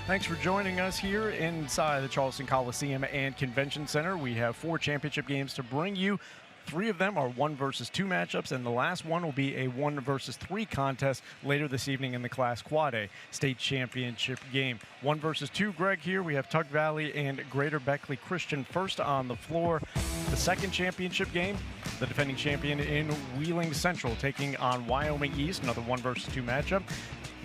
Thanks for joining us here inside the Charleston Coliseum and Convention Center. We have 4 championship games to bring you. 3 of them are 1 versus 2 matchups, and the last one will be a 1 versus 3 contest later this evening in the Class Quad A state championship game. 1 versus 2, Greg, here we have Tug Valley and Greater Beckley Christian first on the floor. The second championship game, the defending champion in Wheeling Central taking on Wyoming East, another 1 versus 2 matchup.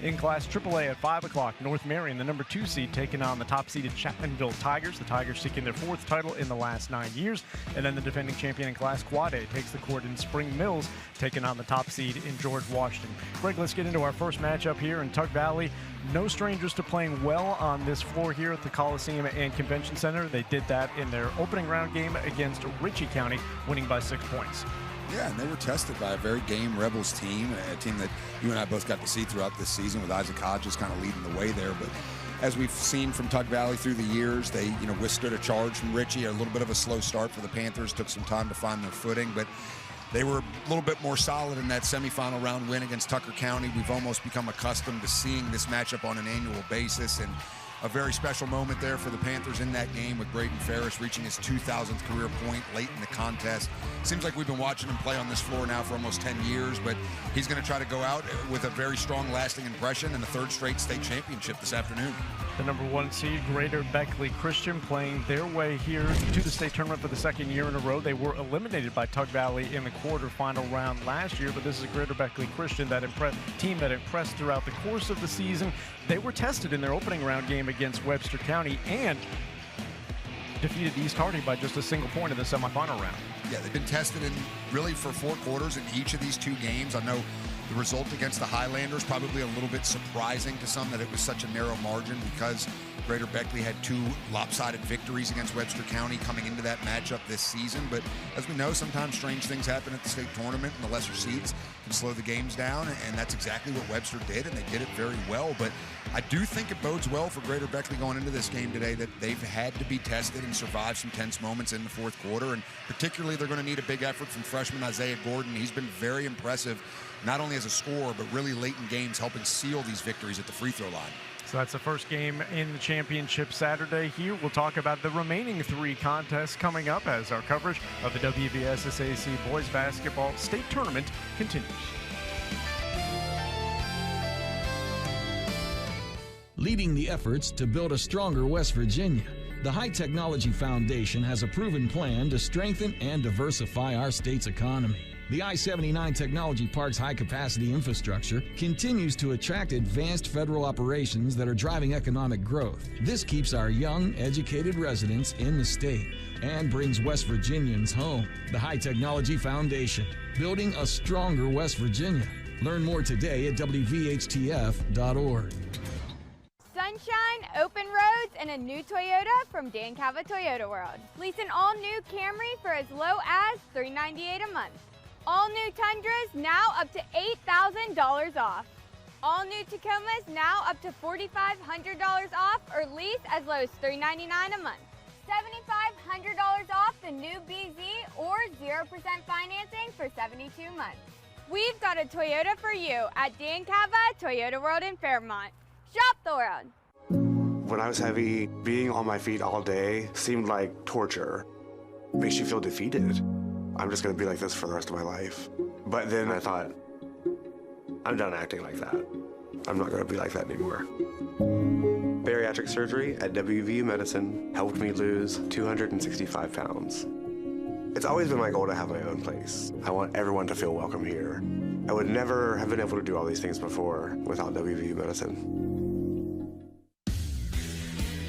In Class AAA at 5 o'clock, North Marion, the number 2 seed, taking on the top-seeded Chapmanville Tigers. The Tigers seeking their 4th title in the last 9 years. And then the defending champion in Class Quad A takes the court in Spring Mills, taking on the top seed in George Washington. Greg, let's get into our first matchup here in Tug Valley. No strangers to playing well on this floor here at the Coliseum and Convention Center. They did that in their opening round game against Ritchie County, winning by 6 points. Yeah, and they were tested by a very game Rebels team, a team that you and I both got to see throughout this season with Iziah just kind of leading the way there. But as we've seen from Tug Valley through the years, they withstood a charge from Ritchie. A little bit of a slow start for the Panthers, took some time to find their footing, but they were a little bit more solid in that semifinal round win against Tucker County. We've almost become accustomed to seeing this matchup on an annual basis, and a very special moment there for the Panthers in that game with Braydun Ferris reaching his 2,000th career point late in the contest. Seems like we've been watching him play on this floor now for almost 10 years, but he's going to try to go out with a very strong, lasting impression in the 3rd straight state championship this afternoon. The number 1 seed, Greater Beckley Christian, playing their way here to the state tournament for the 2nd year in a row. They were eliminated by Tug Valley in the quarterfinal round last year, but this is a Greater Beckley Christian team that impressed throughout the course of the season. They were tested in their opening round game against Webster County and defeated East Hardy by just a single point in the semifinal round. Yeah, they've been tested in really for 4 quarters in each of these 2 games. I know the result against the Highlanders probably a little bit surprising to some that it was such a narrow margin because Greater Beckley had 2 lopsided victories against Webster County coming into that matchup this season. But as we know, sometimes strange things happen at the state tournament, and the lesser seeds can slow the games down, and that's exactly what Webster did, and they did it very well. But I do think it bodes well for Greater Beckley going into this game today that they've had to be tested and survive some tense moments in the 4th quarter, and particularly they're going to need a big effort from freshman Iziah Gordon. He's been very impressive, not only as a scorer, but really late in games, helping seal these victories at the free throw line. So that's the first game in the championship Saturday here. We'll talk about the remaining 3 contests coming up as our coverage of the WVSSAC Boys Basketball State Tournament continues. Leading the efforts to build a stronger West Virginia, the High Technology Foundation has a proven plan to strengthen and diversify our state's economy. The I-79 Technology Park's high-capacity infrastructure continues to attract advanced federal operations that are driving economic growth. This keeps our young, educated residents in the state and brings West Virginians home. The High Technology Foundation, building a stronger West Virginia. Learn more today at WVHTF.org. Sunshine, open roads, and a new Toyota from Dan Cava Toyota World. Lease an all-new Camry for as low as $398 a month. All new Tundras now up to $8,000 off. All new Tacomas now up to $4,500 off or lease as low as $399 a month. $7,500 off the new BZ or 0% financing for 72 months. We've got a Toyota for you at Dan Cava Toyota World in Fairmont. Shop the world. When I was heavy, being on my feet all day seemed like torture. It makes you feel defeated. I'm just going to be like this for the rest of my life. But then I thought, I'm done acting like that. I'm not going to be like that anymore. Bariatric surgery at WVU Medicine helped me lose 265 pounds. It's always been my goal to have my own place. I want everyone to feel welcome here. I would never have been able to do all these things before without WVU Medicine.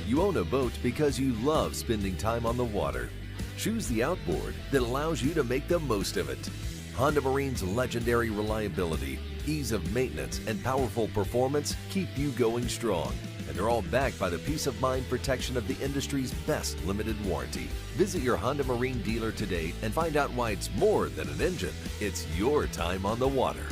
You own a boat because you love spending time on the water. Choose the outboard that allows you to make the most of it. Honda Marine's legendary reliability, ease of maintenance, and powerful performance keep you going strong. And they're all backed by the peace of mind protection of the industry's best limited warranty. Visit your Honda Marine dealer today and find out why it's more than an engine. It's your time on the water.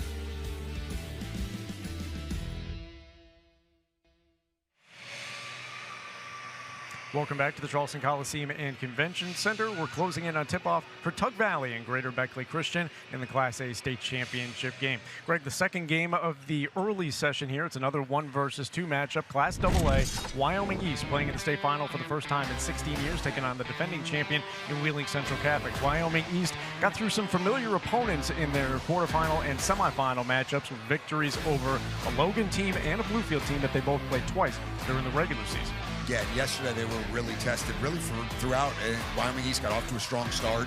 Welcome back to the Charleston Coliseum and Convention Center. We're closing in on tip-off for Tug Valley and Greater Beckley Christian in the Class A state championship game. Greg, the second game of the early session here. It's another 1 versus 2 matchup. Class AA, Wyoming East playing in the state final for the first time in 16 years, taking on the defending champion in Wheeling Central Catholic. Wyoming East got through some familiar opponents in their quarterfinal and semifinal matchups with victories over a Logan team and a Bluefield team that they both played twice during the regular season. Yeah, yesterday they were really tested, throughout. Wyoming East got off to a strong start.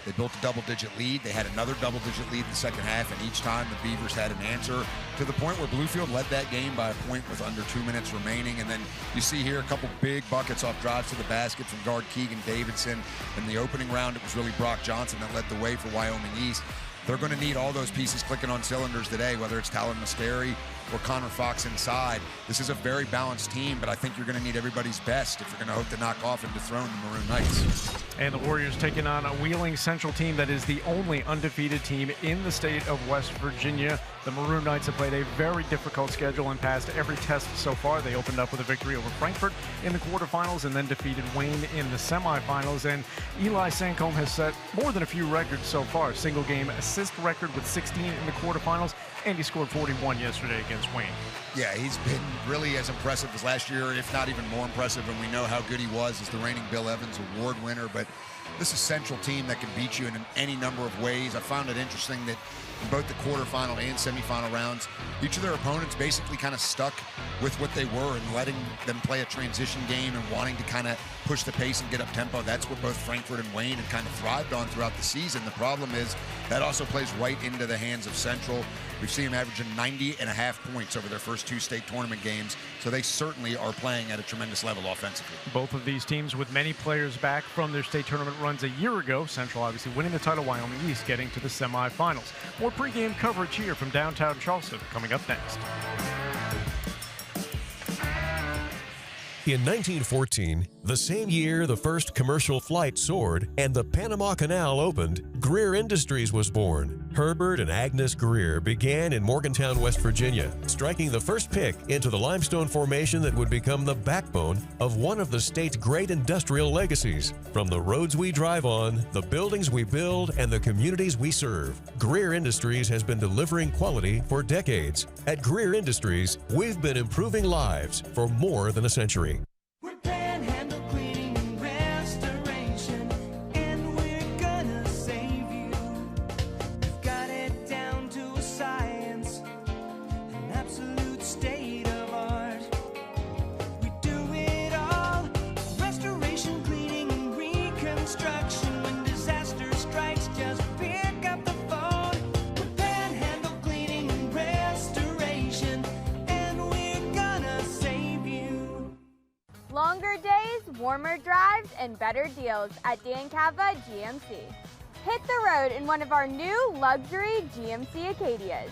They built a double-digit lead. They had another double-digit lead in the second half, and each time the Beavers had an answer, to the point where Bluefield led that game by a point with under 2 minutes remaining. And then you see here a couple big buckets off drives to the basket from guard Keegan Davidson. In the opening round, it was really Brock Johnson that led the way for Wyoming East. They're going to need all those pieces clicking on cylinders today, whether it's Tyler Masteri or Connor Fox inside. This is a very balanced team, but I think you're going to need everybody's best if you're going to hope to knock off and dethrone the Maroon Knights. And the Warriors taking on a Wheeling Central team that is the only undefeated team in the state of West Virginia. The Maroon Knights have played a very difficult schedule and passed every test so far. They opened up with a victory over Frankfort in the quarterfinals and then defeated Wayne in the semifinals. And Eli Sancombe has set more than a few records so far. Single game assist record with 16 in the quarterfinals, and he scored 41 yesterday against Wayne. Yeah, he's been really as impressive as last year, if not even more impressive, and we know how good he was as the reigning Bill Evans Award winner. But this is a Central team that can beat you in any number of ways. I found it interesting that in both the quarterfinal and semifinal rounds, each of their opponents basically kind of stuck with what they were and letting them play a transition game and wanting to kind of push the pace and get up tempo. That's what both Frankfort and Wayne have kind of thrived on throughout the season. The problem is that also plays right into the hands of Central. We've seen them averaging 90.5 points over their first 2 state tournament games, so they certainly are playing at a tremendous level offensively. Both of these teams with many players back from their state tournament runs a year ago. Central obviously winning the title, Wyoming East getting to the semifinals. More pregame coverage here from downtown Charleston coming up next. In 1914, the same year the first commercial flight soared and the Panama Canal opened, Greer Industries was born. Herbert and Agnes Greer began in Morgantown, West Virginia, striking the first pick into the limestone formation that would become the backbone of one of the state's great industrial legacies. From the roads we drive on, the buildings we build, and the communities we serve, Greer Industries has been delivering quality for decades. At Greer Industries, we've been improving lives for more than a century. We're Panhandle Cleaning and Restoration, and we're gonna save you. We've got it down to a science, an absolute state of art. We do it all, restoration, cleaning, and reconstruction. When disaster strikes, just pick up the phone. We're Panhandle Cleaning and Restoration, and we're gonna save you. Longer days, warmer drives, and better deals at Dan Cava GMC. Hit the road in one of our new luxury GMC Acadias.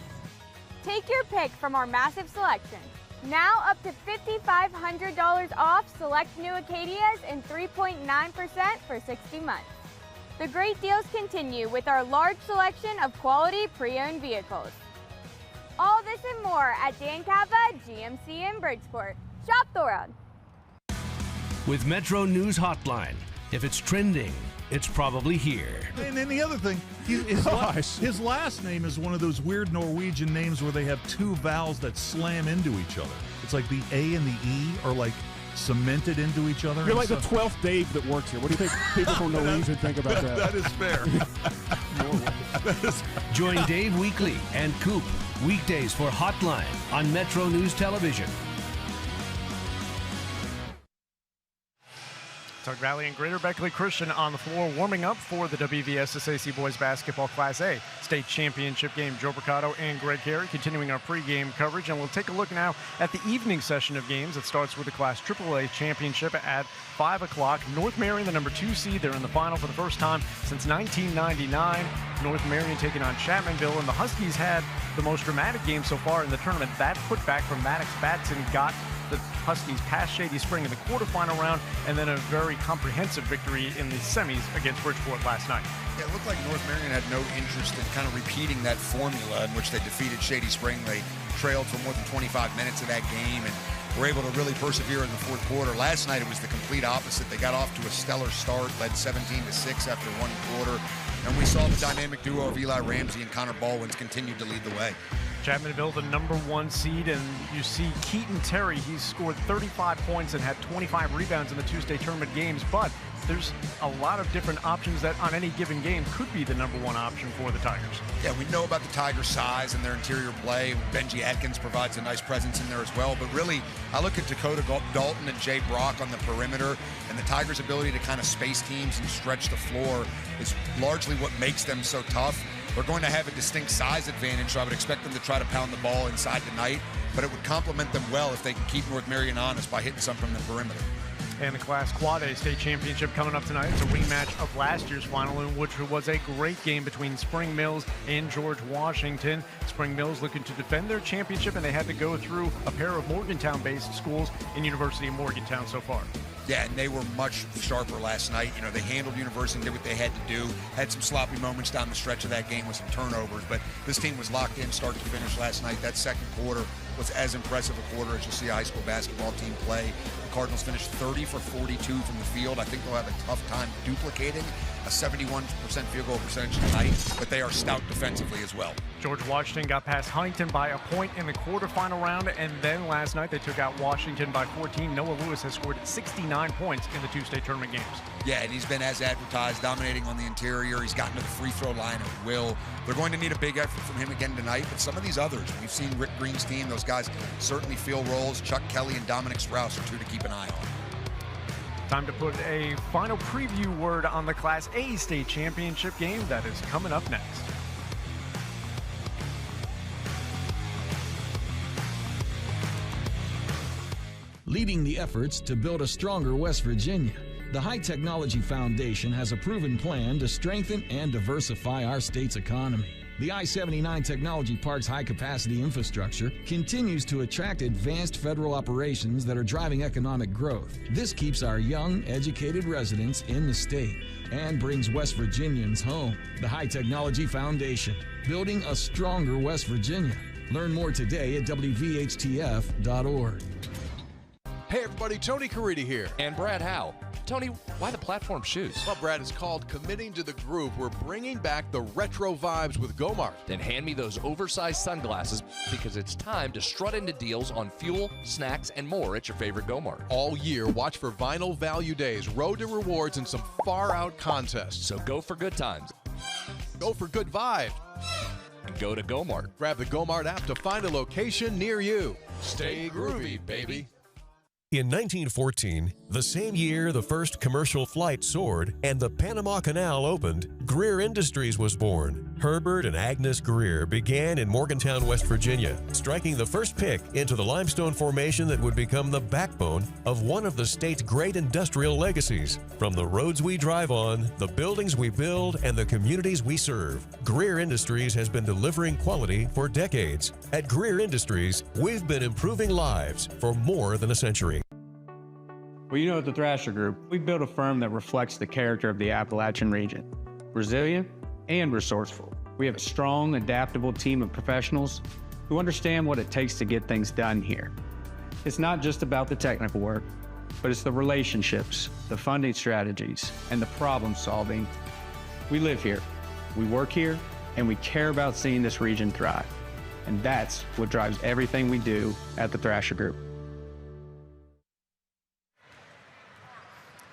Take your pick from our massive selection. Now up to $5,500 off select new Acadias and 3.9% for 60 months. The great deals continue with our large selection of quality pre-owned vehicles. All this and more at Dan Cava GMC in Bridgeport. Shop the world. With MetroNews Hotline. If it's trending, it's probably here. And then the other thing, his last name is one of those weird Norwegian names where they have 2 vowels that slam into each other. It's like the A and the E are like cemented into each other. You're like the 12th Dave that works here. What do you think people from Norwegian think about that? That is fair. Join Dave Weekly and Coop weekdays for Hotline on MetroNews Television. Tug Valley and Greater Beckley Christian on the floor warming up for the WVSSAC Boys Basketball Class A State Championship game. Joe Mercado and Greg Carey continuing our pregame coverage, and we'll take a look now at the evening session of games. It starts with the Class AAA Championship at 5 o'clock. North Marion, the number 2 seed, they're in the final for the first time since 1999. North Marion taking on Chapmanville, and the Huskies had the most dramatic game so far in the tournament. That putback from Maddox Batson got the Huskies past Shady Spring in the quarterfinal round, and then a very comprehensive victory in the semis against Bridgeport last night. Yeah, it looked like North Marion had no interest in kind of repeating that formula in which they defeated Shady Spring. They trailed for more than 25 minutes of that game, and were able to really persevere in the fourth quarter. Last night, it was the complete opposite. They got off to a stellar start, led 17-6 after one quarter, and we saw the dynamic duo of Eli Ramsey and Connor Baldwins continue to lead the way. Chapmanville, the number 1 seed, and you see Keaton Terry. He's scored 35 points and had 25 rebounds in the two-state tournament games, but there's a lot of different options that on any given game could be the number 1 option for the Tigers. Yeah, we know about the Tigers' size and their interior play. Benji Atkins provides a nice presence in there as well, but really, I look at Dakota Dalton and Jay Brock on the perimeter, and the Tigers' ability to kind of space teams and stretch the floor is largely what makes them so tough. They're going to have a distinct size advantage, so I would expect them to try to pound the ball inside tonight, but it would complement them well if they can keep North Marion honest by hitting some from the perimeter. And the Class Quad A state championship coming up tonight. It's a rematch of last year's final, in which was a great game between Spring Mills and George Washington. Spring Mills looking to defend their championship, and they had to go through a pair of Morgantown-based schools in University of Morgantown so far. Yeah, and they were much sharper last night. You know, they handled University and did what they had to do. Had some sloppy moments down the stretch of that game with some turnovers, but this team was locked in start to finish last night. That second quarter was as impressive a quarter as you'll see a high school basketball team play. The Cardinals finished 30 for 42 from the field. I think they'll have a tough time duplicating a 71% field goal percentage tonight, but they are stout defensively as well. George Washington got past Huntington by a point in the quarterfinal round, and then last night they took out Washington by 14. Noah Lewis has scored 69 points in the two-state tournament games. Yeah, and he's been as advertised, dominating on the interior. He's gotten to the free throw line at will. They're going to need a big effort from him again tonight, but some of these others, we've seen Rick Green's team, those guys certainly feel roles. Chuck Kelly and Dominic Strauss are two to keep an eye on. Time to put a final preview word on the Class A state championship game that is coming up next. Leading the efforts to build a stronger West Virginia, the High Technology Foundation has a proven plan to strengthen and diversify our state's economy. The I-79 Technology Park's high-capacity infrastructure continues to attract advanced federal operations that are driving economic growth. This keeps our young, educated residents in the state and brings West Virginians home. The High Technology Foundation, building a stronger West Virginia. Learn more today at WVHTF.org. Hey everybody, Tony Caridi here. And Brad Howe. Tony, why the platform shoes? Well, Brad, it's called Committing to the Groove. We're bringing back the retro vibes with Gomart. Then hand me those oversized sunglasses, because it's time to strut into deals on fuel, snacks, and more at your favorite Gomart. All year, watch for Vinyl Value Days, Road to Rewards, and some far-out contests. So go for good times. Go for good vibes. And go to Gomart. Grab the Gomart app to find a location near you. Stay groovy, baby. In 1914, the same year the first commercial flight soared and the Panama Canal opened, Greer Industries was born. Herbert and Agnes Greer began in Morgantown, West Virginia, striking the first pick into the limestone formation that would become the backbone of one of the state's great industrial legacies. From the roads we drive on, the buildings we build, and the communities we serve, Greer Industries has been delivering quality for decades. At Greer Industries, we've been improving lives for more than a century. Well, you know, at the Thrasher Group, we built a firm that reflects the character of the Appalachian region. Resilient and resourceful. We have a strong, adaptable team of professionals who understand what it takes to get things done here. It's not just about the technical work, but it's the relationships, the funding strategies, and the problem solving. We live here, we work here, and we care about seeing this region thrive. And that's what drives everything we do at the Thrasher Group.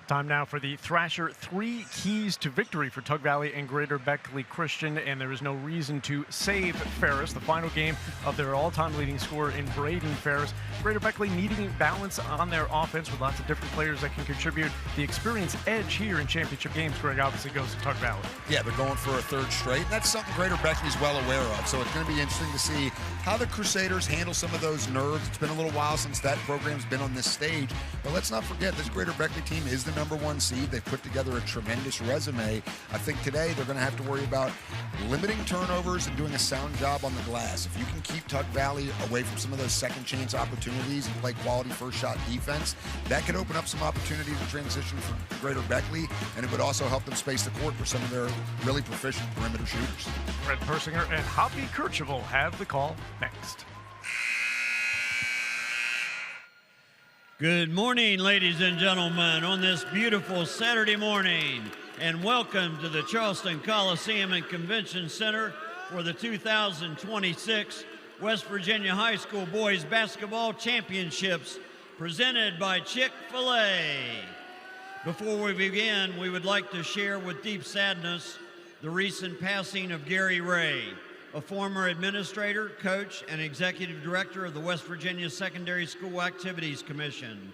Time now for the Thrasher 3 keys to victory for Tug Valley and Greater Beckley Christian, and there is no reason to save Ferris, the final game of their all-time leading scorer in Braydun Ferris. Greater Beckley needing balance on their offense with lots of different players that can contribute. The experience edge here in championship games, Greg, obviously goes to Tug Valley. Yeah, they're going for a third straight, and that's something Greater Beckley's well aware of, so it's going to be interesting to see how the Crusaders handle some of those nerves. It's been a little while since that program's been on this stage, but let's not forget this Greater Beckley team is the number 1 seed. They've put together a tremendous resume. I think today they're going to have to worry about limiting turnovers and doing a sound job on the glass. If you can keep Tug Valley away from some of those second chance opportunities and play quality first shot defense, that could open up some opportunity to transition for Greater Beckley, and it would also help them space the court for some of their really proficient perimeter shooters. Fred Persinger and Hoppy Kirchhoff have the call next. Good morning, ladies and gentlemen, on this beautiful Saturday morning, and welcome to the Charleston Coliseum and Convention Center for the 2026 West Virginia High School Boys Basketball Championships presented by Chick-fil-A. Before we begin, we would like to share with deep sadness the recent passing of Gary Ray, a former administrator, coach, and executive director of the West Virginia Secondary School Activities Commission.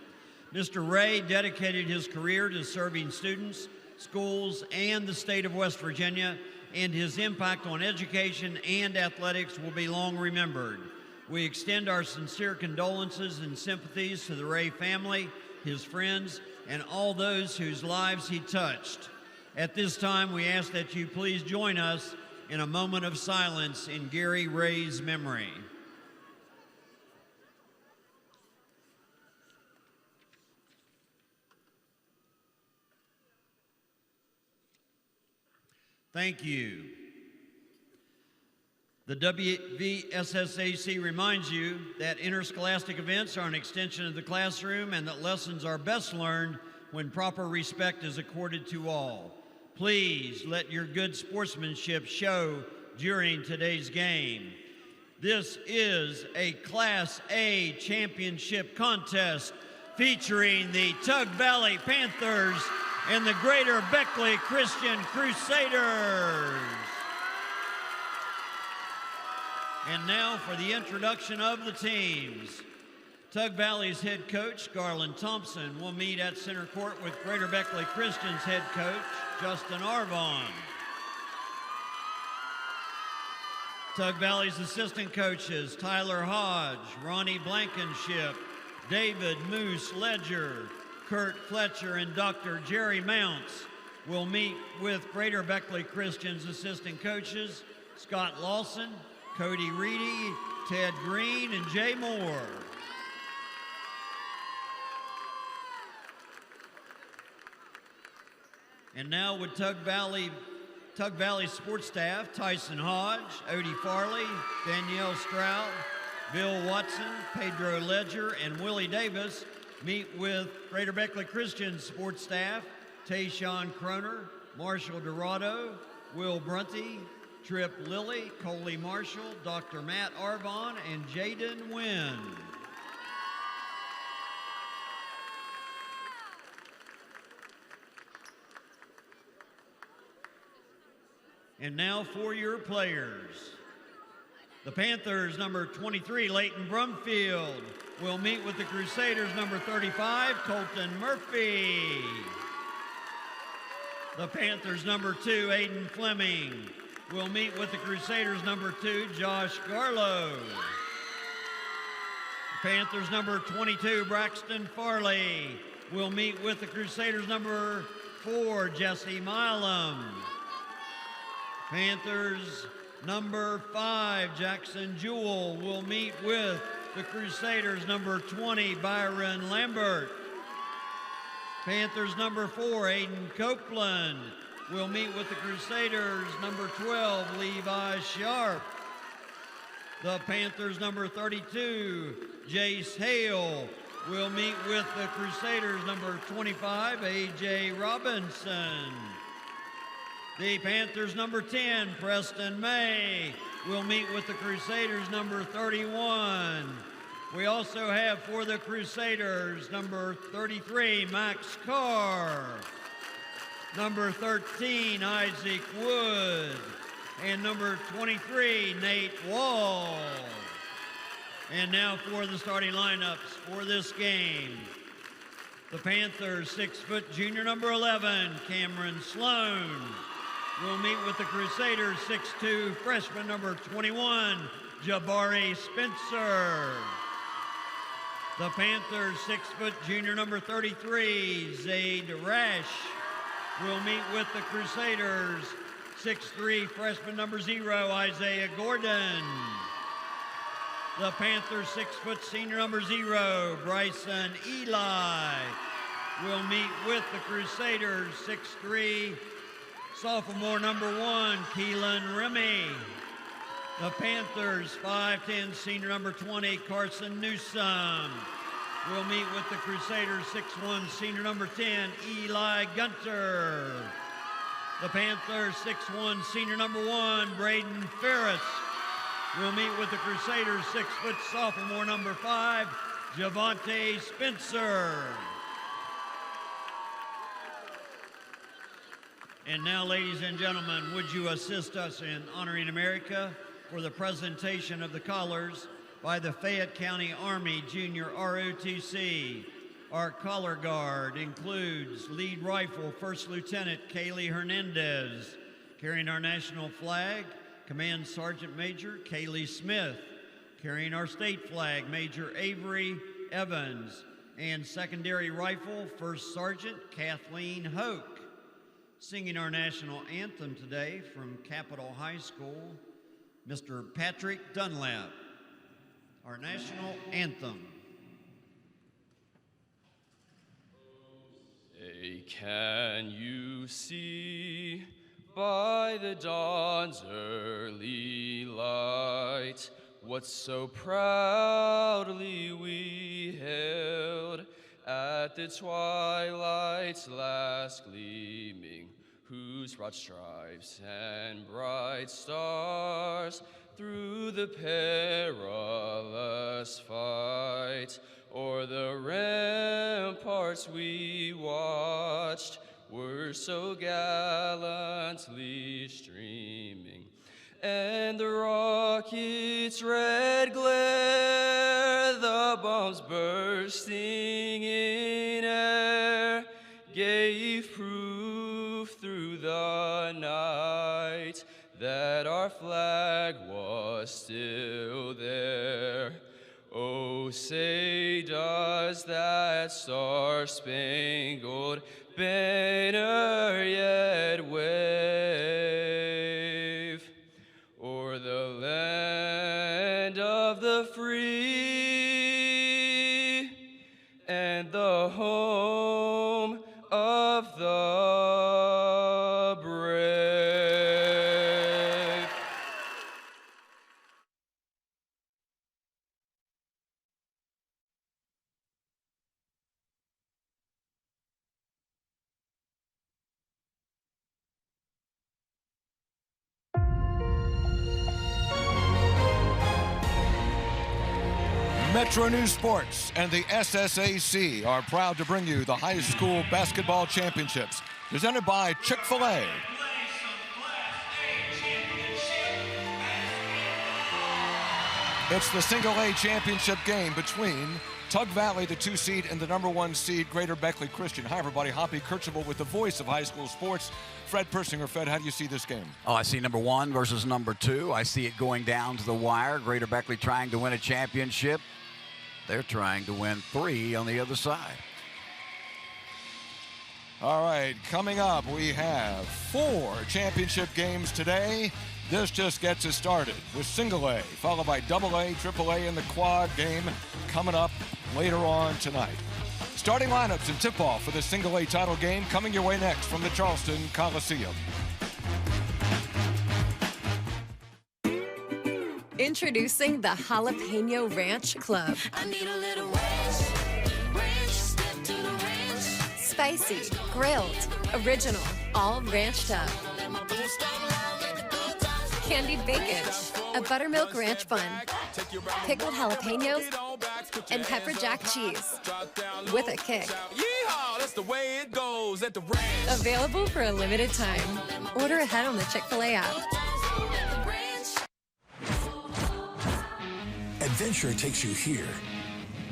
Mr. Ray dedicated his career to serving students, schools, and the state of West Virginia, and his impact on education and athletics will be long remembered. We extend our sincere condolences and sympathies to the Ray family, his friends, and all those whose lives he touched. At this time, we ask that you please join us in a moment of silence in Gary Ray's memory. Thank you. The WVSSAC reminds you that interscholastic events are an extension of the classroom and that lessons are best learned when proper respect is accorded to all. Please let your good sportsmanship show during today's game. This is a Class A championship contest featuring the Tug Valley Panthers and the Greater Beckley Christian Crusaders. And now for the introduction of the teams. Tug Valley's head coach, Garland Thompson, will meet at center court with Greater Beckley Christian's head coach, Justin Arvon. Tug Valley's assistant coaches, Tyler Hodge, Ronnie Blankenship, David Moose Ledger, Kurt Fletcher, and Dr. Jerry Mounts, will meet with Greater Beckley Christian's assistant coaches, Scott Lawson, Cody Reedy, Ted Green, and Jay Moore. And now with Tug Valley sports staff, Tyson Hodge, Odie Farley, Danielle Stroud, Bill Watson, Pedro Ledger, and Willie Davis meet with Greater Beckley Christian sports staff, Tayshawn Croner, Marshall Dorado, Will Brunty, Trip Lilly, Coley Marshall, Dr. Matt Arvon, and Jaden Wynn. And now for your players. The Panthers, number 23, Leighton Brumfield, will meet with the Crusaders, number 35, Colton Murphy. The Panthers, number 2, Aiden Fleming, will meet with the Crusaders, number 2, Josh Garlow. The Panthers, number 22, Braxton Farley, will meet with the Crusaders, number 4, Jesse Milam. Panthers, number 5, Jackson Jewell, will meet with the Crusaders, number 20, Byron Lambert. Panthers, number 4, Aiden Copeland, will meet with the Crusaders, number 12, Levi Sharp. The Panthers, number 32, Jace Hale, will meet with the Crusaders, number 25, A.J. Robinson. The Panthers, number 10, Preston May, will meet with the Crusaders, number 31. We also have for the Crusaders, number 33, Max Carr, number 13, Isaac Wood, and number 23, Nate Wall. And now for the starting lineups for this game. The Panthers, 6-foot junior, number 11, Cameron Sloan, will meet with the Crusaders, 6'2", freshman number 21, Jabari Spencer. The Panthers, 6-foot junior number 33, Zaid Rash, will meet with the Crusaders, 6'3", freshman number 0, Isaiah Gordon. The Panthers, 6-foot senior number 0, Bryson Eli, will meet with the Crusaders, 6'3", sophomore number 1, Keelan Remy. The Panthers, 5'10", senior number 20, Carson Newsome, will meet with the Crusaders 6'1", senior number 10, Eli Gunter. The Panthers 6'1", senior number 1, Braydun Ferris, will meet with the Crusaders 6-foot sophomore number 5, Javonte Spencer. And now, ladies and gentlemen, would you assist us in honoring America for the presentation of the colors by the Fayette County Army Junior ROTC. Our color guard includes lead rifle First Lieutenant Kaylee Hernandez. Carrying our national flag, Command Sergeant Major Kaylee Smith. Carrying our state flag, Major Avery Evans. And secondary rifle, First Sergeant Kathleen Hoke. Singing our national anthem today from Capitol High School, Mr. Patrick Dunlap. Our national anthem. Hey, can you see by the dawn's early light what so proudly we hailed at the twilight's last gleaming, whose broad stripes and bright stars through the perilous fight o'er the ramparts we watched were so gallantly streaming, and the rocket's red glare, the bombs bursting in air, gave proof through the night that our flag was still there. Oh, say does that star-spangled banner yet wave o'er the land of the free and the home of the brave. MetroNews Sports and the SSAC are proud to bring you the high school basketball championships, presented by Chick-fil-A. It's the single A championship game between Tug Valley, the 2 seed, and the number 1 seed, Greater Beckley Christian. Hi, everybody. Hoppy Kirchable with the voice of high school sports. Fred Persinger. Fred, how do you see this game? Oh, I see number 1 versus number 2. I see it going down to the wire. Greater Beckley trying to win a championship. They're trying to win 3 on the other side. All right, coming up, we have 4 championship games today. This just gets us started with single A, followed by double A, triple A, and the quad game coming up later on tonight. Starting lineups and tip-off for the single A title game coming your way next from the Charleston Coliseum. Introducing the Jalapeno Ranch Club. I need a little ranch, step to the ranch. Spicy, grilled, original, all ranched up. Candied bacon, a buttermilk ranch bun, pickled jalapenos, and pepper jack cheese with a kick. Available for a limited time. Order ahead on the Chick-fil-A app. Adventure takes you here,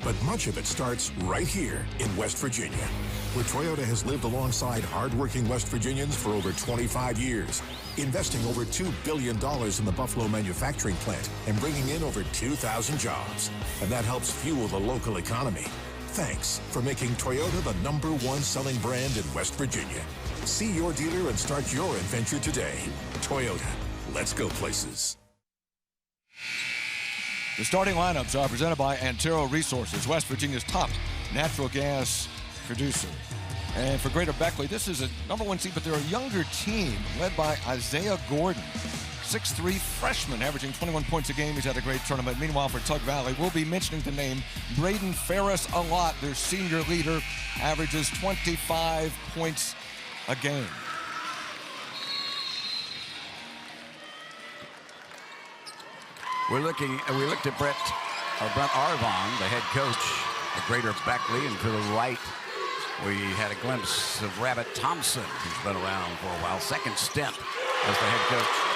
but much of it starts right here in West Virginia, where Toyota has lived alongside hardworking West Virginians for over 25 years, investing over $2 billion in the Buffalo manufacturing plant and bringing in over 2,000 jobs. And that helps fuel the local economy. Thanks for making Toyota the #1 selling brand in West Virginia. See your dealer and start your adventure today. Toyota, let's go places. The starting lineups are presented by Antero Resources, West Virginia's top natural gas producer. And for Greater Beckley, this is a #1 seed, but they're a younger team led by Iziah Gordon. 6'3" freshman, averaging 21 points a game. He's had a great tournament. Meanwhile, for Tug Valley, we'll be mentioning the name Braydun Ferris a lot. Their senior leader averages 25 points a game. We looked at Brent Arvon, the head coach of Greater Beckley, and to the right, we had a glimpse of Rabbit Thompson, who's been around for a while. Second stint as the head coach.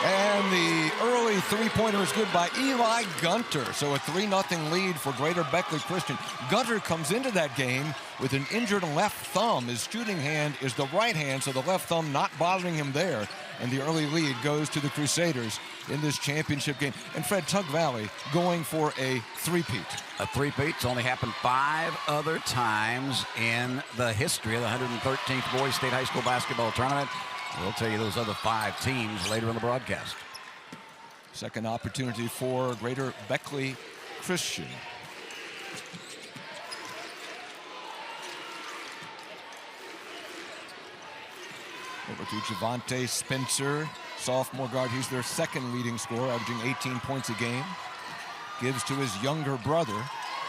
And the early three-pointer is good by Eli Gunter. So a 3-0 lead for Greater Beckley Christian. Gunter comes into that game with an injured left thumb. His shooting hand is the right hand, so the left thumb not bothering him there. And the early lead goes to the Crusaders in this championship game. And Fred, Tug Valley going for a three-peat. A three-peat's only happened 5 other times in the history of the 113th Boys State High School Basketball Tournament. We'll tell you those other 5 teams later in the broadcast. Second opportunity for Greater Beckley Christian. Over to Javonte Spencer, sophomore guard. He's their second leading scorer, averaging 18 points a game. Gives to his younger brother,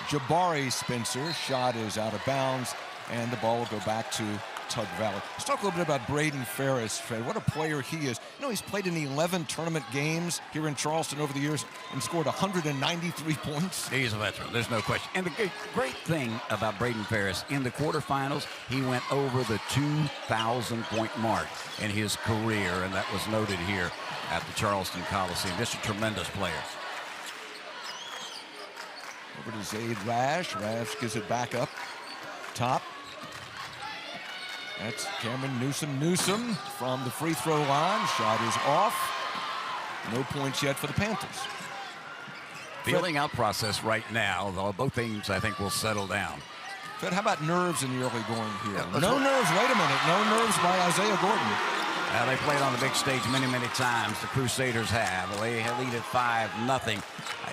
Jabari Spencer. Shot is out of bounds, and the ball will go back to Tug Valley. Let's talk a little bit about Braydun Ferris, Fred. What a player he is. You know, he's played in 11 tournament games here in Charleston over the years and scored 193 points. He's a veteran, there's no question. And the great thing about Braydun Ferris, in the quarterfinals, he went over the 2,000-point mark in his career, and that was noted here at the Charleston Coliseum. Just a tremendous player. Over to Zaid Rash. Rash gives it back up top. That's Cameron Newsom from the free throw line. Shot is off. No points yet for the Panthers. Feeling out process right now, though both teams I think will settle down. But how about nerves in the early going here? No nerves, wait a minute. No nerves by Iziah Gordon. They played on the big stage many, many times. The Crusaders have. They lead at 5-0.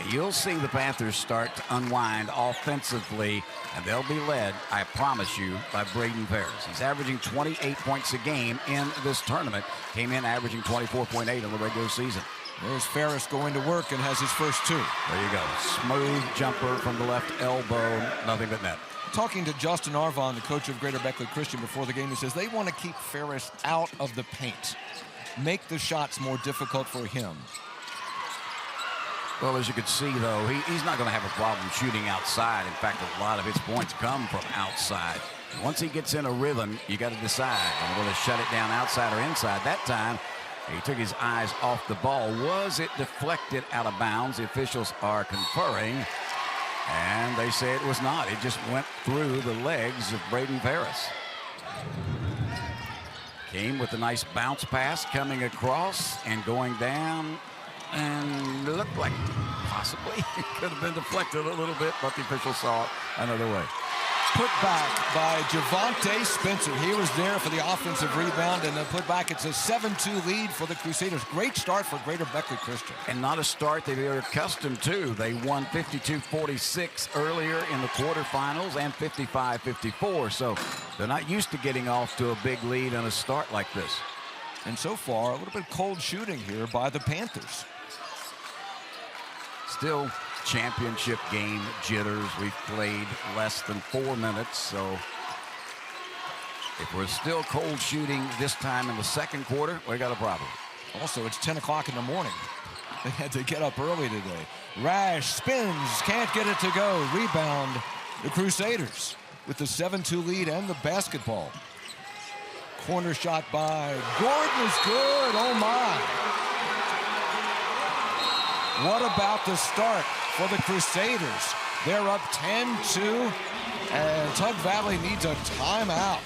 You'll see the Panthers start to unwind offensively, and they'll be led, I promise you, by Braydun Ferris. He's averaging 28 points a game in this tournament. Came in averaging 24.8 in the regular season. There's Ferris going to work and has his first 2. There you go. Smooth jumper from the left elbow. Nothing but net. Talking to Justin Arvon, the coach of Greater Beckley Christian, before the game, he says they want to keep Ferris out of the paint, make the shots more difficult for him. Well, as you can see, though, he's not going to have a problem shooting outside. In fact, a lot of his points come from outside. Once he gets in a rhythm, you got to decide, I'm going to shut it down outside or inside. That time, he took his eyes off the ball. Was it deflected out of bounds? The officials are conferring. And they say it was not. It just went through the legs of Braydun Ferris. Came with a nice bounce pass coming across and going down. And it looked like possibly it could have been deflected a little bit, but the official saw it another way. Put back by Javonte Spencer. He was there for the offensive rebound, and then put back. It's a 7-2 lead for the Crusaders. Great start for Greater Beckley Christian. And not a start they were accustomed to. They won 52-46 earlier in the quarterfinals and 55-54. So they're not used to getting off to a big lead on a start like this. And so far, a little bit cold shooting here by the Panthers. Still championship game jitters. We've played less than 4 minutes, so if we're still cold shooting this time in the second quarter, we got a problem. Also, it's 10 o'clock in the morning. They had to get up early today. Rash spins, can't get it to go. Rebound, the Crusaders with the 7-2 lead and the basketball. Corner shot by Gordon is good. Oh my. What about the start for the Crusaders? They're up 10-2, and Tug Valley needs a timeout.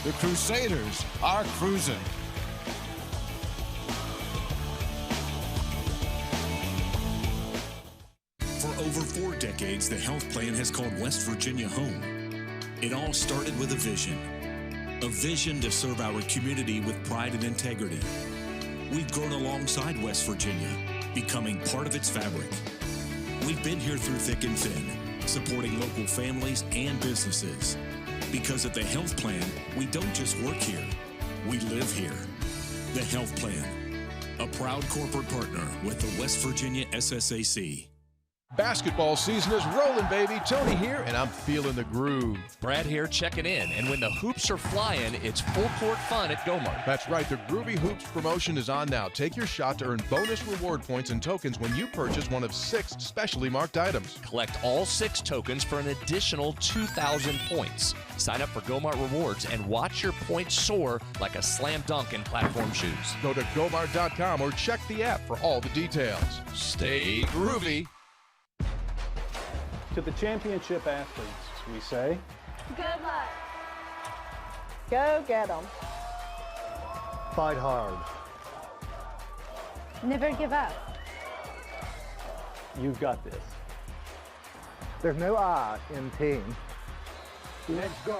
The Crusaders are cruising. For over 4 decades, the health plan has called West Virginia home. It all started with a vision to serve our community with pride and integrity. We've grown alongside West Virginia, becoming part of its fabric. We've been here through thick and thin, supporting local families and businesses. Because at the health plan, we don't just work here, we live here. The health plan, a proud corporate partner with the West Virginia SSAC. Basketball season is rolling, baby. Tony here, and I'm feeling the groove. Brad here checking in, and when the hoops are flying, it's full court fun at Gomart. That's right, the Groovy Hoops promotion is on now. Take your shot to earn bonus reward points and tokens when you purchase one of 6 specially marked items. Collect all 6 tokens for an additional 2,000 points. Sign up for Gomart Rewards and watch your points soar like a slam dunk in platform shoes. Go to Gomart.com or check the app for all the details. Stay groovy. To the championship athletes, we say, Good luck. Go get 'em. fight hard. Never give up. You've got this. There's no I in team. Let's go.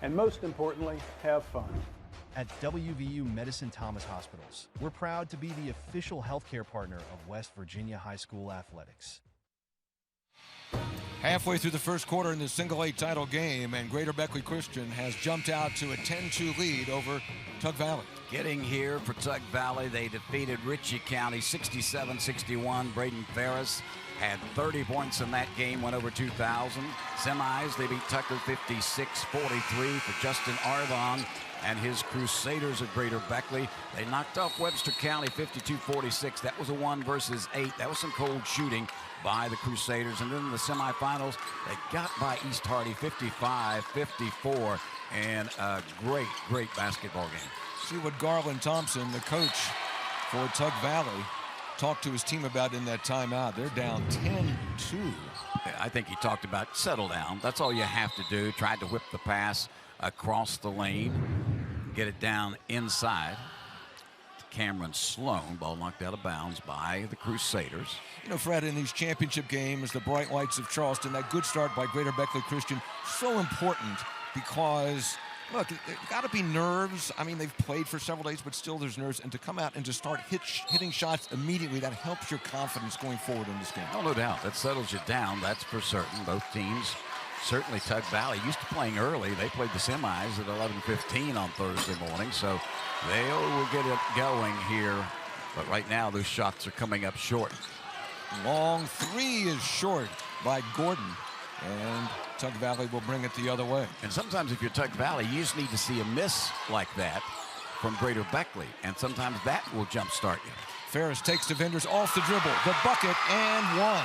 And most importantly, have fun. At WVU Medicine Thomas Hospitals, we're proud to be the official healthcare partner of West Virginia High School athletics. Halfway through the first quarter in the single A title game, and Greater Beckley Christian has jumped out to a 10-2 lead over Tug Valley. Getting here for Tug Valley, they defeated Ritchie County 67-61. Braydun Ferris had 30 points in that game, went over 2,000. Semis, they beat Tucker 56-43 for Justin Arvon and his Crusaders of Greater Beckley. They knocked off Webster County 52-46. That was a 1 versus 8. That was some cold shooting by the Crusaders. And then in the semifinals, they got by East Hardy 55-54, and a great, great basketball game. See what Garland Thompson, the coach for Tug Valley, talked to his team about in that timeout. They're down 10-2. I think he talked about settle down. That's all you have to do. Tried to whip the pass across the lane, get it down inside. Cameron Sloan, ball knocked out of bounds by the Crusaders. You know, Fred, in these championship games, the Bright Lights of Charleston, that good start by Greater Beckley Christian, so important because, look, there got to be nerves. I mean, they've played for several days, but still there's nerves. And to come out and to start hitting shots immediately, that helps your confidence going forward in this game. Oh, no doubt. That settles you down, that's for certain. Both teams, certainly Tug Valley, used to playing early. They played the semis at 11:15 on Thursday morning, so they will get it going here. But right now, those shots are coming up short. Long 3 is short by Gordon, and Tug Valley will bring it the other way. And sometimes if you're Tug Valley, you just need to see a miss like that from Greater Beckley, and sometimes that will jumpstart you. Ferris takes defenders off the dribble, the bucket, and 1.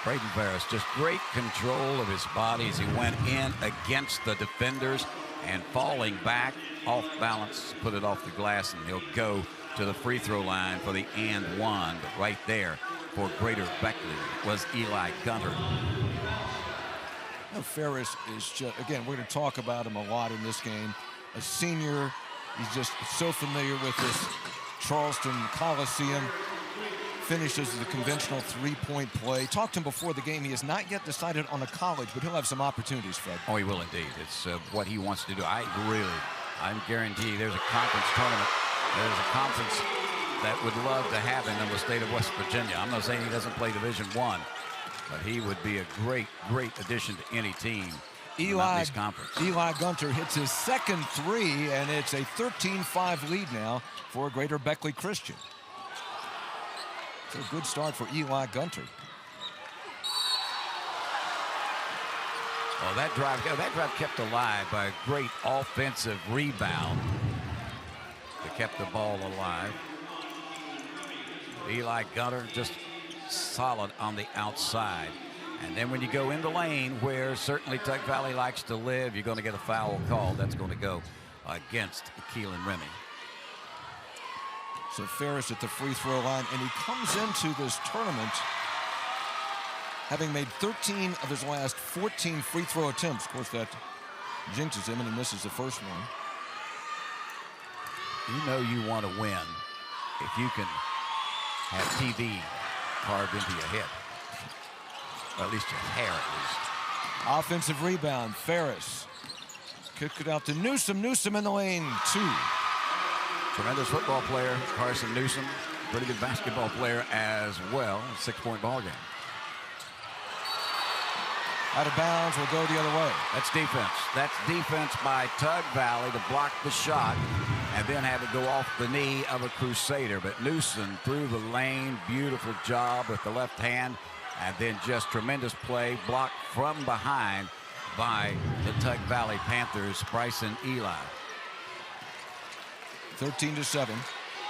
Braydun Ferris, just great control of his body as he went in against the defenders and falling back off balance, put it off the glass, and he'll go to the free throw line for the and 1. But right there for Greater Beckley was Eli Gunter. Now, Ferris is just, again, we're going to talk about him a lot in this game. A senior, he's just so familiar with this Charleston Coliseum. Finishes the conventional 3-point play. Talked to him before the game. He has not yet decided on a college, but he'll have some opportunities, Fred. Oh, he will indeed. It's what he wants to do. I guarantee there's a conference tournament. There's a conference that would love to have him in the state of West Virginia. I'm not saying he doesn't play Division I, but he would be a great, great addition to any team. Eli Gunter hits his second 3, and it's a 13-5 lead now for Greater Beckley Christian. It's a good start for Eli Gunter. Oh, that drive kept alive by a great offensive rebound that kept the ball alive. Eli Gunter just solid on the outside. And then when you go in the lane, where certainly Tug Valley likes to live, you're going to get a foul call. That's going to go against Keelan Remy. So Ferris at the free throw line, and he comes into this tournament having made 13 of his last 14 free throw attempts. Of course, that jinxes him, and he misses the first one. You know you want to win if you can have TV carved into your head. Or at least your hair, at least. Offensive rebound, Ferris. Kicked it out to Newsom. Newsom in the lane, 2. Tremendous football player, Carson Newsom. Pretty good basketball player as well. 6-point ball game. out of bounds, will go the other way. That's defense. That's defense by Tug Valley to block the shot and then have it go off the knee of a Crusader. But Newsom through the lane, beautiful job with the left hand, and then just tremendous play, blocked from behind by the Tug Valley Panthers, Bryson Eli. 13-7.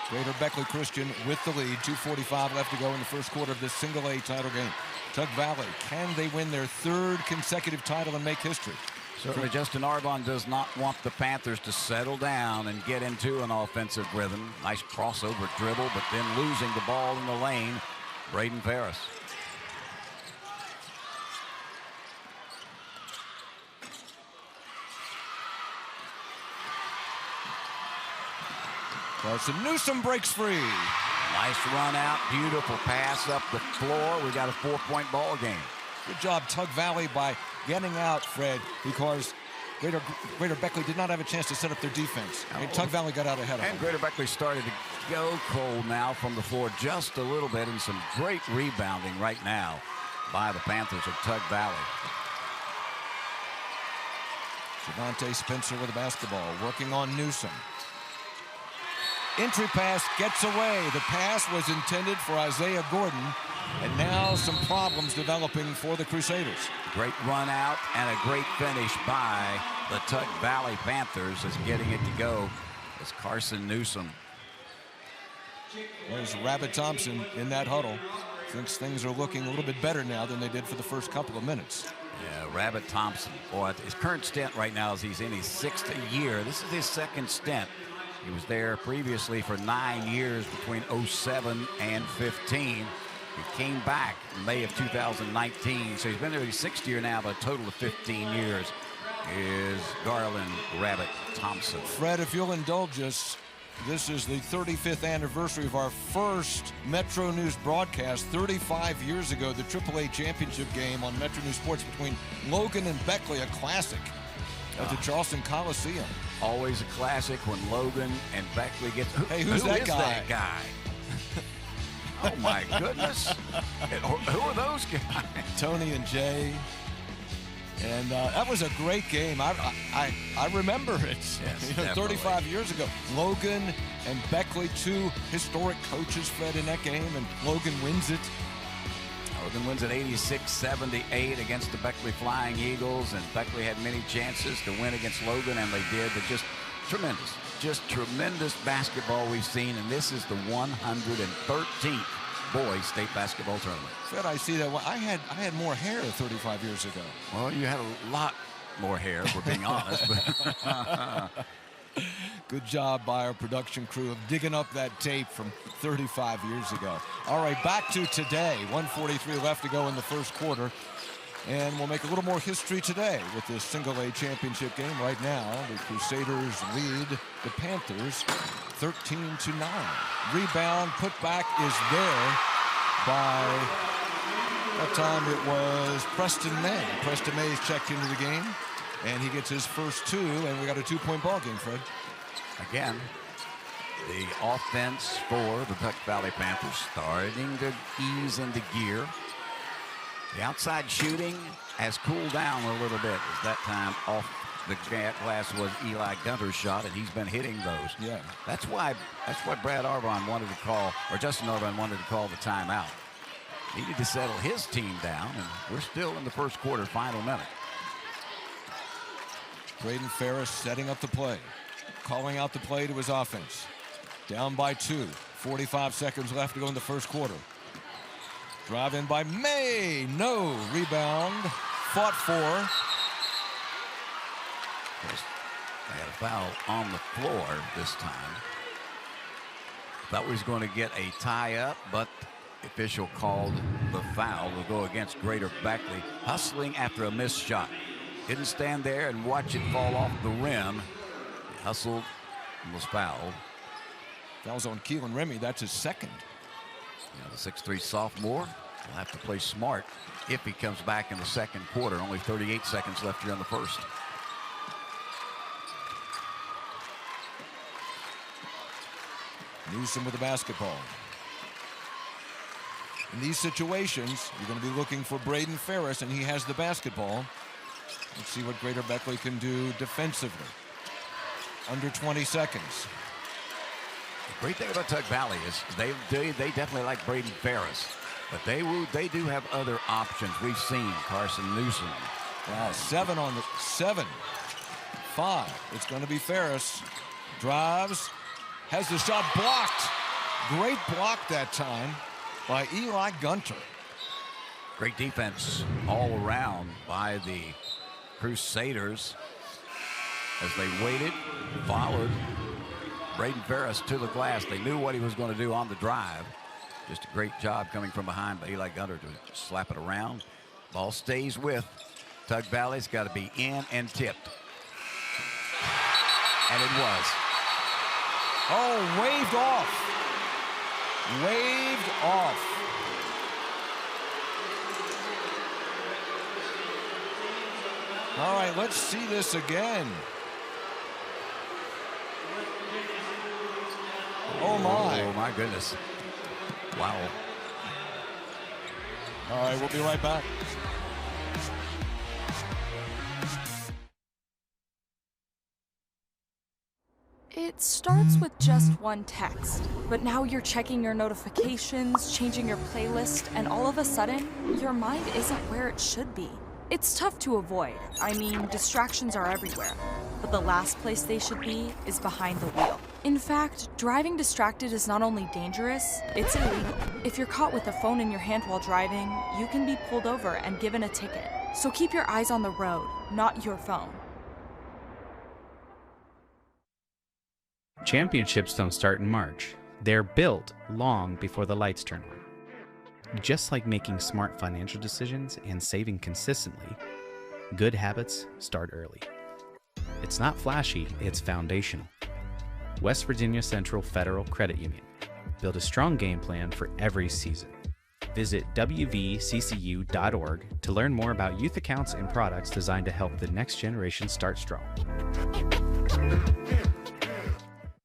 Greater Beckley Christian with the lead. 2:45 left to go in the first quarter of this single A title game. Tug Valley, can they win their third consecutive title and make history? Certainly Justin Arbon does not want the Panthers to settle down and get into an offensive rhythm. Nice crossover dribble, but then losing the ball in the lane. Braydun Ferris. Carson Newsom breaks free. Nice run out, beautiful pass up the floor. We got a 4-point ball game. Good job, Tug Valley, by getting out, Fred, because Greater Beckley did not have a chance to set up their defense. And Tug Valley got out ahead of them. And Greater Beckley started to go cold now from the floor just a little bit, and some great rebounding right now by the Panthers of Tug Valley. Javonte Spencer with the basketball, working on Newsom. Entry pass gets away. The pass was intended for Iziah Gordon, and now some problems developing for the Crusaders. Great run out and a great finish by the Tug Valley Panthers as getting it to go is Carson Newsom. There's Rabbit Thompson in that huddle. Thinks things are looking a little bit better now than they did for the first couple of minutes. Yeah, Rabbit Thompson. Boy, his current stint right now is he's in his 6th year. This is his 2nd stint. He was there previously for 9 years between 07 and 15. He came back in May of 2019, so he's been there his 6th year now, but a total of 15 years is Garland Rabbit Thompson. Fred, if you'll indulge us, this is the 35th anniversary of our first Metro News broadcast 35 years ago, the AAA championship game on Metro News Sports between Logan and Beckley, a classic at the Charleston Coliseum. Always a classic when Logan and Beckley get. Hey, who's that guy? That guy? Oh my goodness! Who are those guys? Tony and Jay. And that was a great game. I remember it. Yes, 35 years ago. Logan and Beckley, two historic coaches, Fred, in that game, and Logan wins it. Logan wins at 86-78 against the Beckley Flying Eagles, and Beckley had many chances to win against Logan, and they did, but just tremendous basketball we've seen, and this is the 113th boys state basketball tournament. Fred, I see that. Well, I had more hair 35 years ago. Well, you had a lot more hair, if we're being honest. But good job by our production crew of digging up that tape from 35 years ago. All right, back to today. 1:43 left to go in the first quarter. And we'll make a little more history today with this single-A championship game. Right now, the Crusaders lead the Panthers 13-9. Rebound, putback is there by that time it was Preston May. Preston May's checked into the game, and he gets his first 2, and we got a 2-point ball game, Fred. Again, the offense for the Tug Valley Panthers starting to ease into gear. The outside shooting has cooled down a little bit as that time off the glass was Eli Gunter's shot, and he's been hitting those. Yeah. That's why Brad Arbon wanted to call, or Justin Arbon wanted to call the timeout. Needed to settle his team down, and we're still in the first quarter, final minute. Braydun Ferris setting up the play, calling out the play to his offense. Down by 2, 45 seconds left to go in the first quarter. Drive in by May, no rebound, fought for. They had a foul on the floor this time. Thought we was going to get a tie-up, but the official called the foul. Will go against Greater Beckley, hustling after a missed shot. Didn't stand there and watch it fall off the rim. He hustled and was fouled. Foul's on Keelan Remy. That's his second. Yeah, the 6'3" sophomore will have to play smart if he comes back in the second quarter. Only 38 seconds left here in the first. Newsom with the basketball. In these situations, you're going to be looking for Braydun Ferris, and he has the basketball. Let's see what Greater Beckley can do defensively. Under 20 seconds. The great thing about Tug Valley is they definitely like Braydun Ferris, but they do have other options. We've seen Carson Newsom. Wow, 7 on the 7. 5. It's going to be Ferris. Drives. Has the shot blocked. Great block that time by Eli Gunter. Great defense all around by the Crusaders as they waited, followed Braydun Ferris to the glass. They knew what he was going to do on the drive. Just a great job coming from behind by Eli Gunter to slap it around. Ball stays with Tug Valley. It's got to be in and tipped. And it was. Oh, waved off. Waved off. All right, let's see this again. Oh, my. Oh, my goodness. Wow. All right, we'll be right back. It starts with just one text, but now you're checking your notifications, changing your playlist, and all of a sudden, your mind isn't where it should be. It's tough to avoid. I mean, distractions are everywhere, but the last place they should be is behind the wheel. In fact, driving distracted is not only dangerous, it's illegal. If you're caught with a phone in your hand while driving, you can be pulled over and given a ticket. So keep your eyes on the road, not your phone. Championships don't start in March. They're built long before the lights turn on. Just like making smart financial decisions and saving consistently, good habits start early. It's not flashy, it's foundational. West Virginia Central Federal Credit Union. Build a strong game plan for every season. Visit WVCCU.org to learn more about youth accounts and products designed to help the next generation start strong.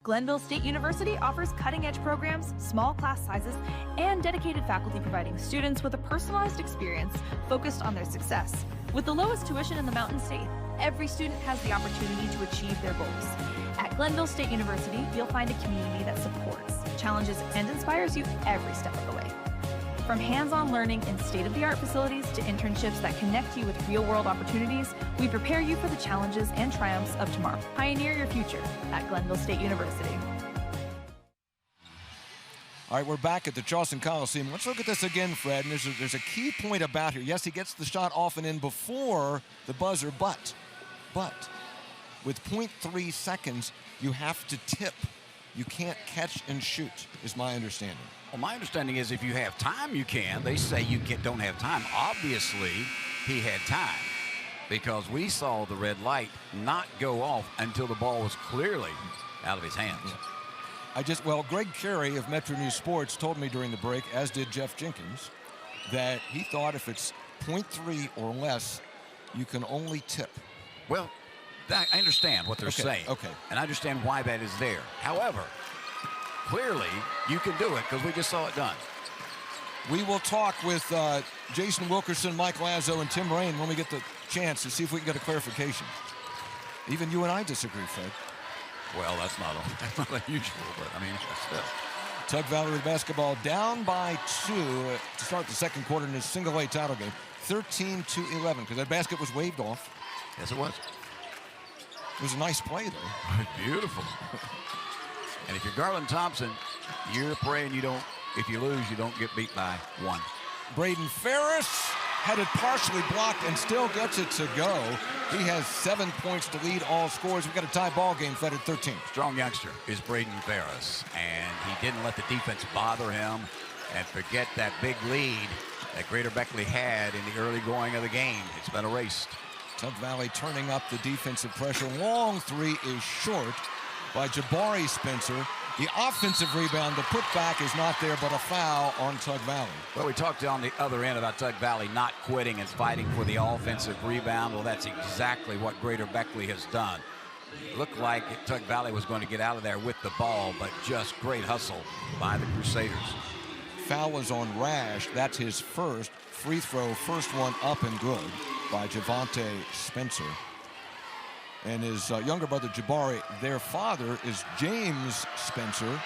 Glenville State University offers cutting-edge programs, small class sizes, and dedicated faculty providing students with a personalized experience focused on their success. With the lowest tuition in the Mountain State, every student has the opportunity to achieve their goals. At Glenville State University, you'll find a community that supports, challenges, and inspires you every step of the way. From hands-on learning in state-of-the-art facilities to internships that connect you with real-world opportunities, we prepare you for the challenges and triumphs of tomorrow. Pioneer your future at Glenville State University. All right, we're back at the Charleston Coliseum. Let's look at this again, Fred. And there's a key point about here. Yes, he gets the shot off and in before the buzzer, but with 0.3 seconds, you have to tip. You can't catch and shoot, is my understanding. Well, my understanding is if you have time, you can. They say you don't have time. Obviously, he had time because we saw the red light not go off until the ball was clearly out of his hands. Well, Greg Carey of MetroNews Sports told me during the break, as did Jeff Jenkins, that he thought if it's 0.3 or less, you can only tip. Well, I understand what they're saying. Okay. And I understand why that is there. However, clearly, you can do it because we just saw it done. We will talk with Jason Wilkerson, Mike Lazo, and Tim Rain when we get the chance to see if we can get a clarification. Even you and I disagree, Fred. Well, that's not unusual, but I mean, still. Tug Valley with basketball down by 2 to start the second quarter in his single-A title game. 13-11, because that basket was waved off. Yes, it was. It was a nice play, though. Beautiful. And if you're Garland Thompson, you're praying if you lose, you don't get beat by 1. Braydun Ferris had it partially blocked and still gets it to go. He has 7 points to lead all scores. We've got a tie ball game, Fed, at 13. Strong youngster is Braydun Ferris, and he didn't let the defense bother him and forget that big lead that Greater Beckley had in the early going of the game. It's been erased. Tug Valley turning up the defensive pressure. Long three is short by Jabari Spencer. The offensive rebound, the putback is not there, but a foul on Tug Valley. Well, we talked on the other end about Tug Valley not quitting and fighting for the offensive rebound. Well, that's exactly what Greater Beckley has done. It looked like Tug Valley was going to get out of there with the ball, but just great hustle by the Crusaders. Foul is on Rash. That's his first free throw. First one up and good by Javonte Spencer. And his younger brother, Jabari, their father is James Spencer,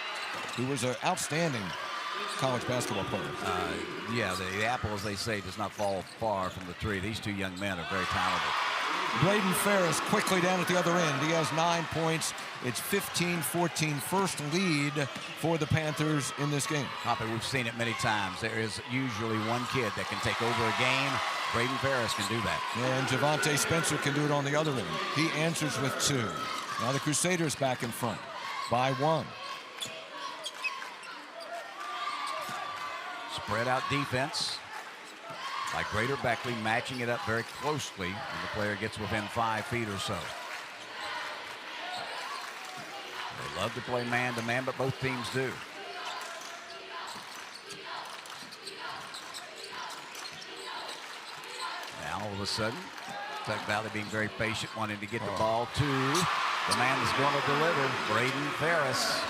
who was an outstanding college basketball player. Yeah, the apple, as they say, does not fall far from the tree. These two young men are very talented. Braydun Ferris quickly down at the other end. He has 9 points. It's 15-14, first lead for the Panthers in this game. Hoppy, we've seen it many times. There is usually one kid that can take over a game. Braydun Ferris can do that. And Javonte Spencer can do it on the other end. He answers with 2. Now the Crusaders back in front by 1. Spread out defense by Greater Beckley, matching it up very closely when the player gets within 5 feet or so. They love to play man-to-man, but both teams do. Now, all of a sudden, Tug Valley being very patient, wanting to get the ball to the man that's going to deliver, Braydun Ferris.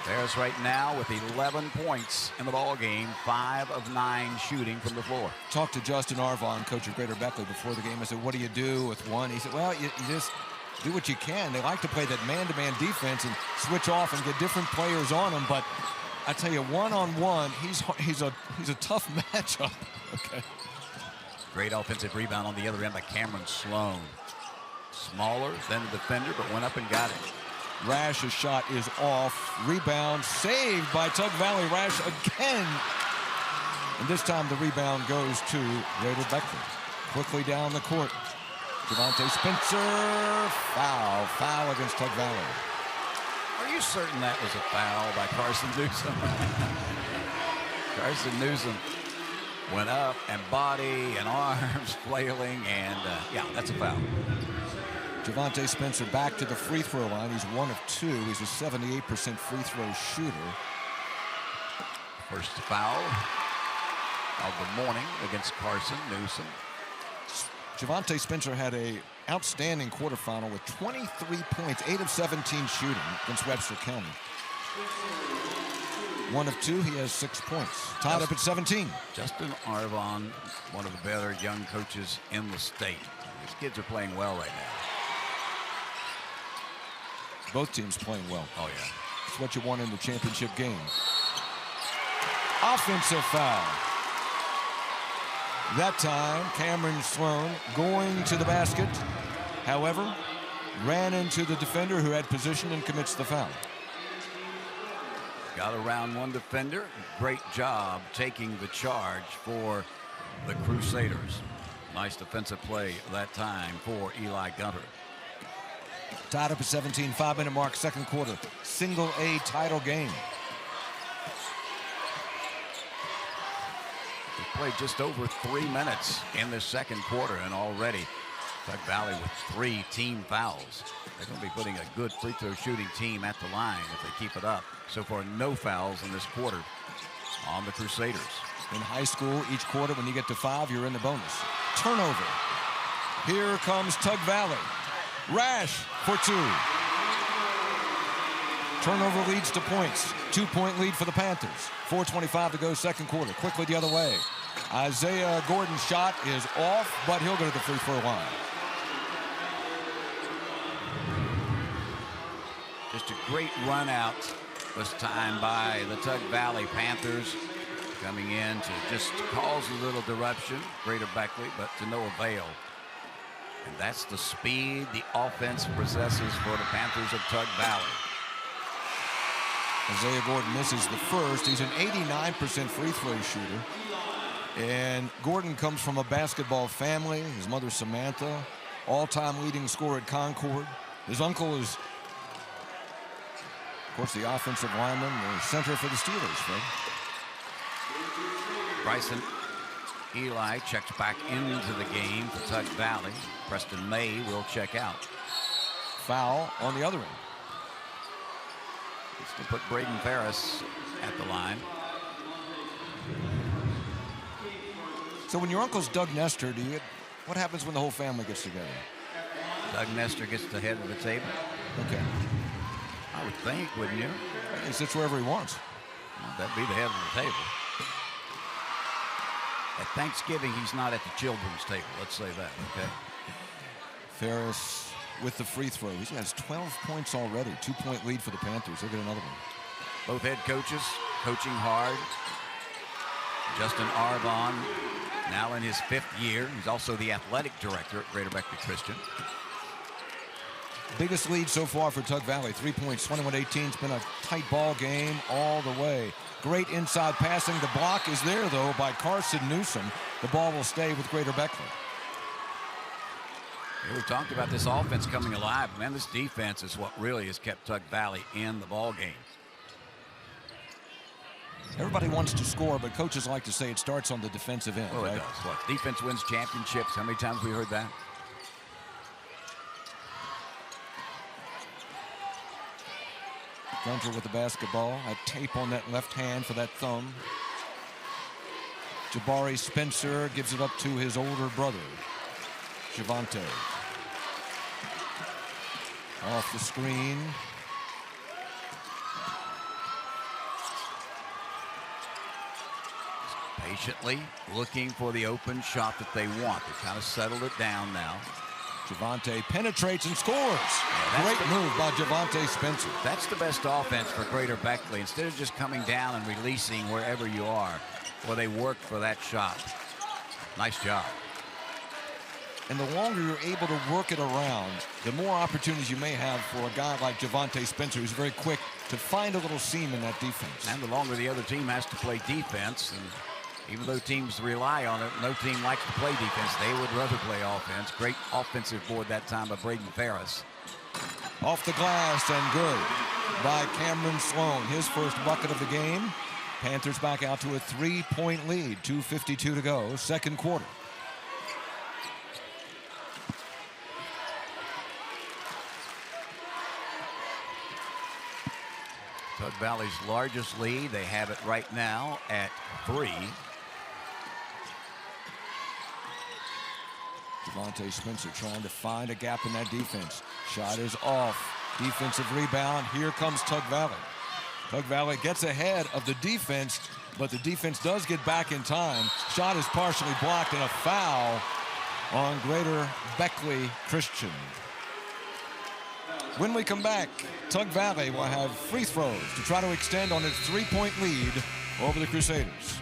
Ferris right now with 11 points in the ball game, 5 of 9 shooting from the floor. Talked to Justin Arvon, coach of Greater Beckley, before the game. I said, what do you do with one? He said, well, you just do what you can. They like to play that man-to-man defense and switch off and get different players on them. But I tell you, one-on-one, he's a tough matchup. Okay. Great offensive rebound on the other end by Cameron Sloan. Smaller than the defender, but went up and got it. Rash's shot is off. Rebound saved by Tug Valley. Rash again. And this time the rebound goes to Greater Beckley. Quickly down the court. Javonte Spencer. Foul against Tug Valley. Are you certain that was a foul by Carson Newsom? Carson Newsom went up and body and arms flailing, and yeah, that's a foul. Javonte Spencer back to the free throw line. He's 1 of 2. He's a 78% free throw shooter. First foul of the morning against Carson Newsom. Javonte Spencer had a outstanding quarterfinal with 23 points, 8 of 17 shooting against Webster County. 1 of 2, he has 6 points. Tied up at 17. Justin Arvon, one of the better young coaches in the state. These kids are playing well right now. Both teams playing well. Oh, yeah. It's what you want in the championship game. Offensive foul. That time, Cameron Sloan going to the basket. However, ran into the defender who had position and commits the foul. Got around one defender. Great job taking the charge for the Crusaders. Nice defensive play that time for Eli Gunter. Tied up at 17, 5-minute mark, second quarter. Single A title game. We played just over 3 minutes in the second quarter, and already Tug Valley with 3 team fouls. They're going to be putting a good free throw shooting team at the line if they keep it up. So far, no fouls in this quarter on the Crusaders. In high school, each quarter, when you get to 5, you're in the bonus. Turnover. Here comes Tug Valley. Rash for 2. Turnover leads to points. 2-point lead for the Panthers. 4:25 to go, second quarter. Quickly the other way. Iziah Gordon's shot is off, but he'll go to the free throw line. Just a great run out this time by the Tug Valley Panthers, coming in to just cause a little disruption, Greater Beckley, but to no avail. And that's the speed the offense possesses for the Panthers of Tug Valley. Iziah Gordon misses the first. He's an 89% free throw shooter. And Gordon comes from a basketball family. His mother, Samantha, all-time leading scorer at Concord. His uncle is, of course, the offensive lineman, the center for the Steelers, Fred. Bryson Eli checks back into the game for Tug Valley. Preston May will check out. Foul on the other end. It's to put Braydun Ferris at the line. So when your uncle's Doug Nestor, what happens when the whole family gets together? Doug Nestor gets the head of the table. Okay. I would think, wouldn't you? He sits wherever he wants. Well, that'd be the head of the table. At Thanksgiving, he's not at the children's table. Let's say that, okay? Ferris with the free throw. He has 12 points already. 2-point lead for the Panthers. They'll get another one. Both head coaches coaching hard. Justin Arbonne, now in his 5th year. He's also the athletic director at Greater Beckley Christian. Biggest lead so far for Tug Valley. 3 points, 21-18. It's been a tight ball game all the way. Great inside passing. The block is there, though, by Carson Newsom. The ball will stay with Greater Beckley. Yeah, we've talked about this offense coming alive. Man, this defense is what really has kept Tug Valley in the ball game. Everybody wants to score, but coaches like to say it starts on the defensive end, Oh, right? it does. What, defense wins championships. How many times have we heard that? Gunter with the basketball. A tape on that left hand for that thumb. Jabari Spencer gives it up to his older brother, Javonte. Off the screen. Patiently looking for the open shot that they want. They kind of settled it down now. Javonte penetrates and scores. Great move by Javonte Spencer. That's the best offense for Greater Beckley. Instead of just coming down and releasing wherever you are, well, they worked for that shot. Nice job. And the longer you're able to work it around, the more opportunities you may have for a guy like Javonte Spencer, who's very quick to find a little seam in that defense. And the longer the other team has to play defense, and even though teams rely on it, no team likes to play defense. They would rather play offense. Great offensive board that time by Braydun Ferris. Off the glass and good by Cameron Sloan. His first bucket of the game. Panthers back out to a 3-point lead. 2:52 to go, second quarter. Tug Valley's largest lead. They have it right now at 3. Javonte Spencer trying to find a gap in that defense. Shot is off. Defensive rebound. Here comes Tug Valley. Tug Valley gets ahead of the defense, but the defense does get back in time. Shot is partially blocked, and a foul on Greater Beckley Christian. When we come back, Tug Valley will have free throws to try to extend on its 3-point lead over the Crusaders.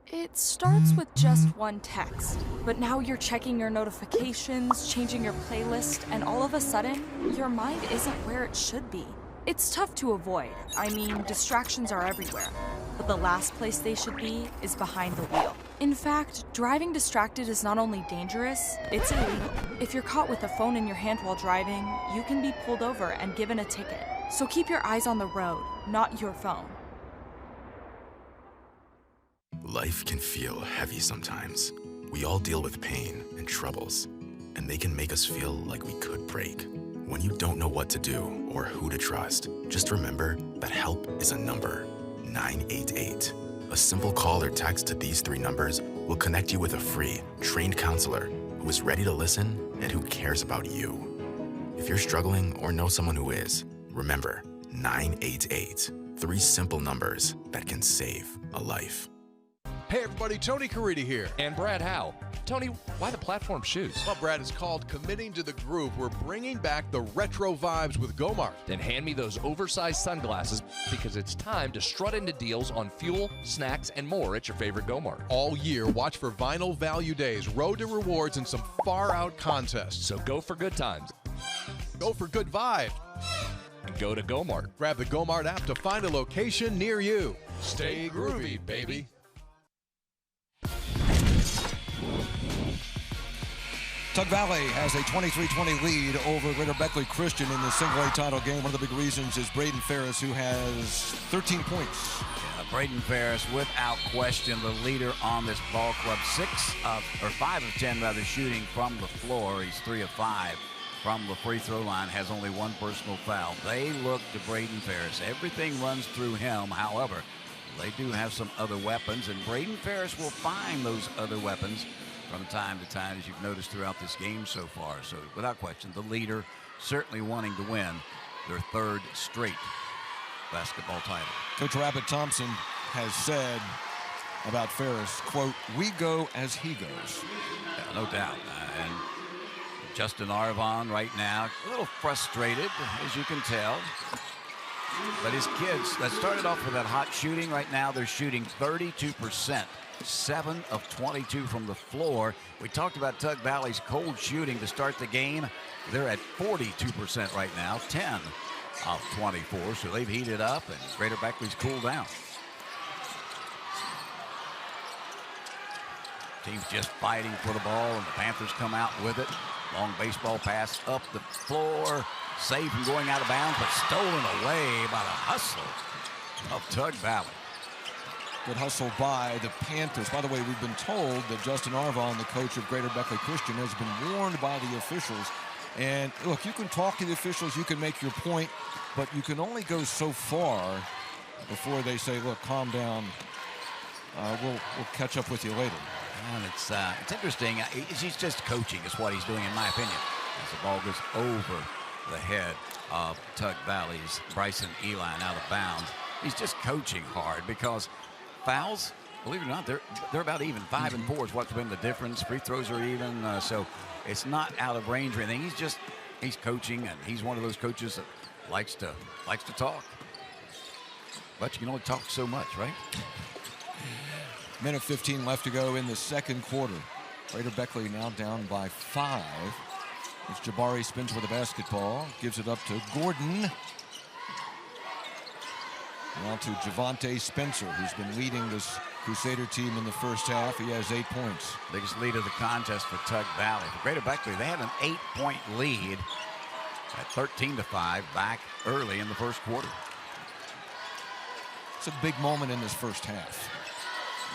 It starts with just one text, but now you're checking your notifications, changing your playlist, and all of a sudden, your mind isn't where it should be. It's tough to avoid. I mean, distractions are everywhere. But the last place they should be is behind the wheel. In fact, driving distracted is not only dangerous, it's illegal. If you're caught with a phone in your hand while driving, you can be pulled over and given a ticket. So keep your eyes on the road, not your phone. Life can feel heavy sometimes. We all deal with pain and troubles, and they can make us feel like we could break. When you don't know what to do or who to trust, just remember that help is a number, 988. A simple call or text to these 3 numbers will connect you with a free, trained counselor who is ready to listen and who cares about you. If you're struggling or know someone who is, remember 988. 3 simple numbers that can save a life. Hey everybody, Tony Caridi here. And Brad Howe. Tony, why the platform shoes? Well, Brad, it's called committing to the groove. We're bringing back the retro vibes with Gomart. Then hand me those oversized sunglasses because it's time to strut into deals on fuel, snacks, and more at your favorite Gomart. All year, watch for Vinyl Value Days, Road to Rewards, and some far-out contests. So go for good times. Go for good vibes. And go to Gomart. Grab the Gomart app to find a location near you. Stay groovy, baby. Tug Valley has a 23-20 lead over Greater Beckley Christian in the single-A title game. One of the big reasons is Braydun Ferris, who has 13 points. Yeah, Braydun Ferris, without question, the leader on this ball club. 5 of 10 rather shooting from the floor. He's 3 of 5 from the free throw line. Has only 1 personal foul. They look to Braydun Ferris. Everything runs through him. However, they do have some other weapons, and Braydun Ferris will find those other weapons from time to time, as you've noticed throughout this game so far. So without question, the leader certainly wanting to win their 3rd straight basketball title. Coach Rabbit Thompson has said about Ferris, quote, "We go as he goes." Yeah, no doubt. And Justin Arvon right now, a little frustrated, as you can tell. But his kids that started off with that hot shooting, right now they're shooting 32%, 7 of 22 from the floor. We talked about Tug Valley's cold shooting to start the game. They're at 42% right now, 10 of 24. So they've heated up, and Greater Beckley's cooled down. Team's just fighting for the ball, and the Panthers come out with it. Long baseball pass up the floor. Saved from going out of bounds, but stolen away by the hustle of Tug Valley. Good hustle by the Panthers. By the way, we've been told that Justin Arvon, the coach of Greater Beckley Christian, has been warned by the officials. And look, you can talk to the officials, you can make your point, but you can only go so far before they say, look, calm down. We'll catch up with you later. And it's interesting. He's just coaching is what he's doing, in my opinion. As the ball goes over the head of Tug Valley's Bryson Eli and out of bounds. He's just coaching hard because fouls, believe it or not, they're about even. 5 and 4 is what's been the difference. Free throws are even, so it's not out of range or anything. He's coaching, and he's one of those coaches that likes to talk. But you can only talk so much, right? Minute 15 left to go in the second quarter. Greater Beckley now down by 5. As Jabari spins with the basketball, gives it up to Gordon. Now to Javonte Spencer, who's been leading this Crusader team in the first half. He has 8 points. Biggest lead of the contest for Tug Valley. For Greater Beckley, they had an 8-point lead at 13-5 back early in the first quarter. It's a big moment in this first half.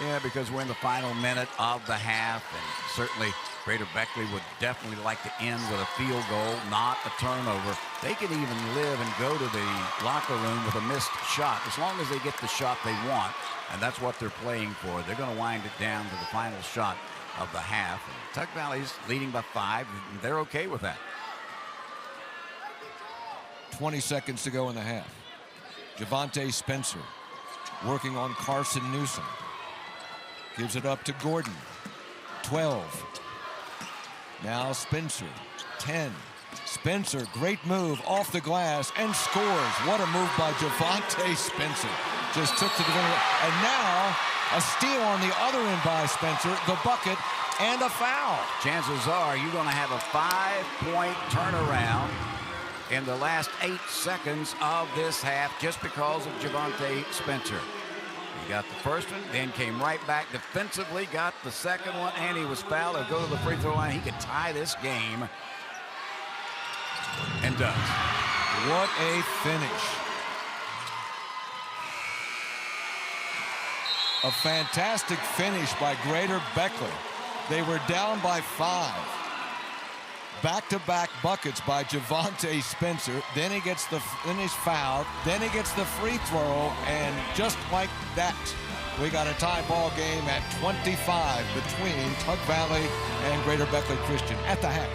Yeah, because we're in the final minute of the half, and certainly Greater Beckley would definitely like to end with a field goal, not a turnover. They can even live and go to the locker room with a missed shot, as long as they get the shot they want, and that's what they're playing for. They're going to wind it down to the final shot of the half. And Tug Valley's leading by 5, and they're okay with that. 20 seconds to go in the half. Javonte Spencer working on Carson Newsom. Gives it up to Gordon. 12. Now Spencer. 10. Spencer, great move off the glass and scores. What a move by Javonte Spencer. Just took to the middle. And now a steal on the other end by Spencer. The bucket and a foul. Chances are you're going to have a 5-point turnaround in the last 8 seconds of this half just because of Javonte Spencer. He got the first one, then came right back defensively, got the second one, and he was fouled. He'll go to the free throw line. He could tie this game, and does. What a finish. A fantastic finish by Greater Beckley. They were down by 5. Back-to-back buckets by Javonte Spencer. Then he's fouled. Then he gets the free throw, and just like that, we got a tie ball game at 25 between Tug Valley and Greater Beckley Christian at the half.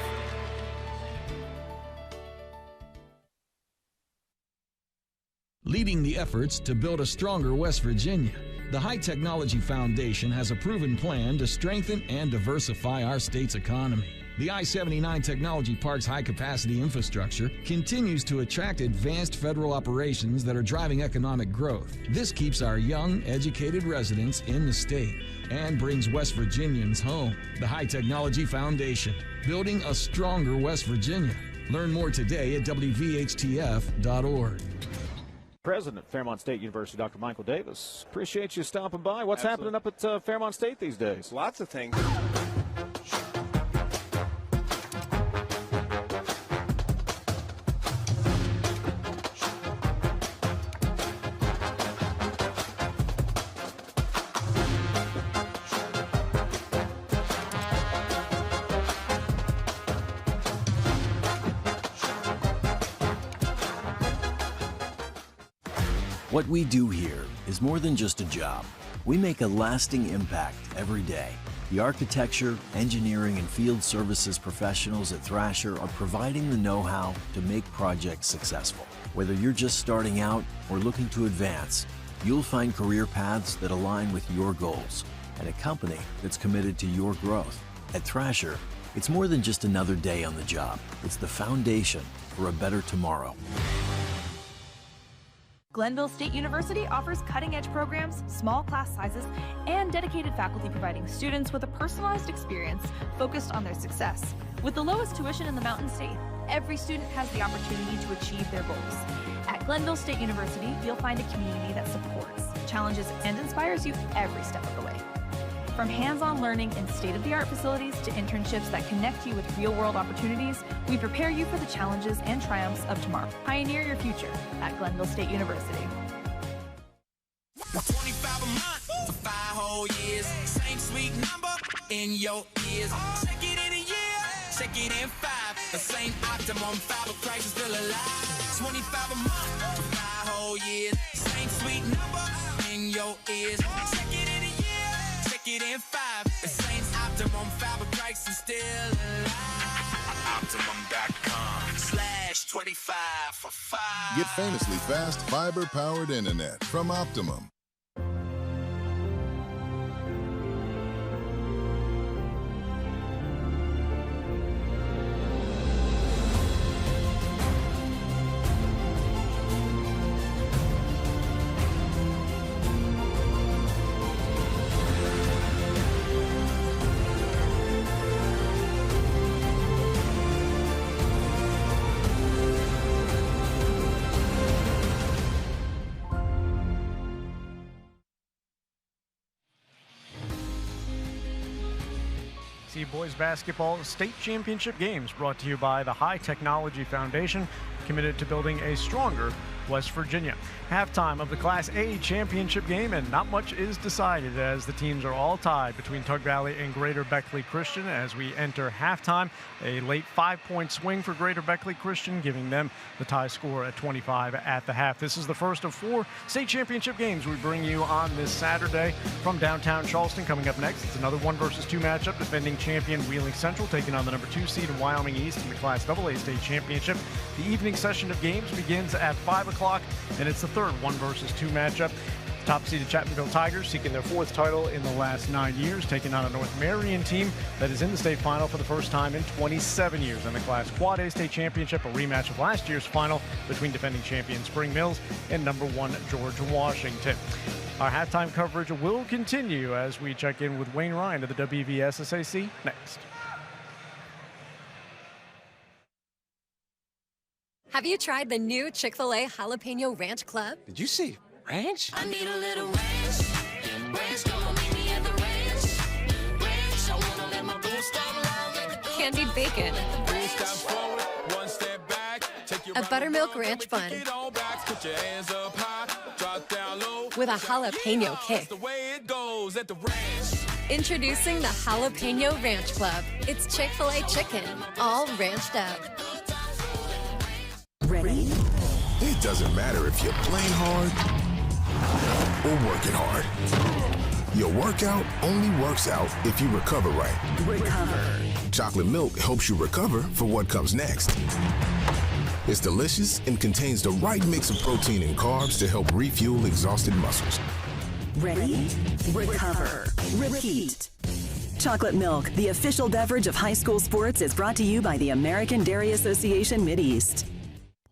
Leading the efforts to build a stronger West Virginia, the High Technology Foundation has a proven plan to strengthen and diversify our state's economy. The I-79 Technology Park's high-capacity infrastructure continues to attract advanced federal operations that are driving economic growth. This keeps our young, educated residents in the state and brings West Virginians home. The High Technology Foundation, building a stronger West Virginia. Learn more today at WVHTF.org. President of Fairmont State University, Dr. Michael Davis. Appreciate you stopping by. What's happening up at Fairmont State these days? Lots of things. What we do here is more than just a job. We make a lasting impact every day. The architecture, engineering, and field services professionals at Thrasher are providing the know-how to make projects successful. Whether you're just starting out or looking to advance, you'll find career paths that align with your goals and a company that's committed to your growth. At Thrasher, it's more than just another day on the job. It's the foundation for a better tomorrow. Glenville State University offers cutting-edge programs, small class sizes, and dedicated faculty providing students with a personalized experience focused on their success. With the lowest tuition in the Mountain State, every student has the opportunity to achieve their goals. At Glenville State University, you'll find a community that supports, challenges, and inspires you every step of the way. From hands-on learning in state-of-the-art facilities to internships that connect you with real-world opportunities, we prepare you for the challenges and triumphs of tomorrow. Pioneer your future at Glenville State University. 25 a month for 5 whole years. Same sweet number in your ears. Check it in a year, check it in 5. The same optimum fiber price is still alive. 25 a month for 5 whole years. Same sweet number in your ears. Check it in a year, check it in 5. The same optimum fiber price is still alive. Optimum.com/25 for 5. Get famously fast fiber-powered internet from Optimum. Boys Basketball State Championship Games brought to you by the High Technology Foundation, committed to building a stronger West Virginia. Halftime of the Class A championship game, and not much is decided as the teams are all tied between Tug Valley and Greater Beckley Christian as we enter halftime. A late 5-point swing for Greater Beckley Christian, giving them the tie score at 25 at the half. This is the first of 4 state championship games we bring you on this Saturday from downtown Charleston. Coming up next, it's another 1-versus-2 matchup. Defending champion Wheeling Central taking on the number 2 seed in Wyoming East in the Class AA state championship. The evening session of games begins at 5 o'clock, and it's the third 1-versus-2 matchup. Top-seeded Chapmanville Tigers seeking their 4th title in the last 9 years, taking on a North Marion team that is in the state final for the first time in 27 years. And the Class Quad A state championship, a rematch of last year's final between defending champion Spring Mills and number 1 George Washington. Our halftime coverage will continue as we check in with Wayne Ryan of the WVSSAC next. Have you tried the new Chick-fil-A Jalapeno Ranch Club? Did you see ranch? I need a little ranch. Ranch, come on, meet me at the ranch. Ranch, I wanna let my boots stop loud. Candied bacon. Three steps forward, 1 step back. Take your A buttermilk ranch bun. Get on back, put your hands up high, drop down low. With a jalapeno kick. That's the way it goes at the ranch. Introducing the Jalapeno Ranch Club. It's Chick-fil-A chicken, all ranched up. Ready? It doesn't matter if you're playing hard or working hard. Your workout only works out if you recover right. Recover. Chocolate milk helps you recover for what comes next. It's delicious and contains the right mix of protein and carbs to help refuel exhausted muscles. Ready? Recover. Repeat. Chocolate milk, the official beverage of high school sports, is brought to you by the American Dairy Association Mideast.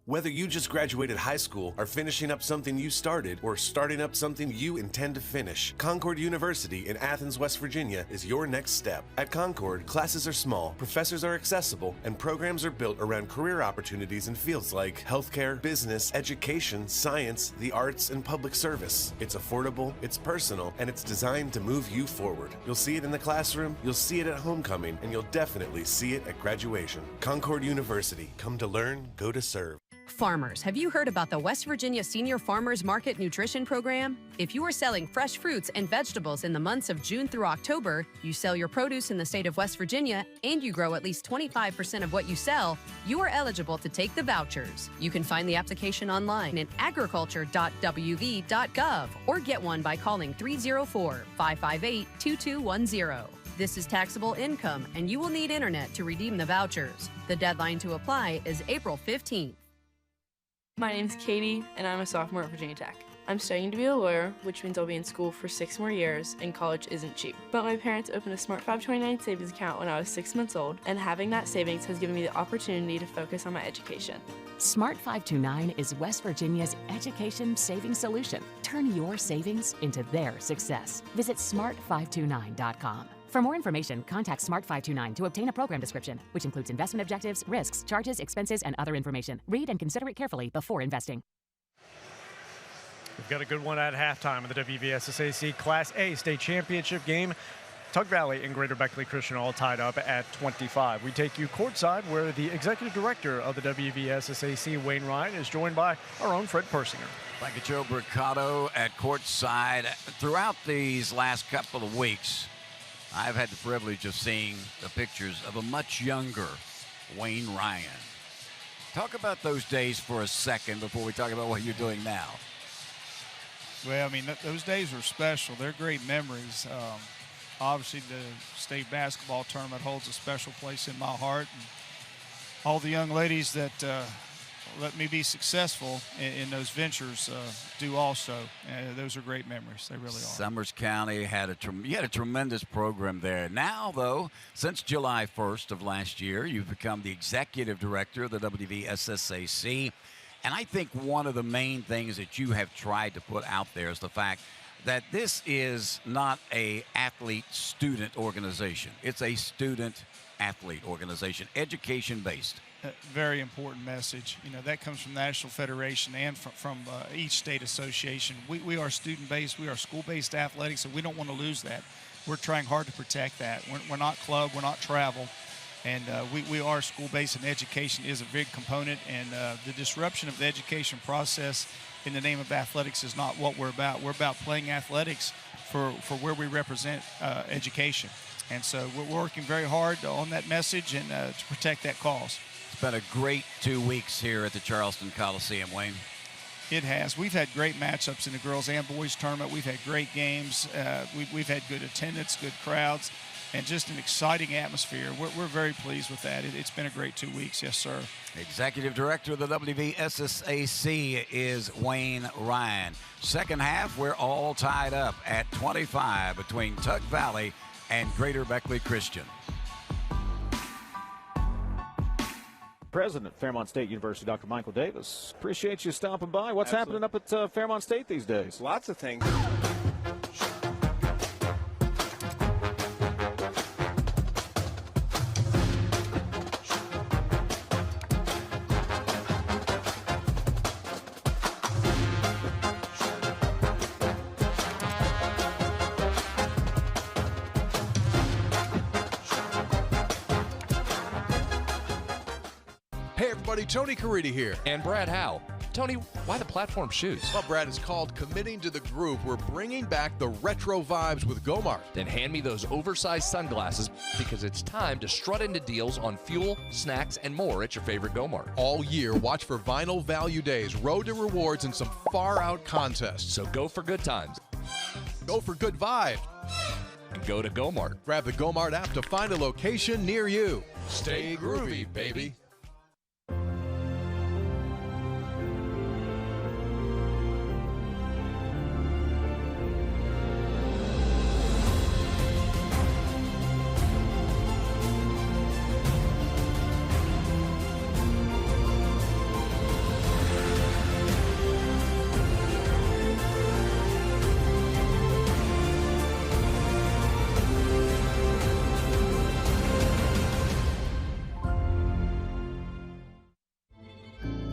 Whether you just graduated high school, are finishing up something you started, or starting up something you intend to finish, Concord University in Athens, West Virginia is your next step. At Concord, classes are small, professors are accessible, and programs are built around career opportunities in fields like healthcare, business, education, science, the arts, and public service. It's affordable, it's personal, and it's designed to move you forward. You'll see it in the classroom, you'll see it at homecoming, and you'll definitely see it at graduation. Concord University. Come to learn, go to serve. Farmers, have you heard about the West Virginia Senior Farmers Market Nutrition Program? If you are selling fresh fruits and vegetables in the months of June through October, you sell your produce in the state of West Virginia, and you grow at least 25% of what you sell, you are eligible to take the vouchers. You can find the application online at agriculture.wv.gov or get one by calling 304-558-2210. This is taxable income, and you will need internet to redeem the vouchers. The deadline to apply is April 15th. My name's Katie, and I'm a sophomore at Virginia Tech. I'm studying to be a lawyer, which means I'll be in school for 6 more years, and college isn't cheap. But my parents opened a Smart 529 savings account when I was 6 months old, and having that savings has given me the opportunity to focus on my education. Smart 529 is West Virginia's education savings solution. Turn your savings into their success. Visit smart529.com. For more information, contact Smart 529 to obtain a program description, which includes investment objectives, risks, charges, expenses, and other information. Read and consider it carefully before investing. We've got a good one at halftime of the WVSSAC Class A state championship game. Tug Valley and Greater Beckley Christian all tied up at 25. We take you courtside where the executive director of the WVSSAC, Wayne Ryan, is joined by our own Fred Persinger. Thank you, Joe Bricado at courtside. Throughout these last couple of weeks, I've had the privilege of seeing the pictures of a much younger Wayne Ryan. Talk about those days for a second before we talk about what you're doing now. Well, I mean, those days were special. They're great memories. Obviously, the state basketball tournament holds a special place in my heart. And all the young ladies that let me be successful in those ventures do also. Those are great memories. They really are. Summers County had a tremendous program there. Now, though, since July 1st of last year, you've become the executive director of the WVSSAC. And I think one of the main things that you have tried to put out there is the fact that this is not a athlete-student organization. It's a student-athlete organization, education-based. Very important message. You know, that comes from the National Federation and from each state association. We are student-based. We are school-based athletics, and we don't want to lose that. We're trying hard to protect that. We're not club. We're not travel. And we are school-based, and education is a big component. And the disruption of the education process in the name of athletics is not what we're about. We're about playing athletics for where we represent education. And so we're working very hard on that message and to protect that cause. It's been a great 2 weeks here at the Charleston Coliseum, Wayne. It has. We've had great matchups in the girls and boys tournament. We've had great games. We've had good attendance, good crowds, and just an exciting atmosphere. We're very pleased with that. It's been a great 2 weeks. Yes, sir. Executive Director of the WVSSAC is Wayne Ryan. Second half, we're all tied up at 25 between Tug Valley and Greater Beckley Christian. President, Fairmont State University, Dr. Michael Davis. Appreciate you stopping by. What's happening up at Fairmont State these days? Lots of things. Hey everybody, Tony Caridi here. And Brad Howe. Tony, why the platform shoes? Well, Brad, it's called committing to the group. We're bringing back the retro vibes with Gomart. Then hand me those oversized sunglasses because it's time to strut into deals on fuel, snacks, and more at your favorite Gomart. All year, watch for Vinyl Value Days, Road to Rewards, and some far-out contests. So go for good times. Go for good vibes. And go to Gomart. Grab the Gomart app to find a location near you. Stay groovy, baby.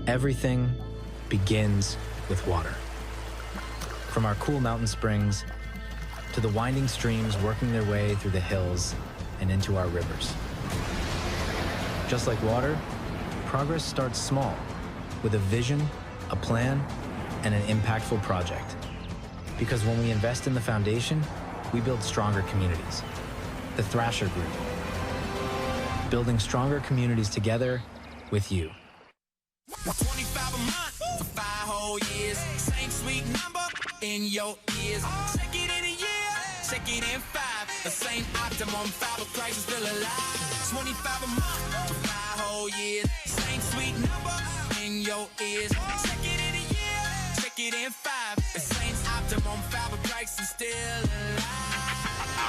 Everything begins with water. From our cool mountain springs to the winding streams working their way through the hills and into our rivers. Just like water, progress starts small with a vision, a plan, and an impactful project. Because when we invest in the foundation, we build stronger communities. The Thrasher Group. Building stronger communities together with you. 25 a month for 5 whole years. Same sweet number in your ears. Check it in a year, check it in 5. The same optimum 5 price is still alive. 25 a month for 5 whole years. Same sweet number in your ears. Check it in a year, check it in 5. The Saints Optimum Fiber price is still alive.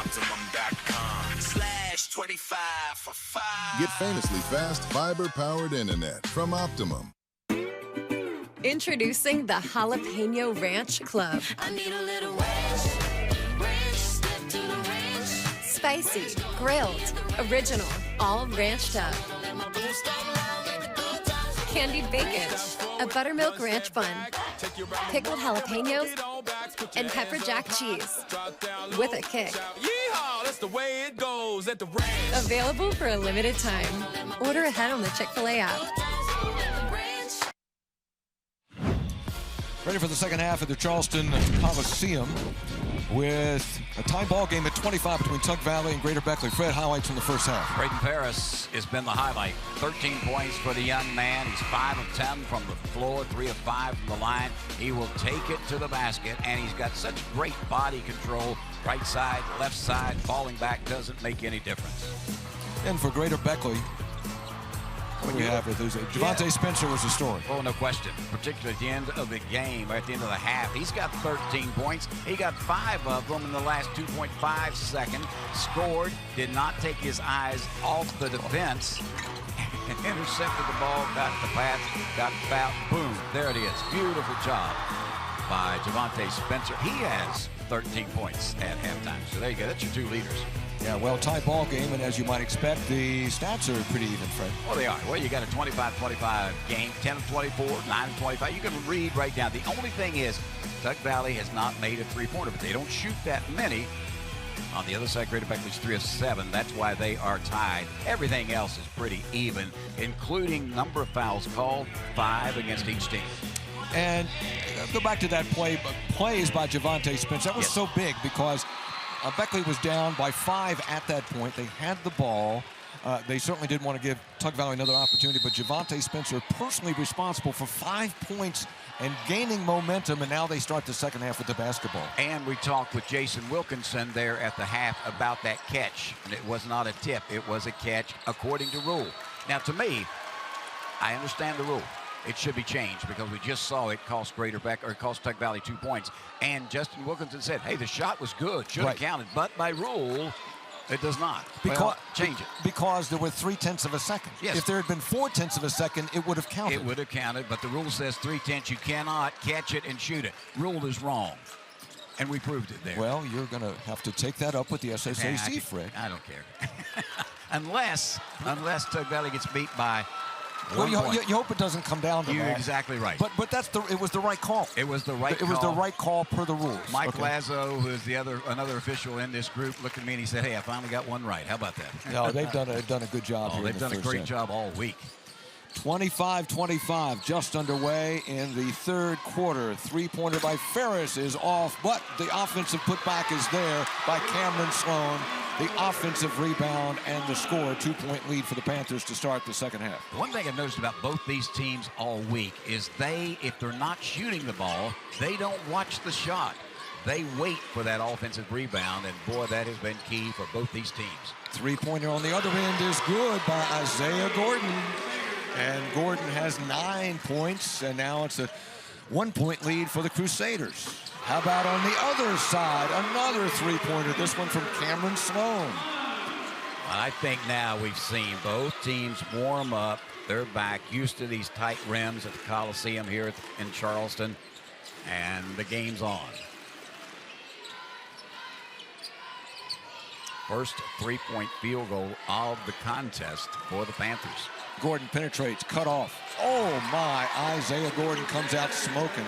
Optimum.com/25 for 5. Get famously fast, fiber-powered internet from Optimum. Introducing the Jalapeno Ranch Club. I need a little ranch, step to the ranch. Spicy, grilled, original, all ranched up. Candied bacon, a buttermilk ranch bun, pickled jalapenos, and pepper jack cheese with a kick. Yeehaw, that's the way it goes at the ranch. Available for a limited time. Order ahead on the Chick-fil-A app. Ready for the second half of the Charleston Coliseum with a tie ball game at 25 between Tug Valley and Greater Beckley. Fred, highlights from the first half. Braydun Ferris has been the highlight. 13 points for the young man. He's 5 of 10 from the floor, 3 of 5 from the line. He will take it to the basket, and he's got such great body control. Right side, left side, falling back doesn't make any difference. And for Greater Beckley, what do we have with Javonte Spencer was the story. Oh, no question. Particularly at the end of the game, or at the end of the half. He's got 13 points. He got 5 of them in the last 2.5 seconds. Scored, did not take his eyes off the defense. Intercepted the ball, got the pass, got fouled. Boom, there it is. Beautiful job by Javonte Spencer. He has 13 points at halftime. So there you go. That's your 2 leaders. Yeah, well, tie ball game, and as you might expect, the stats are pretty even, Fred. Well, they are. Well, you got a 25-25 game, 10 of 24, 9 of 25. You can read right down. The only thing is, Tug Valley has not made a three-pointer, but they don't shoot that many. On the other side, Greater Beckley's 3 of 7. That's why they are tied. Everything else is pretty even, including number of fouls called, 5 against each team. And go back to that plays by Javonte Spencer. That was so big because Beckley was down by 5 at that point. They had the ball. They certainly didn't want to give Tug Valley another opportunity, but Javonte Spencer personally responsible for 5 points and gaining momentum, and now they start the second half with the basketball. And we talked with Jason Wilkinson there at the half about that catch. And it was not a tip. It was a catch according to rule. Now, to me, I understand the rule. It should be changed because we just saw it cost cost Tug Valley 2 points. And Justin Wilkinson said, hey, the shot was good, should have counted, but by rule, it does not. Change it. Because there were 0.3 of a second. Yes. If there had been 0.4 of a second, it would have counted. It would have counted, but the rule says 0.3. You cannot catch it and shoot it. Rule is wrong. And we proved it there. Well, you're going to have to take that up with the SSAC, Fred. I don't care. unless Tug Valley gets beat by Well, you hope it doesn't come down to that. You're exactly right. But it was the right call. It was the right call. It was the right call per the rules. Mike Lazo, who is another official in this group, looked at me and he said, hey, I finally got one right. How about that? No, they've done a good job here. They've done a great job all week. 25-25, just underway in the third quarter. Three-pointer by Ferris is off, but the offensive putback is there by Cameron Sloan. The offensive rebound and the score, 2-point lead for the Panthers to start the second half. One thing I've noticed about both these teams all week is if they're not shooting the ball, they don't watch the shot. They wait for that offensive rebound, and boy, that has been key for both these teams. Three-pointer on the other end is good by Iziah Gordon. And Gordon has 9 points, and now it's a 1-point lead for the Crusaders. How about on the other side, another three-pointer, this one from Cameron Sloan. I think now we've seen both teams warm up. They're back, used to these tight rims at the Coliseum here in Charleston, and the game's on. First 3-point field goal of the contest for the Panthers. Gordon penetrates, cut off. Oh my, Iziah Gordon comes out smoking.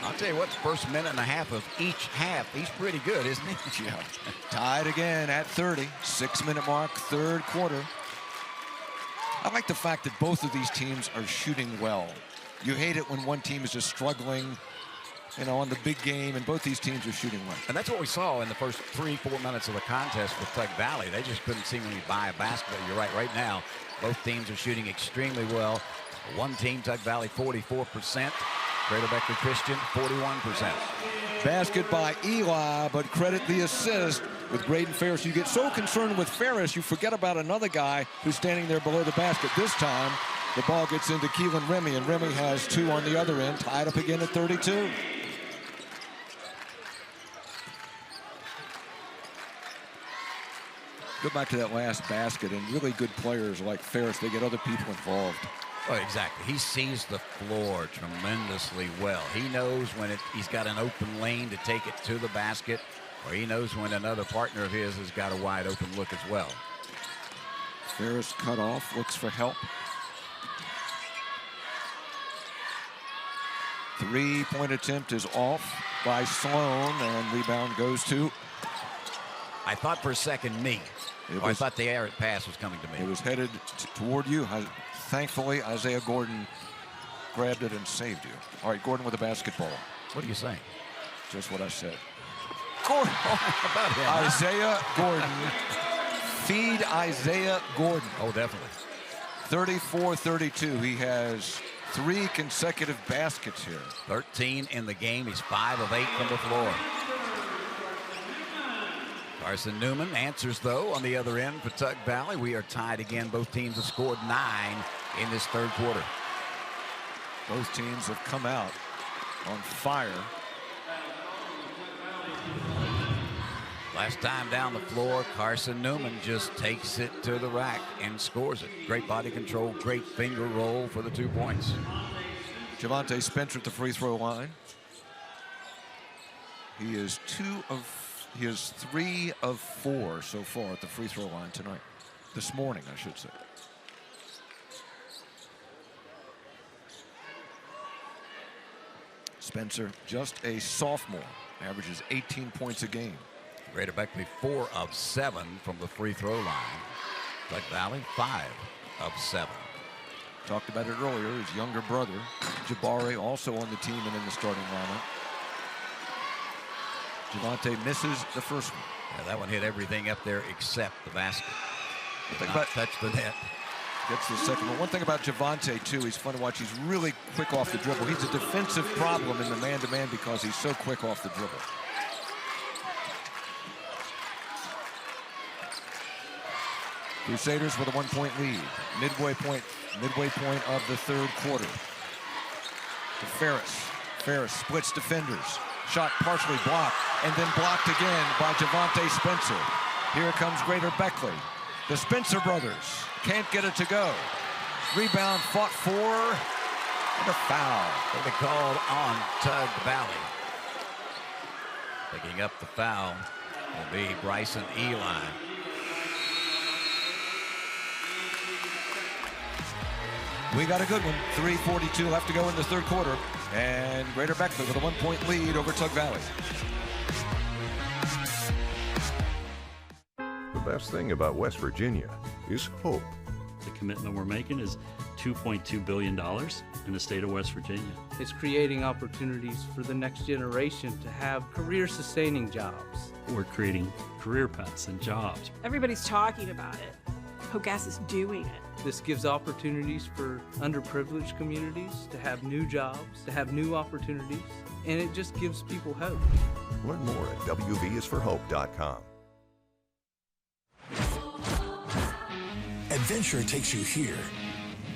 I'll tell you what, the first minute and a half of each half, he's pretty good, isn't he? Yeah. Tied again at 30, 6-minute mark, third quarter. I like the fact that both of these teams are shooting well. You hate it when one team is just struggling, on the big game, and both these teams are shooting well. And that's what we saw in the first 3-4 minutes of the contest with Tug Valley. They just couldn't seemingly buy a basketball. You're right now, both teams are shooting extremely well. One team, Tug Valley, 44%. Greater Beckley Christian, 41%. Basket by Eli, but credit the assist with Braydun Ferris. You get so concerned with Ferris, you forget about another guy who's standing there below the basket. This time, The ball gets into Keelan Remy, and Remy has 2 on the other end, tied up again at 32. Go back to that last basket, and really good players like Ferris, they get other people involved. Well, exactly. He sees the floor tremendously well. He knows when he's got an open lane to take it to the basket, or he knows when another partner of his has got a wide open look as well. Ferris cut off, looks for help. 3-point attempt is off by Sloan, and rebound goes to... I thought for a second me. I thought the air pass was coming to me. It was headed toward you. Thankfully, Iziah Gordon grabbed it and saved you. All right, Gordon with the basketball. What are you saying? Just what I said. Gordon, about him. Iziah Gordon. Feed Iziah Gordon. Oh, definitely. 34-32. He has 3 consecutive baskets here. 13 in the game. He's 5 of 8 from the floor. Carson Newman answers, though, on the other end for Tug Valley. We are tied again. Both teams have scored 9 in this third quarter. Both teams have come out on fire. Last time down the floor, Carson Newman just takes it to the rack and scores it. Great body control, great finger roll for the 2 points. Javonte Spencer at the free throw line. He is 3 of 4 so far at the free throw line tonight. This morning, I should say. Spencer, just a sophomore, averages 18 points a game. Greater Beckley 4 of 7 from the free throw line. Tug Valley 5 of 7. Talked about it earlier. His younger brother, Jabari, also on the team and in the starting lineup. Javonte misses the first one. Yeah, that one hit everything up there except the basket. Touch the net. Gets the second one. One thing about Javonte, too, he's fun to watch. He's really quick off the dribble. He's a defensive problem in the man-to-man because he's so quick off the dribble. Crusaders with a 1-point lead. Midway point of the third quarter. To Ferris. Ferris splits defenders. Shot partially blocked, and then blocked again by Javonte Spencer. Here comes Greater Beckley. The Spencer brothers can't get it to go. Rebound fought for, and a foul. Will be called on Tug Valley. Picking up the foul will be Bryson Eli. We got a good one. 3:42 left to go in the third quarter. And Greater Beckley with a 1-point lead over Tug Valley. The best thing about West Virginia is hope. The commitment we're making is $2.2 billion in the state of West Virginia. It's creating opportunities for the next generation to have career-sustaining jobs. We're creating career paths and jobs. Everybody's talking about it. HOGAS is doing it. This gives opportunities for underprivileged communities to have new jobs, to have new opportunities, and it just gives people hope. Learn more at WVSForHope.com. Adventure takes you here,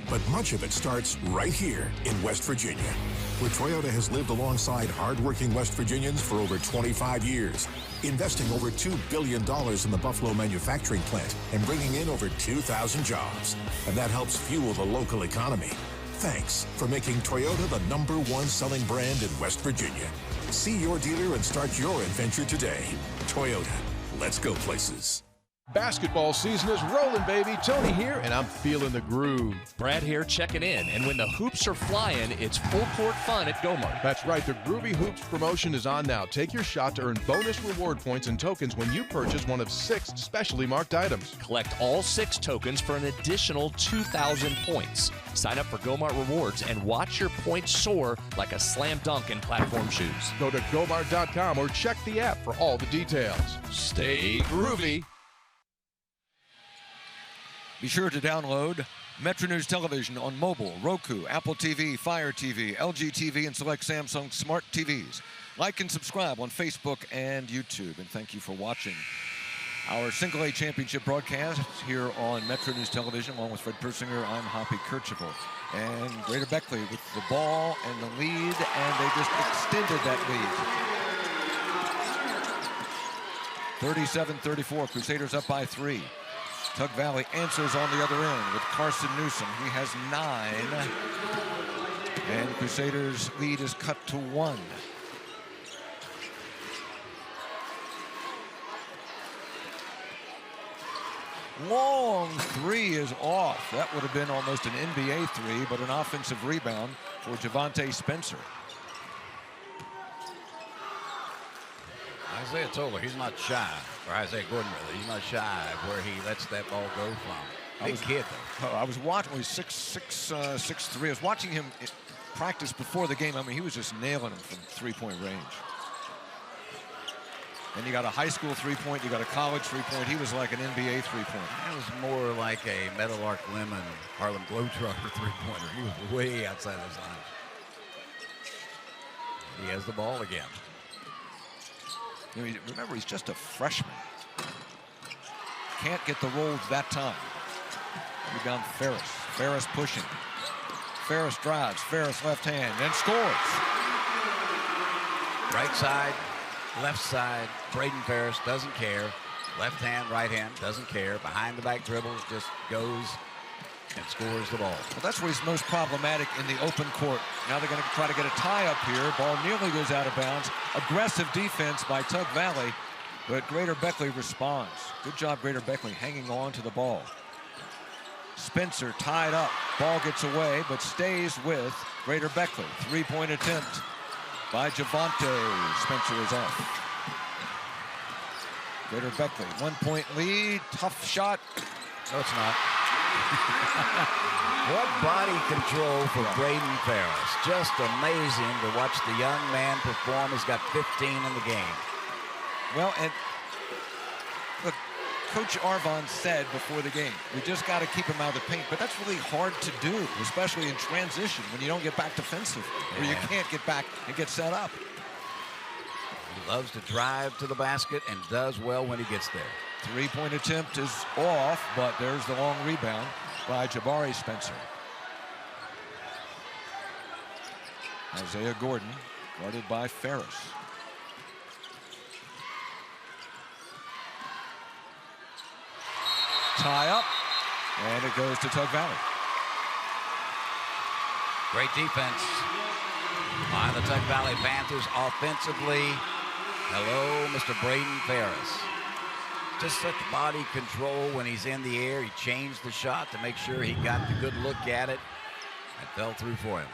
but much of it starts right here in West Virginia, where Toyota has lived alongside hardworking West Virginians for over 25 years, investing over $2 billion in the Buffalo manufacturing plant and bringing in over 2,000 jobs. And that helps fuel the local economy. Thanks for making Toyota the #1 selling brand in West Virginia. See your dealer and start your adventure today. Toyota, let's go places. Basketball season is rolling, baby. Tony here, and I'm feeling the groove. Brad here checking in, and when the hoops are flying, it's full court fun at Gomart. That's right, the Groovy Hoops promotion is on now. Take your shot to earn bonus reward points and tokens when you purchase one of 6 specially marked items. Collect all 6 tokens for an additional 2,000 points. Sign up for Gomart Rewards and watch your points soar like a slam dunk in platform shoes. Go to Gomart.com or check the app for all the details. Stay groovy. Be sure to download MetroNews Television on mobile, Roku, Apple TV, Fire TV, LG TV, and select Samsung Smart TVs. Like and subscribe on Facebook and YouTube. And thank you for watching Our single A championship broadcast here on MetroNews Television, along with Fred Persinger, I'm Hoppy Kercheval. And Greater Beckley with the ball and the lead, and they just extended that lead. 37-34, Crusaders up by 3. Tug Valley answers on the other end with Carson Newsom. He has 9. And Crusaders' lead is cut to 1. Long 3 is off. That would have been almost an NBA 3, but an offensive rebound for Javonte Spencer. Iziah Toller, he's not shy, or Isaiah Gordon rather, he's not shy where he lets that ball go from. Big kid though. I was watching, he's 6'3". I was watching him practice before the game. I mean, he was just nailing them from three-point range. And you got a high school three-point, you got a college three-point. He was like an NBA three-point. That was more like a Meadowlark Lemon, Harlem Globetrotter three-pointer. He was way outside his line. He has the ball again. You know, remember, he's just a freshman. Can't get the rolls that time. Rebound Ferris. Ferris pushing. Ferris drives. Ferris left hand and scores. Right side, left side. Braydun Ferris doesn't care. Left hand, right hand, doesn't care. Behind the back dribbles, just goes and scores the ball. Well, that's where he's most problematic in the open court. Now they're going to try to get a tie up here. Ball nearly goes out of bounds. Aggressive defense by Tug Valley, but Greater Beckley responds. Good job, Greater Beckley, hanging on to the ball. Spencer tied up. Ball gets away, but stays with Greater Beckley. Three-point attempt by Javonte. Spencer is off. Greater Beckley, 1-point lead. Tough shot. No, it's not. What body control for Braydun Ferris. Just amazing to watch the young man perform. He's got 15 in the game. Well, and look, Coach Arvon said before the game, we just got to keep him out of the paint. But that's really hard to do, especially in transition when you don't get back defensively, or you can't get back and get set up. He loves to drive to the basket and does well when he gets there. Three-point attempt is off, but there's the long rebound by Jabari Spencer. Isaiah Gordon guarded by Ferris. Tie up, and it goes to Tug Valley. Great defense by the Tug Valley Panthers offensively. Hello, Mr. Braydun Ferris. Just such body control when he's in the air. He changed the shot to make sure he got the good look at it. It fell through for him.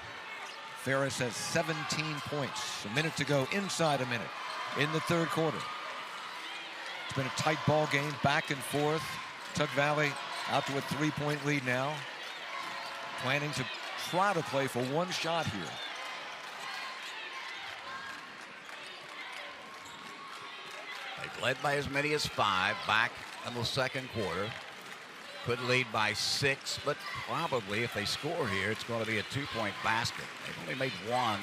Ferris has 17 points. A minute to go, inside a minute in the third quarter. It's been a tight ball game, back and forth. Tug Valley out to a three-point lead now. Planning to try to play for one shot here. They've led by as many as 5 back in the second quarter. Could lead by 6, but probably if they score here, it's going to be a 2-point basket. They've only made 1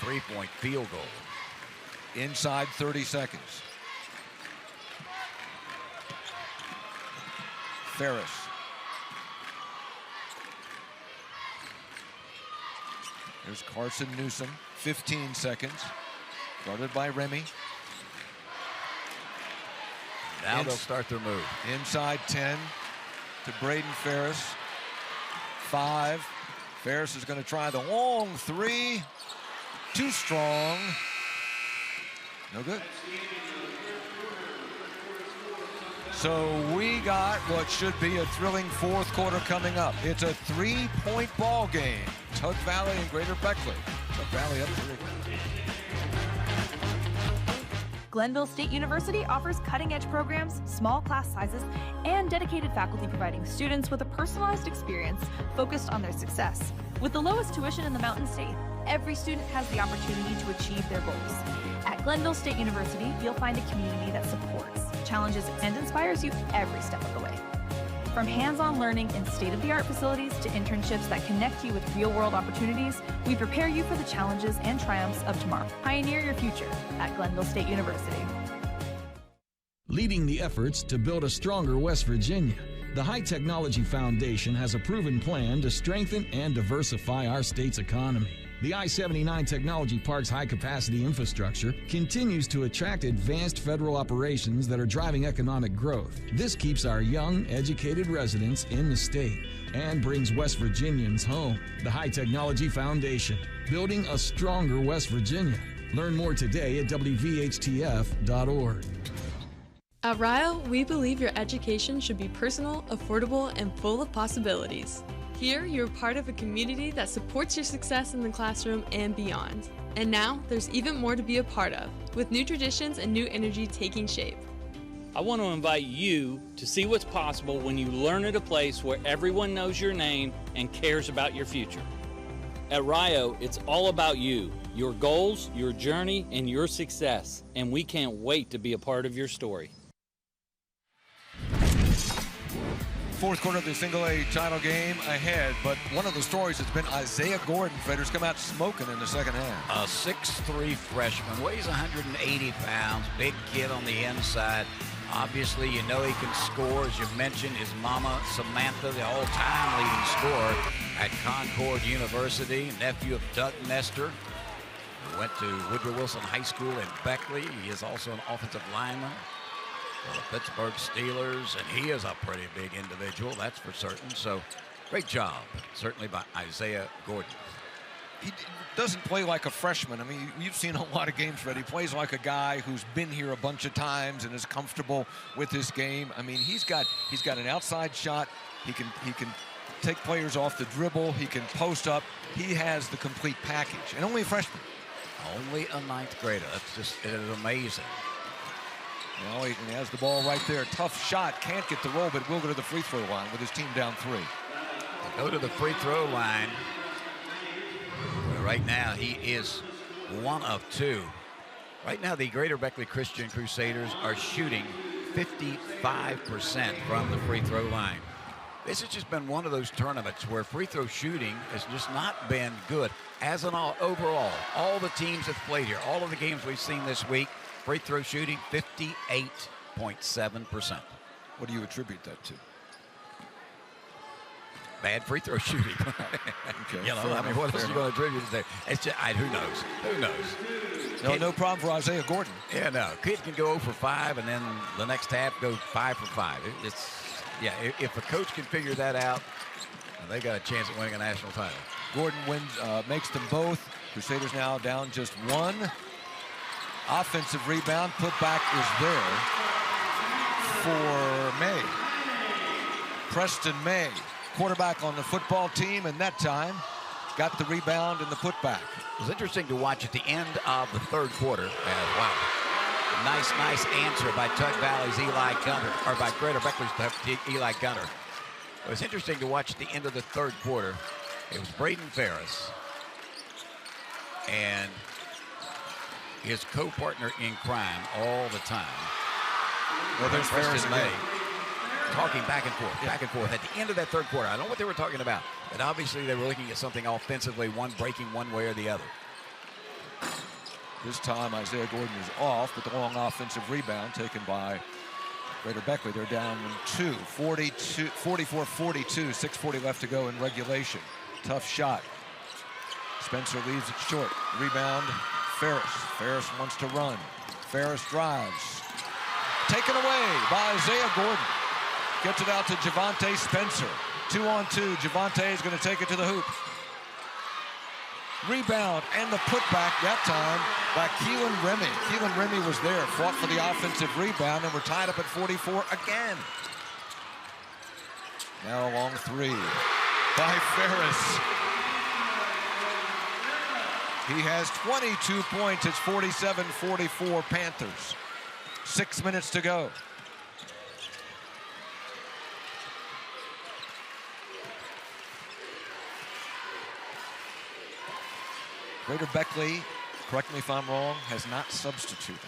3-point field goal. Inside 30 seconds. Ferris. There's Carson Newsom, 15 seconds. Guarded by Remy. Now they'll start their move. Inside 10 to Braydun Ferris. 5. Ferris is going to try the long 3. Too strong. No good. So we got what should be a thrilling fourth quarter coming up. It's a 3-point ball game. Tug Valley and Greater Beckley. Tug Valley up 3. Glenville State University offers cutting-edge programs, small class sizes, and dedicated faculty providing students with a personalized experience focused on their success. With the lowest tuition in the Mountain State, every student has the opportunity to achieve their goals. At Glenville State University, you'll find a community that supports, challenges, and inspires you every step of the way. From hands-on learning in state-of-the-art facilities to internships that connect you with real-world opportunities, we prepare you for the challenges and triumphs of tomorrow. Pioneer your future at Glenville State University. leading the efforts to build a stronger West Virginia. The High Technology Foundation has a proven plan to strengthen and diversify our state's economy. The I-79 Technology Park's high-capacity infrastructure continues to attract advanced federal operations that are driving economic growth. This keeps our young, educated residents in the state and brings West Virginians home. The High Technology Foundation, building a stronger West Virginia. Learn more today at WVHTF.org. At Rio, we believe your education should be personal, affordable, and full of possibilities. Here, you're part of a community that supports your success in the classroom and beyond. And now, there's even more to be a part of, with new traditions and new energy taking shape. I want to invite you to see what's possible when you learn at a place where everyone knows your name and cares about your future. At Rio, it's all about you, your goals, your journey, and your success. And we can't wait to be a part of your story. Fourth quarter of the single-A title game ahead, but one of the stories has been Iziah Gordon. Fighters come out smoking in the second half. A 6'3" freshman, weighs 180 pounds, big kid on the inside. Obviously, you know he can score. As you mentioned, his mama, Samantha, the all-time leading scorer at Concord University, nephew of Doug Nestor, who went to Woodrow Wilson High School in Beckley. He is also an offensive lineman for the Pittsburgh Steelers, and he is a pretty big individual, that's for certain. So, great job, certainly by Iziah Gordon. He doesn't play like a freshman. I mean, you've seen a lot of games, Fred. He plays like a guy who's been here a bunch of times and is comfortable with his game. I mean, he's got an outside shot. He can take players off the dribble. He can post up. He has the complete package, and only a freshman. Only a ninth grader. It is amazing. Well, he has the ball right there. Tough shot. Can't get the roll, but will go to the free throw line with his team down 3. Go to the free throw line. Right now, he is 1 of 2. Right now, the Greater Beckley Christian Crusaders are shooting 55% from the free throw line. This has just been one of those tournaments where free throw shooting has just not been good. As an overall, all the teams have played here, all of the games we've seen this week, free throw shooting 58.7%. What do you attribute that to? Bad free throw shooting. Okay, you know, I mean, what else are you going to attribute it to? It's just, who knows? Who knows? No problem for Iziah Gordon. Yeah, no. Kid can go 0 for 5 and then the next half go 5 for 5. If a coach can figure that out, they got a chance at winning a national title. Gordon makes them both. Crusaders now down just 1. Offensive rebound, putback is there for May. Preston May, quarterback on the football team, and that time got the rebound and the putback. It was interesting to watch at the end of the third quarter. Wow. Nice answer by Tug Valley's Eli Gunter, or by Greater Beckley's Eli Gunter. It was interesting to watch at the end of the third quarter. It was Braydun Ferris and his co-partner in crime all the time. Well, there's Ferris May talking back and forth. At the end of that third quarter, I don't know what they were talking about, but obviously they were looking at something offensively, one breaking one way or the other. This time Iziah Gordon is off, but the long offensive rebound taken by Greater Beckley. They're down 2, 44-42, 6:40 left to go in regulation. Tough shot. Spencer leaves it short. Rebound, Ferris. Ferris wants to run. Ferris drives. Taken away by Iziah Gordon. Gets it out to Javonte Spencer. 2-on-2. Javonte is going to take it to the hoop. Rebound and the putback that time by Keelan Remy. Keelan Remy was there, fought for the offensive rebound, and we're tied up at 44 again. Now a long 3 by Ferris. He has 22 points. It's 47-44 Panthers. 6 minutes to go. Greater Beckley, correct me if I'm wrong, has not substituted.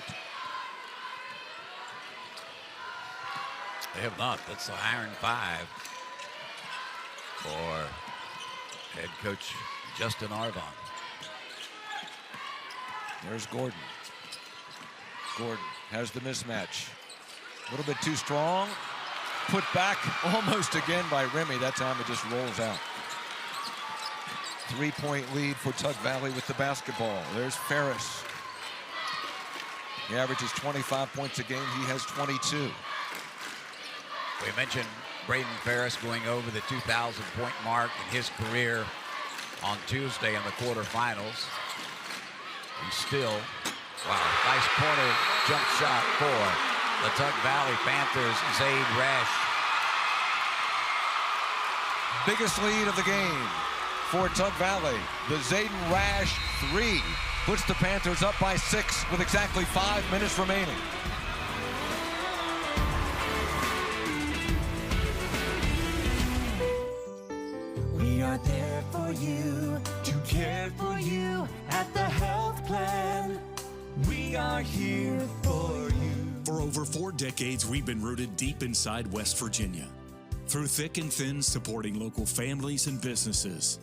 They have not. That's the iron 5 for head coach Justin Arvon. There's Gordon. Gordon has the mismatch. little bit too strong. Put back almost again by Remy. That time it just rolls out. 3-point lead for Tug Valley with the basketball. There's Ferris. He averages 25 points a game. He has 22. We mentioned Braydun Ferris going over the 2,000-point mark in his career on Tuesday in the quarterfinals. And still, wow, nice corner jump shot for the Tug Valley Panthers, Zaid Rash. Biggest lead of the game for Tug Valley. The Zayden Rash 3 puts the Panthers up by 6 with exactly 5 minutes remaining. We are there for you, to care for you at the health plan. We are here for you. For over 4 decades, we've been rooted deep inside West Virginia. Through thick and thin, supporting local families and businesses.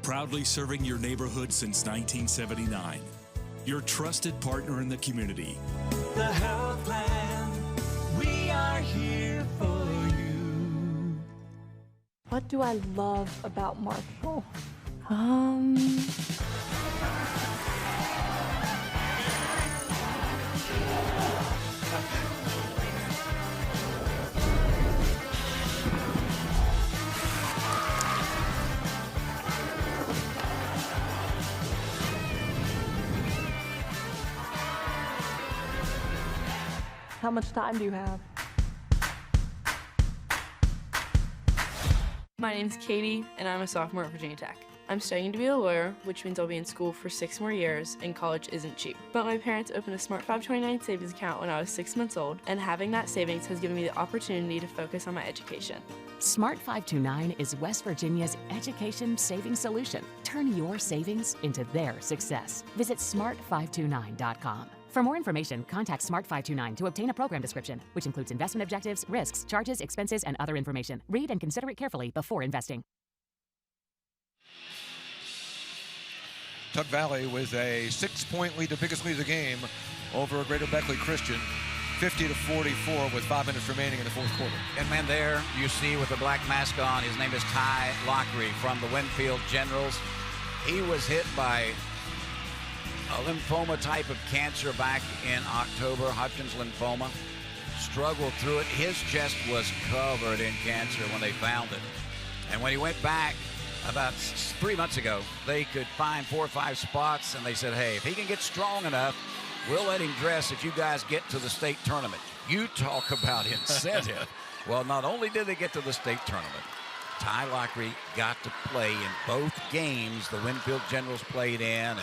Proudly serving your neighborhood since 1979. Your trusted partner in the community. The health plan, we are here for you. What do I love about Marshall? How much time do you have? My name's Katie, and I'm a sophomore at Virginia Tech. I'm studying to be a lawyer, which means I'll be in school for 6 more years, and college isn't cheap. But my parents opened a Smart 529 savings account when I was 6 months old, and having that savings has given me the opportunity to focus on my education. Smart 529 is West Virginia's education savings solution. Turn your savings into their success. Visit smart529.com. For more information, contact Smart 529 to obtain a program description, which includes investment objectives, risks, charges, expenses, and other information. Read and consider it carefully before investing. Tug Valley with a 6-point lead, the biggest lead of the game, over Greater Beckley Christian, 50-44 with 5 minutes remaining in the fourth quarter. And man, there you see with the black mask on, his name is Ty Lockery from the Winfield Generals. He was hit by a lymphoma type of cancer back in October, Hodgkin's lymphoma. Struggled through it. His chest was covered in cancer when they found it. And when he went back about 3 months ago, they could find 4 or 5 spots, and they said, hey, if he can get strong enough, we'll let him dress if you guys get to the state tournament. You talk about incentive. Well, not only did they get to the state tournament, Ty Lockery got to play in both games the Winfield Generals played in, and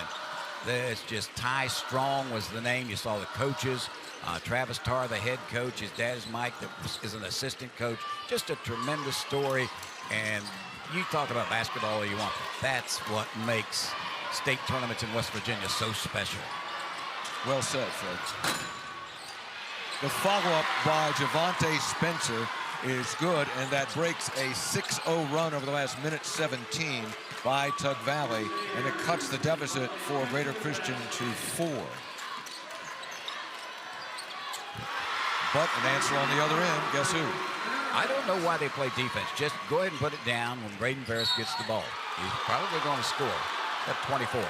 it's just Ty Strong was the name. You saw the coaches, Travis Tarr, the head coach. His dad is Mike, that is an assistant coach. Just a tremendous story. And you talk about basketball all you want. That's what makes state tournaments in West Virginia so special. Well said, folks. The follow-up by Javonte Spencer is good, and that breaks a 6-0 run over the last minute 17 by Tug Valley, and it cuts the deficit for Greater Christian to 4. But an answer on the other end, guess who? I don't know why they play defense. Just go ahead and put it down when Braydun Ferris gets the ball. He's probably going to score at 24.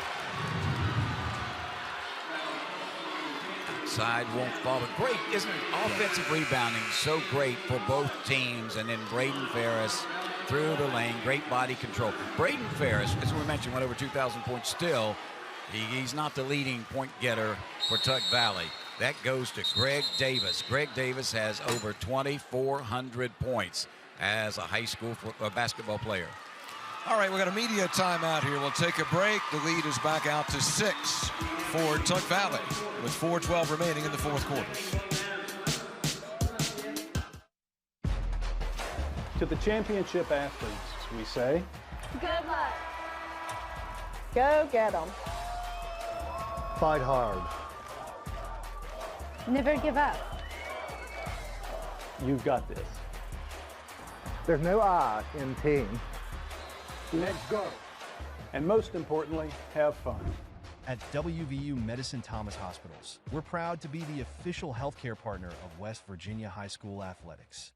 Outside won't fall, but great, isn't it? Offensive rebounding so great for both teams, and then Braydun Ferris through the lane, great body control. Braydun Ferris, as we mentioned, went over 2,000 points. Still, he's not the leading point getter for Tug Valley. That goes to Greg Davis. Greg Davis has over 2,400 points as a high school basketball player. All right, we got a media timeout here. We'll take a break. The lead is back out to 6 for Tug Valley with 4:12 remaining in the fourth quarter. To the championship athletes, we say, Good luck. Go get them. fight hard. Never give up. You've got this. There's no I in team. Let's go. And most importantly, have fun. At WVU Medicine Thomas Hospitals, we're proud to be the official healthcare partner of West Virginia High School athletics.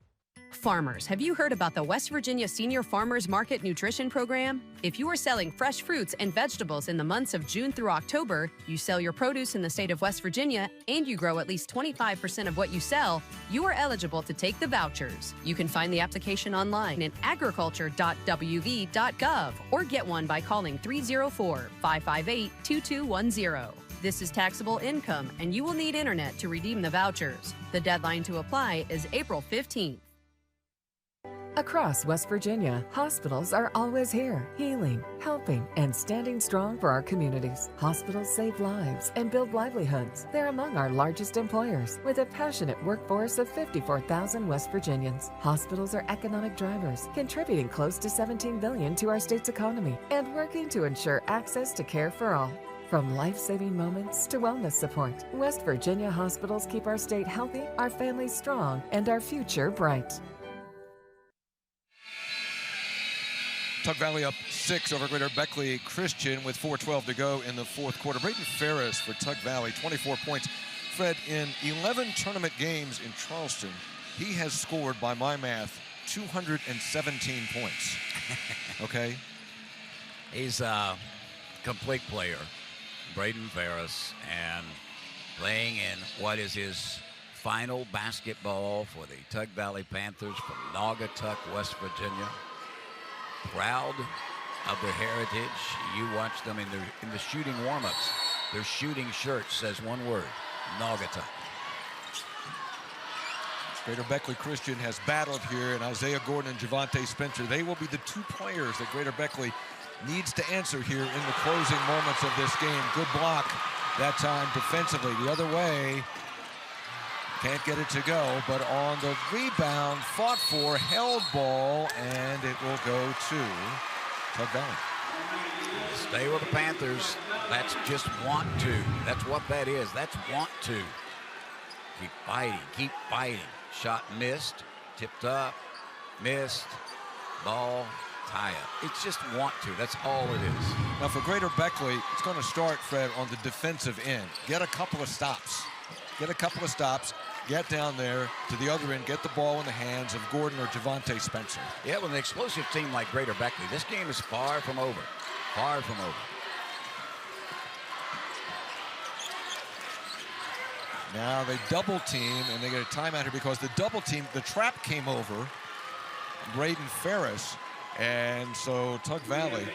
Farmers, have you heard about the West Virginia Senior Farmers Market Nutrition Program? If you are selling fresh fruits and vegetables in the months of June through October, you sell your produce in the state of West Virginia, and you grow at least 25% of what you sell, you are eligible to take the vouchers. You can find the application online at agriculture.wv.gov or get one by calling 304-558-2210. This is taxable income, and you will need internet to redeem the vouchers. The deadline to apply is April 15th. Across West Virginia, hospitals are always here, healing, helping, and standing strong for our communities. Hospitals save lives and build livelihoods. They're among our largest employers, with a passionate workforce of 54,000 West Virginians. Hospitals are economic drivers, contributing close to $17 billion to our state's economy and working to ensure access to care for all. From life-saving moments to wellness support, West Virginia hospitals keep our state healthy, our families strong, and our future bright. Tug Valley up 6 over Greater Beckley Christian with 4:12 to go in the fourth quarter. Braydun Ferris for Tug Valley, 24 points. Fred, in 11 tournament games in Charleston, he has scored, by my math, 217 points. Okay? He's a complete player, Braydun Ferris, and playing in what is his final basketball for the Tug Valley Panthers from Naugatuck, West Virginia. Proud of their heritage. You watch them in the shooting warm-ups. Their shooting shirt says one word: Naugatuck. Greater Beckley Christian has battled here, and Iziah Gordon and Javonte Spencer, they will be the two players that Greater Beckley needs to answer here in the closing moments of this game. Good block that time defensively. The other way, can't get it to go, but on the rebound, fought for, held ball, and it will go to Tug Valley. Stay with the Panthers. That's just want to. That's what that is. That's want to. Keep fighting, keep fighting. Shot missed, tipped up, missed, ball, tie up. It's just want to. That's all it is. Now for Greater Beckley, it's going to start, Fred, on the defensive end. Get a couple of stops. Get a couple of stops. Get down there to the other end, get the ball in the hands of Gordon or Javonte Spencer. Yeah, with an explosive team like Greater Beckley, this game is far from over. Far from over. Now they double team, and they get a timeout here because the double team, the trap came over Braydun Ferris, and so Tug Valley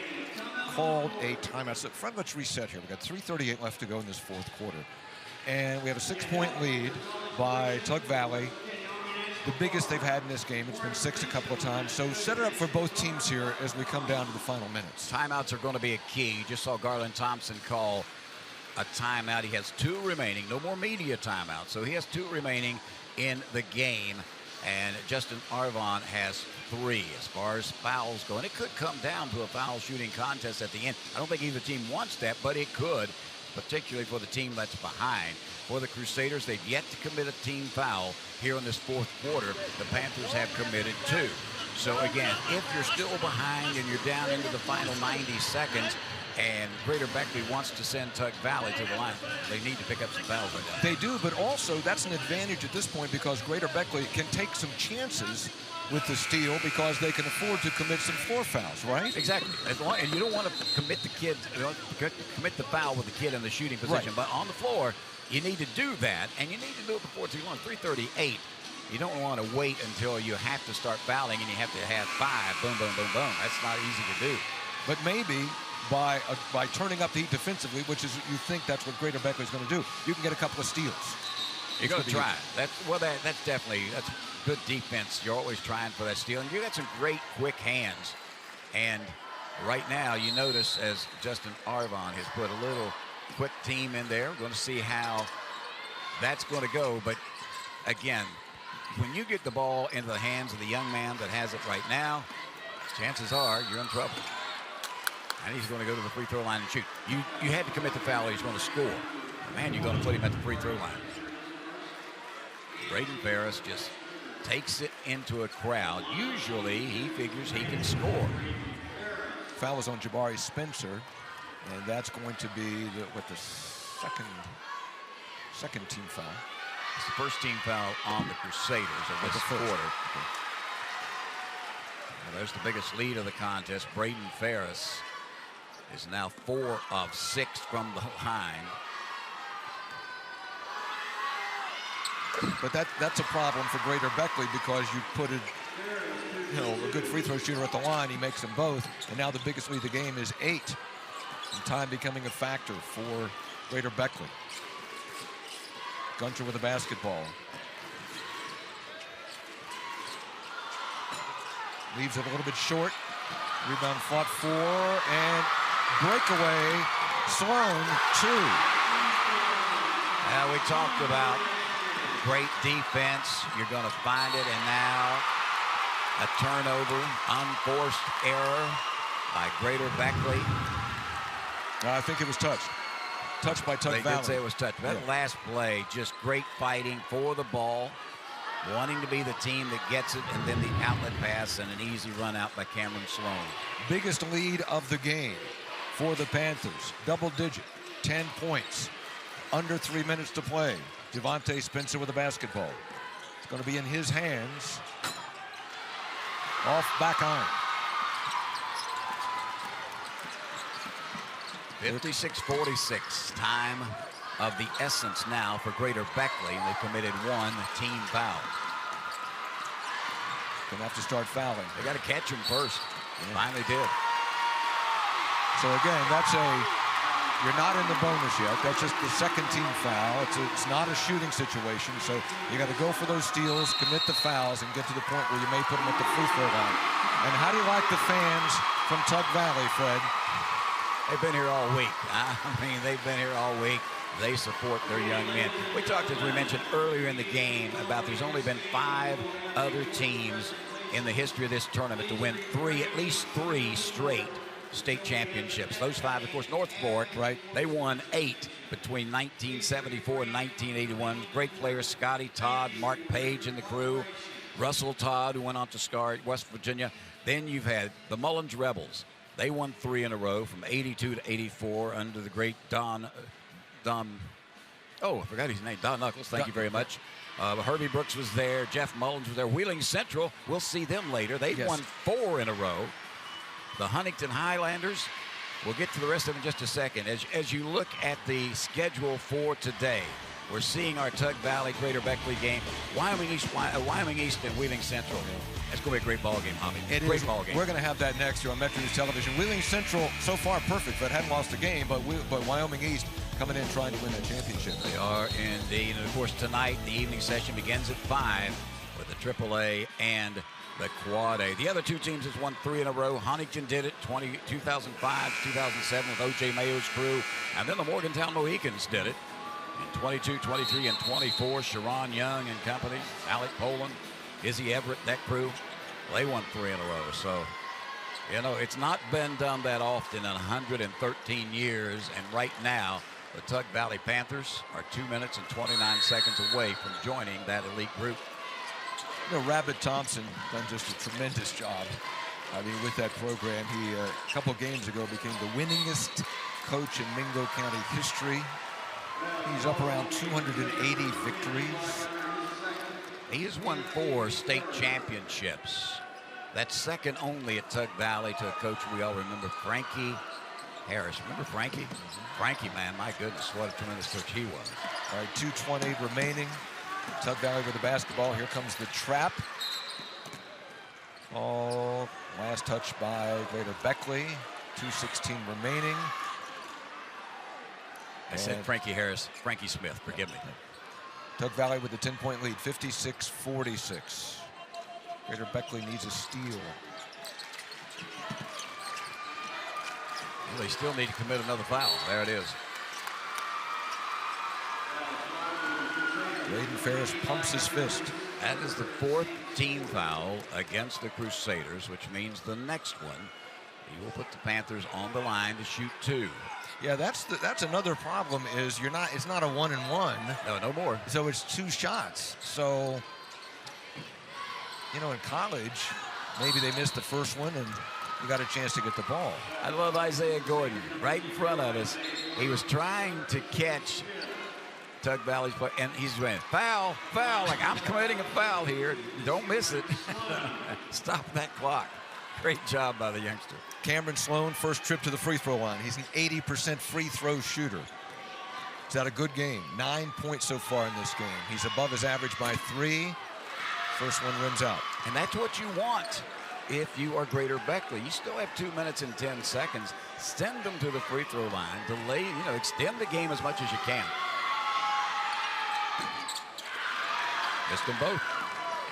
called a timeout. So, Fred, let's reset here. We've got 3:38 left to go in this fourth quarter. And we have a 6-point lead by Tug Valley, the biggest they've had in this game. It's been 6 a couple of times. So set it up for both teams here as we come down to the final minutes. Timeouts are going to be a key. You just saw Garland Thompson call a timeout. He has 2 remaining. No more media timeouts. So he has 2 remaining in the game. And Justin Arvon has 3 as far as fouls go. And it could come down to a foul shooting contest at the end. I don't think either team wants that, but it could, particularly for the team that's behind. For the Crusaders, they've yet to commit a team foul here in this fourth quarter. The Panthers have committed 2. So again, if you're still behind and you're down into the final 90 seconds and Greater Beckley wants to send Tug Valley to the line, they need to pick up some fouls right now. They do, but also that's an advantage at this point because Greater Beckley can take some chances with the steal because they can afford to commit some floor fouls, right? Exactly. And you don't want to commit the commit the foul with the kid in the shooting position. Right. But on the floor, you need to do that, and you need to do it before too long. 3:38. You don't want to wait until you have to start fouling and you have to have 5. Boom, boom, boom, boom. That's not easy to do. But maybe by turning up the heat defensively, which is you think that's what Greater Beckley is going to do, you can get a couple of steals. You're going to try. That's definitely good defense. You're always trying for that steal, and you got some great quick hands. And right now, you notice as Justin Arvon has put a little quick team in there. We're going to see how that's going to go. But again, when you get the ball into the hands of the young man that has it right now, chances are you're in trouble. And he's going to go to the free throw line and shoot. You had to commit the foul. He's going to score. Man, you're going to put him at the free throw line. Braydun Ferris just takes it into a crowd. Usually, he figures he can score. Foul was on Jabari Spencer. And that's going to be the second team foul. It's the first team foul on the Crusaders of this quarter. Okay. Well, there's the biggest lead of the contest. Braydun Ferris is now 4 of 6 from the line. But that's a problem for Greater Beckley because you put a good free throw shooter at the line. He makes them both. And now the biggest lead of the game is 8. And time becoming a factor for Greater Beckley. Gunter with the basketball. Leaves it a little bit short. Rebound fought for, and breakaway. Sloan, 2. Now we talked about great defense. You're going to find it, and now a turnover, unforced error by Greater Beckley. I think it was touched. Touched by Tug Valley. They did say it was touched. That last play, just great fighting for the ball, wanting to be the team that gets it, and then the outlet pass and an easy run out by Cameron Sloan. Biggest lead of the game for the Panthers. Double digit, 10 points. Under 3 minutes to play. Javonte Spencer with the basketball. It's going to be in his hands. Off back on. 56-46, time of the essence now for Greater Beckley, and they committed 1 team foul. Gonna have to start fouling. They got to catch him first. Finally did. So again, you're not in the bonus yet. That's just the second team foul. It's not a shooting situation, so you got to go for those steals, commit the fouls, and get to the point where you may put them at the free throw line. And how do you like the fans from Tug Valley, Fred? They've been here all week. I mean, they've been here all week. They support their young men. We talked, as we mentioned earlier in the game, about there's only been 5 other teams in the history of this tournament to win at least three straight state championships. Those 5, of course, North Fork, right? They won 8 between 1974 and 1981. Great players, Scotty Todd, Mark Page and the crew, Russell Todd, who went on to star at West Virginia. Then you've had the Mullins Rebels. They won 3 in a row from 82 to 84 under the great Don, I forgot his name, Don Knuckles, thank you very much. Herbie Brooks was there, Jeff Mullins was there. Wheeling Central, we'll see them later. They've won 4 in a row. The Huntington Highlanders, we'll get to the rest of them in just a second. As you look at the schedule for today, we're seeing our Tug Valley Greater Beckley game. Wyoming East and Wheeling Central. It's going to be a great ball game, Javi. Great ball game. We're going to have that next year on MetroNews Television. Wheeling Central, so far perfect, but hadn't lost a game. But Wyoming East coming in trying to win that championship. They are indeed. And, of course, tonight the evening session begins at 5 with the AAA and the Quad A. The other 2 teams has won 3 in a row. Huntington did it 2005, 2007 with O.J. Mayo's crew. And then the Morgantown Mohicans did it in 22, 23, and 24. Sharon Young and company, Alec Poland, Izzy Everett, that crew, they won 3 in a row. So, it's not been done that often in 113 years. And right now, the Tug Valley Panthers are 2 minutes and 29 seconds away from joining that elite group. Rabbit Thompson done just a tremendous job. I mean, with that program, he a couple games ago became the winningest coach in Mingo County history. He's up around 280 victories. He has won 4 state championships. That's second only at Tug Valley to a coach we all remember, Frankie Harris. Remember Frankie? Frankie, man, my goodness, what a tremendous coach he was. All right, 2:20 remaining. Tug Valley with the basketball. Here comes the trap. Last touch by Greater Beckley. 2:16 remaining. I said Frankie Harris, Frankie Smith, forgive me. Tug Valley with the 10-point lead, 56-46. Greater Beckley needs a steal. Well, they still need to commit another foul. There it is. Braydun Ferris pumps his fist. That is the 4th team foul against the Crusaders, which means the next one, he will put the Panthers on the line to shoot 2. Yeah, that's another problem is it's not a 1-and-1. No more. So it's 2 shots. So, in college, maybe they missed the first one and you got a chance to get the ball. I love Iziah Gordon right in front of us. He was trying to catch Tug Valley's play, and he's going, foul, foul, like I'm committing a foul here. Don't miss it. Stop that clock. Great job by the youngster. Cameron Sloan, first trip to the free throw line. He's an 80% free throw shooter. He's had a good game. 9 points so far in this game. He's above his average by 3. First one rims out. And that's what you want if you are Greater Beckley. You still have 2 minutes and 10 seconds. Send them to the free throw line. Delay, extend the game as much as you can. Missed them both.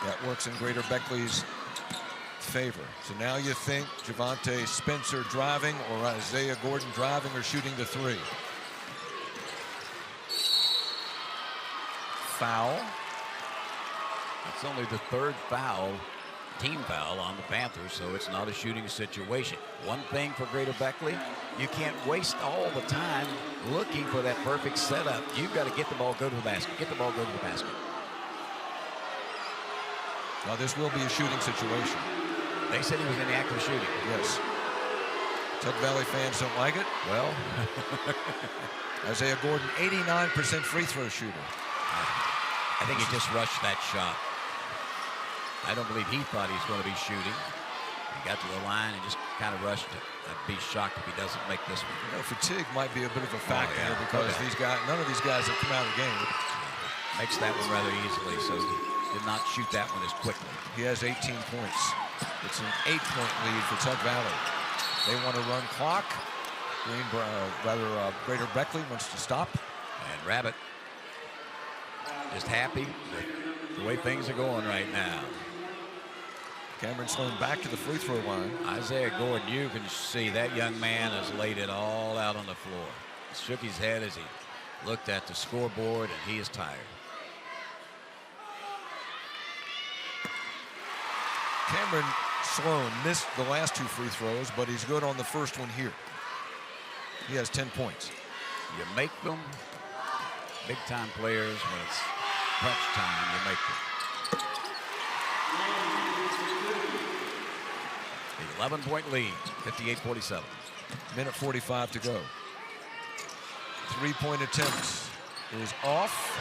That works in Greater Beckley's favor. So now you think Javonte Spencer driving or Iziah Gordon driving or shooting the 3. Foul. It's only the 3rd foul, team foul on the Panthers, so it's not a shooting situation. One thing for Greater Beckley, you can't waste all the time looking for that perfect setup. You've got to get the ball, go to the basket. Get the ball, go to the basket. Well, this will be a shooting situation. They said he was in the act of shooting. Yes. Tug Valley fans don't like it. Well, Iziah Gordon, 89% free throw shooter. I think he just rushed that shot. I don't believe he thought he was going to be shooting. He got to the line and just kind of rushed it. I'd be shocked if he doesn't make this one. Fatigue might be a bit of a factor here because none of these guys have come out of the game. Makes that one rather easily, so he did not shoot that one as quickly. He has 18 points. It's an 8-point lead for Tug Valley. They want to run clock. Greater Beckley wants to stop. And Rabbit just happy with the way things are going right now. Cameron Sloan back to the free throw line. Iziah Gordon, you can see that young man has laid it all out on the floor. He shook his head as he looked at the scoreboard, and he is tired. Cameron Sloan missed the last 2 free throws, but he's good on the first one here. He has 10 points. You make them. Big-time players, when it's crunch time, you make them. The 11-point lead, 58-47. Minute 45 to go. 3-point attempt is off.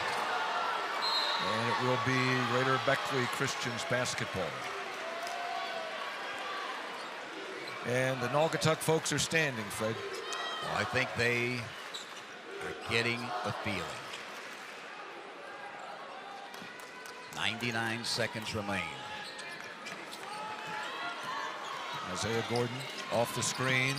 And it will be Greater Beckley Christian's basketball. And the Naugatuck folks are standing, Fred. Well, I think they are getting a feeling. 99 seconds remain. Iziah Gordon off the screen.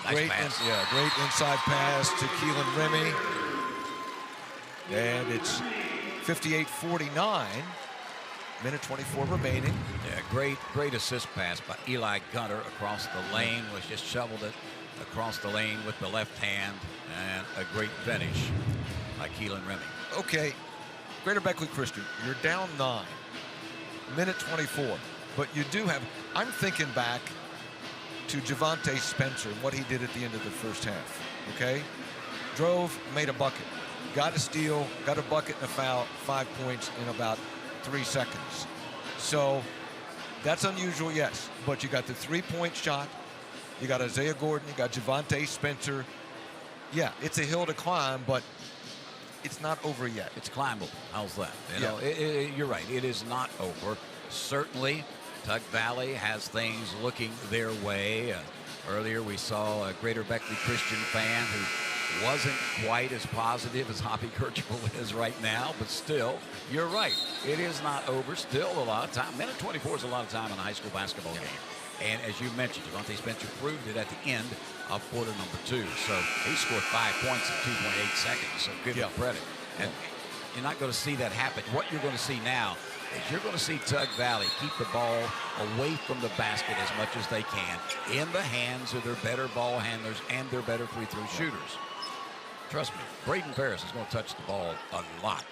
Nice pass. Great inside pass to Keelan Remy. And it's 58-49. Minute 24 remaining. Yeah, great assist pass by Eli Gunter across the lane. Was just shoveled it across the lane with the left hand, and a great finish by Keelan Remy. Okay, Greater Beckley Christian, you're down 9. Minute 24, but you do have, I'm thinking back to Javonte Spencer and what he did at the end of the first half, okay? Drove, made a bucket, got a steal, got a bucket and a foul, 5 points in about 3 seconds. So that's unusual, yes, but you got the 3-point shot, you got Iziah Gordon, you got Javonte Spencer. Yeah, it's a hill to climb, but it's not over yet. It's climbable. How's that? You're right. It is not over. Certainly, Tug Valley has things looking their way. Earlier, we saw a Greater Beckley Christian fan who wasn't quite as positive as Hoppy Kirchhoff is right now, but still, you're right. It is not over. Still a lot of time. Minute 24 is a lot of time in a high school basketball game. And as you mentioned, Javonte Spencer proved it at the end of quarter number 2. So he scored 5 points in 2.8 seconds. So give him credit. And you're not going to see that happen. What you're going to see now is you're going to see Tug Valley keep the ball away from the basket as much as they can in the hands of their better ball handlers and their better free throw shooters. Trust me, Braydun Ferris is going to touch the ball a lot.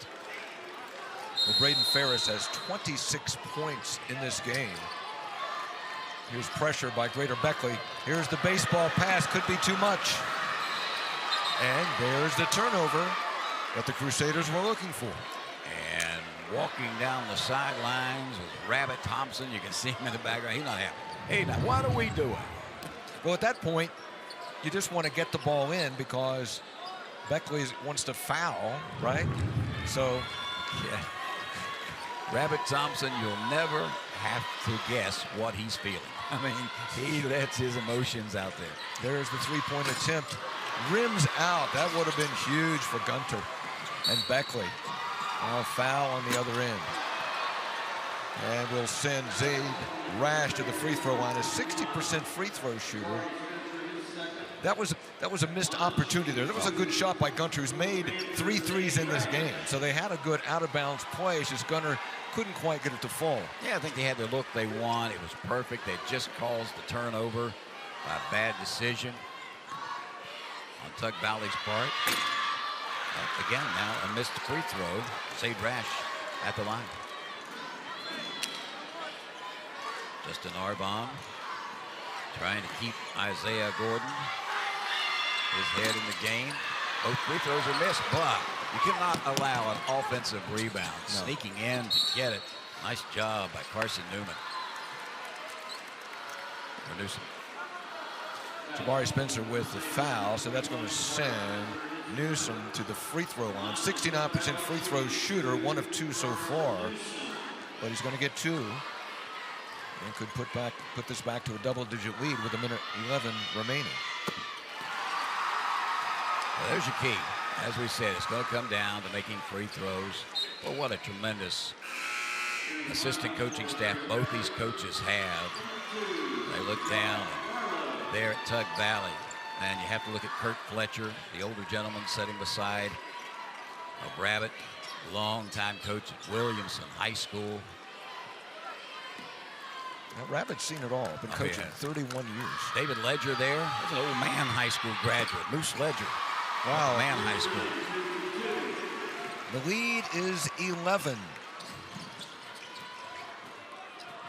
Well, Braydun Ferris has 26 points in this game. Here's pressure by Greater Beckley. Here's the baseball pass, could be too much. And there's the turnover. that the Crusaders were looking for. And walking down the sidelines with Rabbit Thompson. You can see him in the background. He's not happy. Hey, now what are we doing? Well, at that point, you just want to get the ball in because Beckley wants to foul, right? So, yeah. Rabbit Thompson, you'll never have to guess what he's feeling. I mean, he lets his emotions out there. There's the three-point attempt. Rims out. That would have been huge for Gunter and Beckley. Now foul on the other end. And we'll send Zaid Rash to the free throw line, a 60% free throw shooter. That was a missed opportunity there. That was a good shot by Gunter, who's made 3 threes in this game. So they had a good out-of-bounds play. It's just Gunter couldn't quite get it to fall. Yeah, I think they had the look they want. It was perfect. They just caused the turnover by a bad decision on Tug Valley's part. Again, now a missed free throw. Zaid Rash at the line. Justin Arbon trying to keep Iziah Gordon, his head in the game. Both free throws are missed, but you cannot allow an offensive rebound. No. Sneaking in to get it. Nice job by Carson Newman. Or Newsom. Jabari Spencer with the foul, so that's going to send Newsom to the free throw line. 69% free throw shooter, 1 of 2 so far, but he's going to get 2 and could put this back to a double-digit lead with 1:11 remaining. Well, there's your key. As we said, it's going to come down to making free throws. Well, what a tremendous assistant coaching staff both these coaches have. They look down there at Tug Valley, and you have to look at Kurt Fletcher, the older gentleman sitting beside a Rabbit, longtime coach at Williamson High School. Now, Rabbit's seen it all. Been coaching 31 years. David Ledger there. That's an old man high school graduate. Moose Ledger. Wow. Man high school. The lead is 11.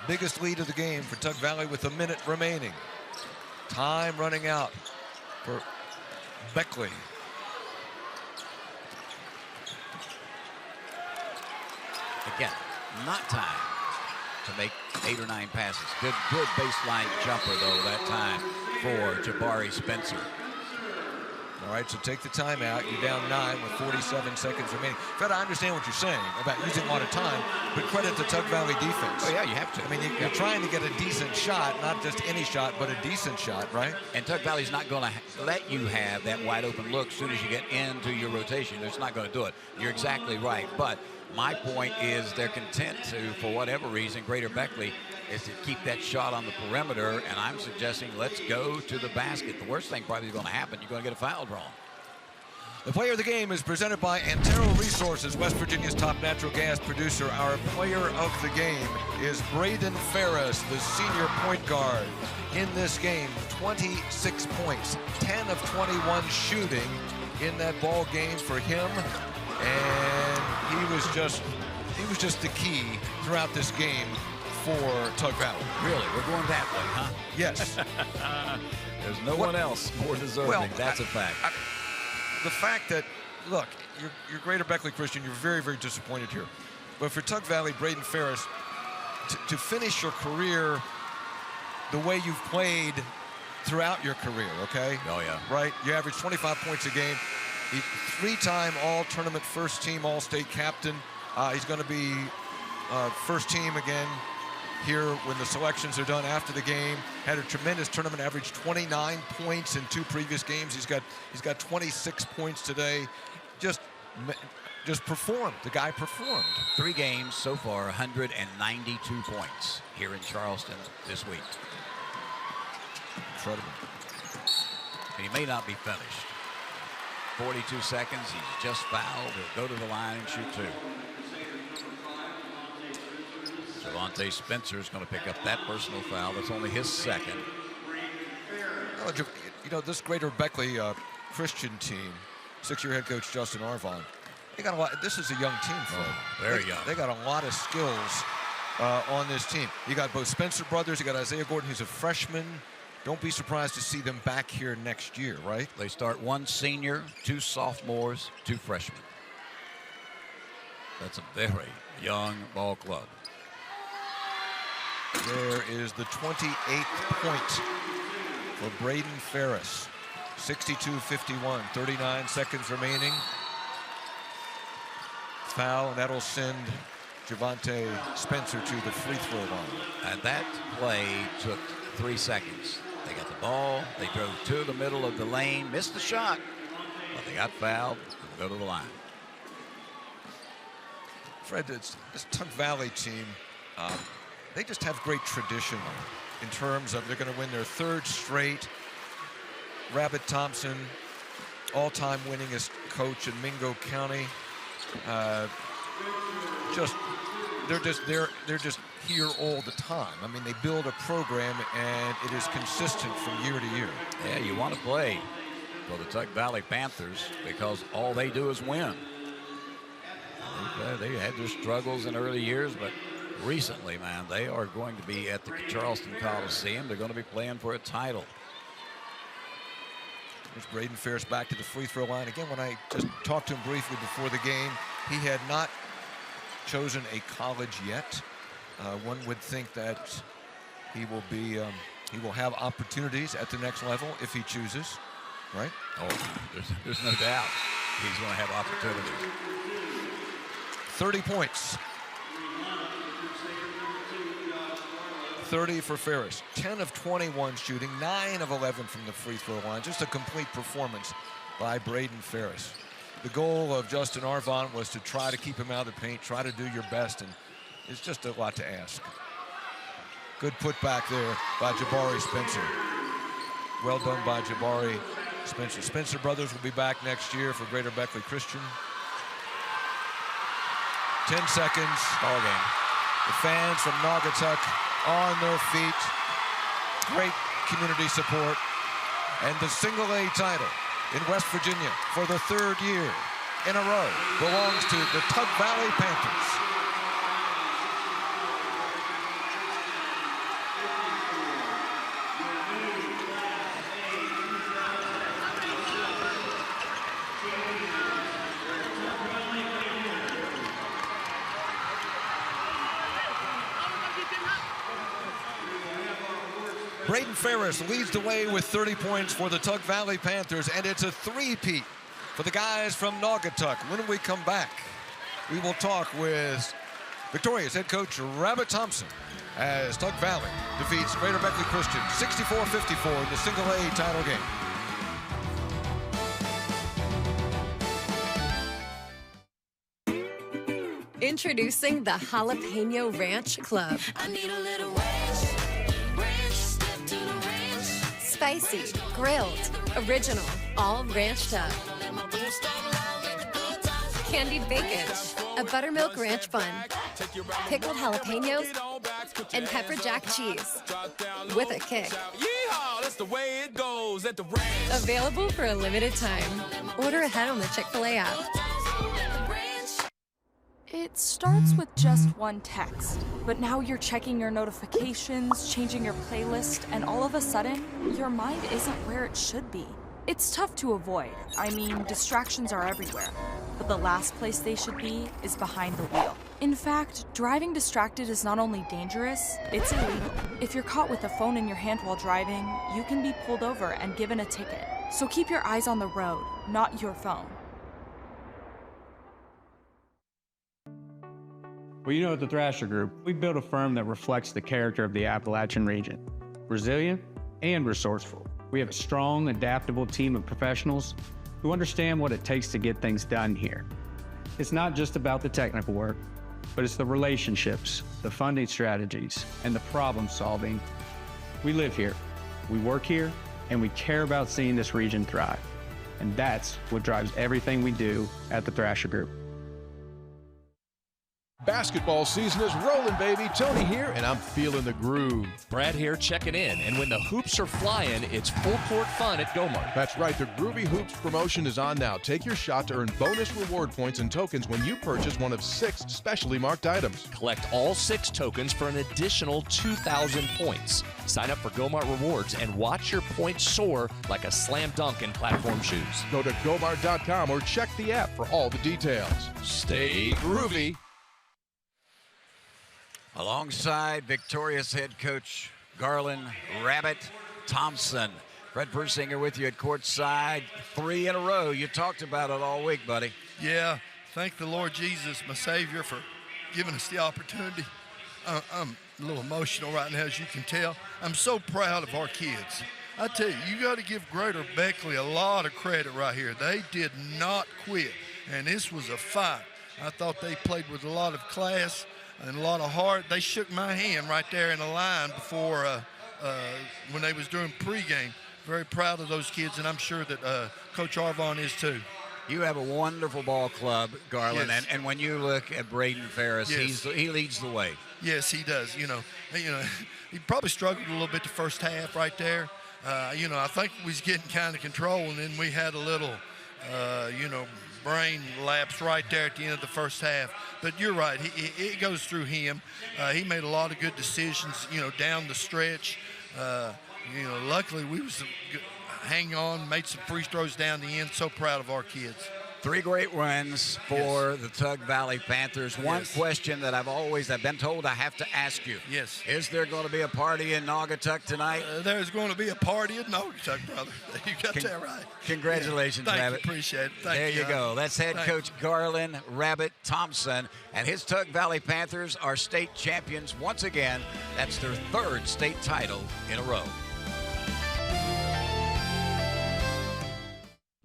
Biggest lead of the game for Tug Valley with 1 minute remaining. Time running out for Beckley. Again, not time to make 8 or 9 passes. Good baseline jumper, though, that time for Jabari Spencer. All right, so take the timeout. You're down 9 with 47 seconds remaining. Fred, I understand what you're saying about using a lot of time, but credit the Tug Valley defense. Oh, yeah, you have to. I mean, you're trying to get a decent shot, not just any shot, but a decent shot, right? And Tug Valley's not going to let you have that wide open look as soon as you get into your rotation. It's not going to do it. You're exactly right. But my point is they're content to, for whatever reason, Greater Beckley, is to keep that shot on the perimeter, and I'm suggesting let's go to the basket. The worst thing probably is going to happen, you're going to get a foul drawn. The player of the game is presented by Antero Resources, West Virginia's top natural gas producer. Our player of the game is Braydun Ferris, the senior point guard. In this game, 26 points, 10 of 21 shooting in that ball game for him. And he was just the key throughout this game for Tug Valley. Really? We're going that way, huh? Yes. There's no one else more deserving. Well, that's a fact. The fact that, look, you're Greater Beckley Christian, you're very, very disappointed here. But for Tug Valley, Braydun Ferris, to finish your career the way you've played throughout your career, okay? Oh, yeah. Right? You average 25 points a game. He's 3-time all-tournament first-team all-state captain. He's going to be first team again here when the selections are done after the game. Had a tremendous tournament, averaged 29 points in 2 previous games. He's got 26 points today. Just performed. The guy performed. 3 games so far, 192 points here in Charleston this week. Incredible. And he may not be finished. 42 seconds, he's just fouled. He'll go to the line and shoot 2. Javonte Spencer is going to pick up that personal foul. That's only his second. Well, you know, this Greater Beckley Christian team, 6-year head coach Justin Arvon, they got a lot. This is a young team, Fred. Very young. They got a lot of skills on this team. You got both Spencer brothers. You got Iziah Gordon, who's a freshman. Don't be surprised to see them back here next year, right? They start 1 senior, 2 sophomores, 2 freshmen. That's a very young ball club. There is the 28th point for Braydun Ferris. 62-51, 39 seconds remaining. Foul, and that'll send Javonte Spencer to the free throw line. And that play took 3 seconds. They got the ball, they drove to the middle of the lane, missed the shot, but they got fouled and go to the line. Fred, this Tug Valley team, they just have great tradition in terms of they're going to win their 3rd straight. Rabbit Thompson, all-time winningest coach in Mingo County. They're just here all the time. I mean, they build a program and it is consistent from year to year. Yeah, you want to play for the Tug Valley Panthers because all they do is win. They had their struggles in early years, but recently, man, they are going to be at the Charleston Coliseum. They're going to be playing for a title. There's Braydun Ferris back to the free throw line. Again, when I just talked to him briefly before the game, he had not chosen a college yet. One would think that he will have opportunities at the next level if he chooses, right? Oh, there's no doubt he's going to have opportunities. 30 points. 30 for Ferris. 10 of 21 shooting, 9 of 11 from the free throw line. Just a complete performance by Braydun Ferris. The goal of Justin Arvon was to try to keep him out of the paint, try to do your best, and it's just a lot to ask. Good putback there by Jabari Spencer. Well done by Jabari Spencer. Spencer brothers will be back next year for Greater Beckley Christian. 10 seconds. Ball game. The fans from Naugatuck on their feet. Great community support. And the single A title in West Virginia for the 3rd year in a row belongs to the Tug Valley Panthers. Braydun Ferris leads the way with 30 points for the Tug Valley Panthers, and it's a 3-peat for the guys from Naugatuck. When we come back, we will talk with Victoria's head coach Rabbit Thompson as Tug Valley defeats Greater Beckley Christian 64-54 in the single A title game. Introducing the Jalapeno Ranch Club. I need a little ranch. Step to the ranch. Spicy, grilled, original, all ranched up. Candied bacon, a buttermilk ranch bun, pickled jalapenos, and pepper jack cheese with a kick. Available for a limited time. Order ahead on the Chick-fil-A app. It starts with just one text, but now you're checking your notifications, changing your playlist, and all of a sudden, your mind isn't where it should be. It's tough to avoid. I mean, distractions are everywhere, but the last place they should be is behind the wheel. In fact, driving distracted is not only dangerous, it's illegal. If you're caught with a phone in your hand while driving, you can be pulled over and given a ticket. So keep your eyes on the road, not your phone. Well, you know, at the Thrasher Group, we built a firm that reflects the character of the Appalachian region. Resilient and resourceful. We have a strong, adaptable team of professionals who understand what it takes to get things done here. It's not just about the technical work, but it's the relationships, the funding strategies, and the problem solving. We live here, we work here, and we care about seeing this region thrive. And that's what drives everything we do at the Thrasher Group. Basketball season is rolling, baby. Tony here, and I'm feeling the groove. Brad here checking in, and when the hoops are flying, it's full court fun at Gomart. That's right, the Groovy Hoops promotion is on now. Take your shot to earn bonus reward points and tokens when you purchase one of 6 specially marked items. Collect all 6 tokens for an additional 2,000 points. Sign up for Gomart Rewards and watch your points soar like a slam dunk in platform shoes. Go to Gomart.com or check the app for all the details. Stay groovy. Alongside victorious head coach Garland Rabbit Thompson. Fred Persinger with you at courtside. 3 in a row. You talked about it all week, buddy. Yeah, thank the Lord Jesus, my Savior, for giving us the opportunity. I'm a little emotional right now, as you can tell. I'm so proud of our kids. I tell you, you got to give Greater Beckley a lot of credit right here. They did not quit, and this was a fight. I thought they played with a lot of class and a lot of heart. They shook my hand right there in the line before when they was doing pregame. Very proud of those kids, and I'm sure that Coach Arvon is too. You have a wonderful ball club, Garland, Yes. and when you look at Braydun Ferris, Yes. he leads the way. Yes, he does. You know, he probably struggled a little bit the first half right there. I think we was getting kind of control, and then we had a little, brain lapse right there at the end of the first half. But you're right, it goes through him. He made a lot of good decisions, down the stretch. Luckily we was hang on, made some free throws down the end. So proud of our kids. 3 great wins for the Tug Valley Panthers. One question that I've been told I have to ask you. Yes. Is there going to be a party in Naugatuck tonight? There's going to be a party in Naugatuck, brother. You got that right. Congratulations, Thank Rabbit. You, appreciate it. Thank there you you go. That's head coach Garland Rabbit Thompson. And his Tug Valley Panthers are state champions once again. That's their 3rd state title in a row.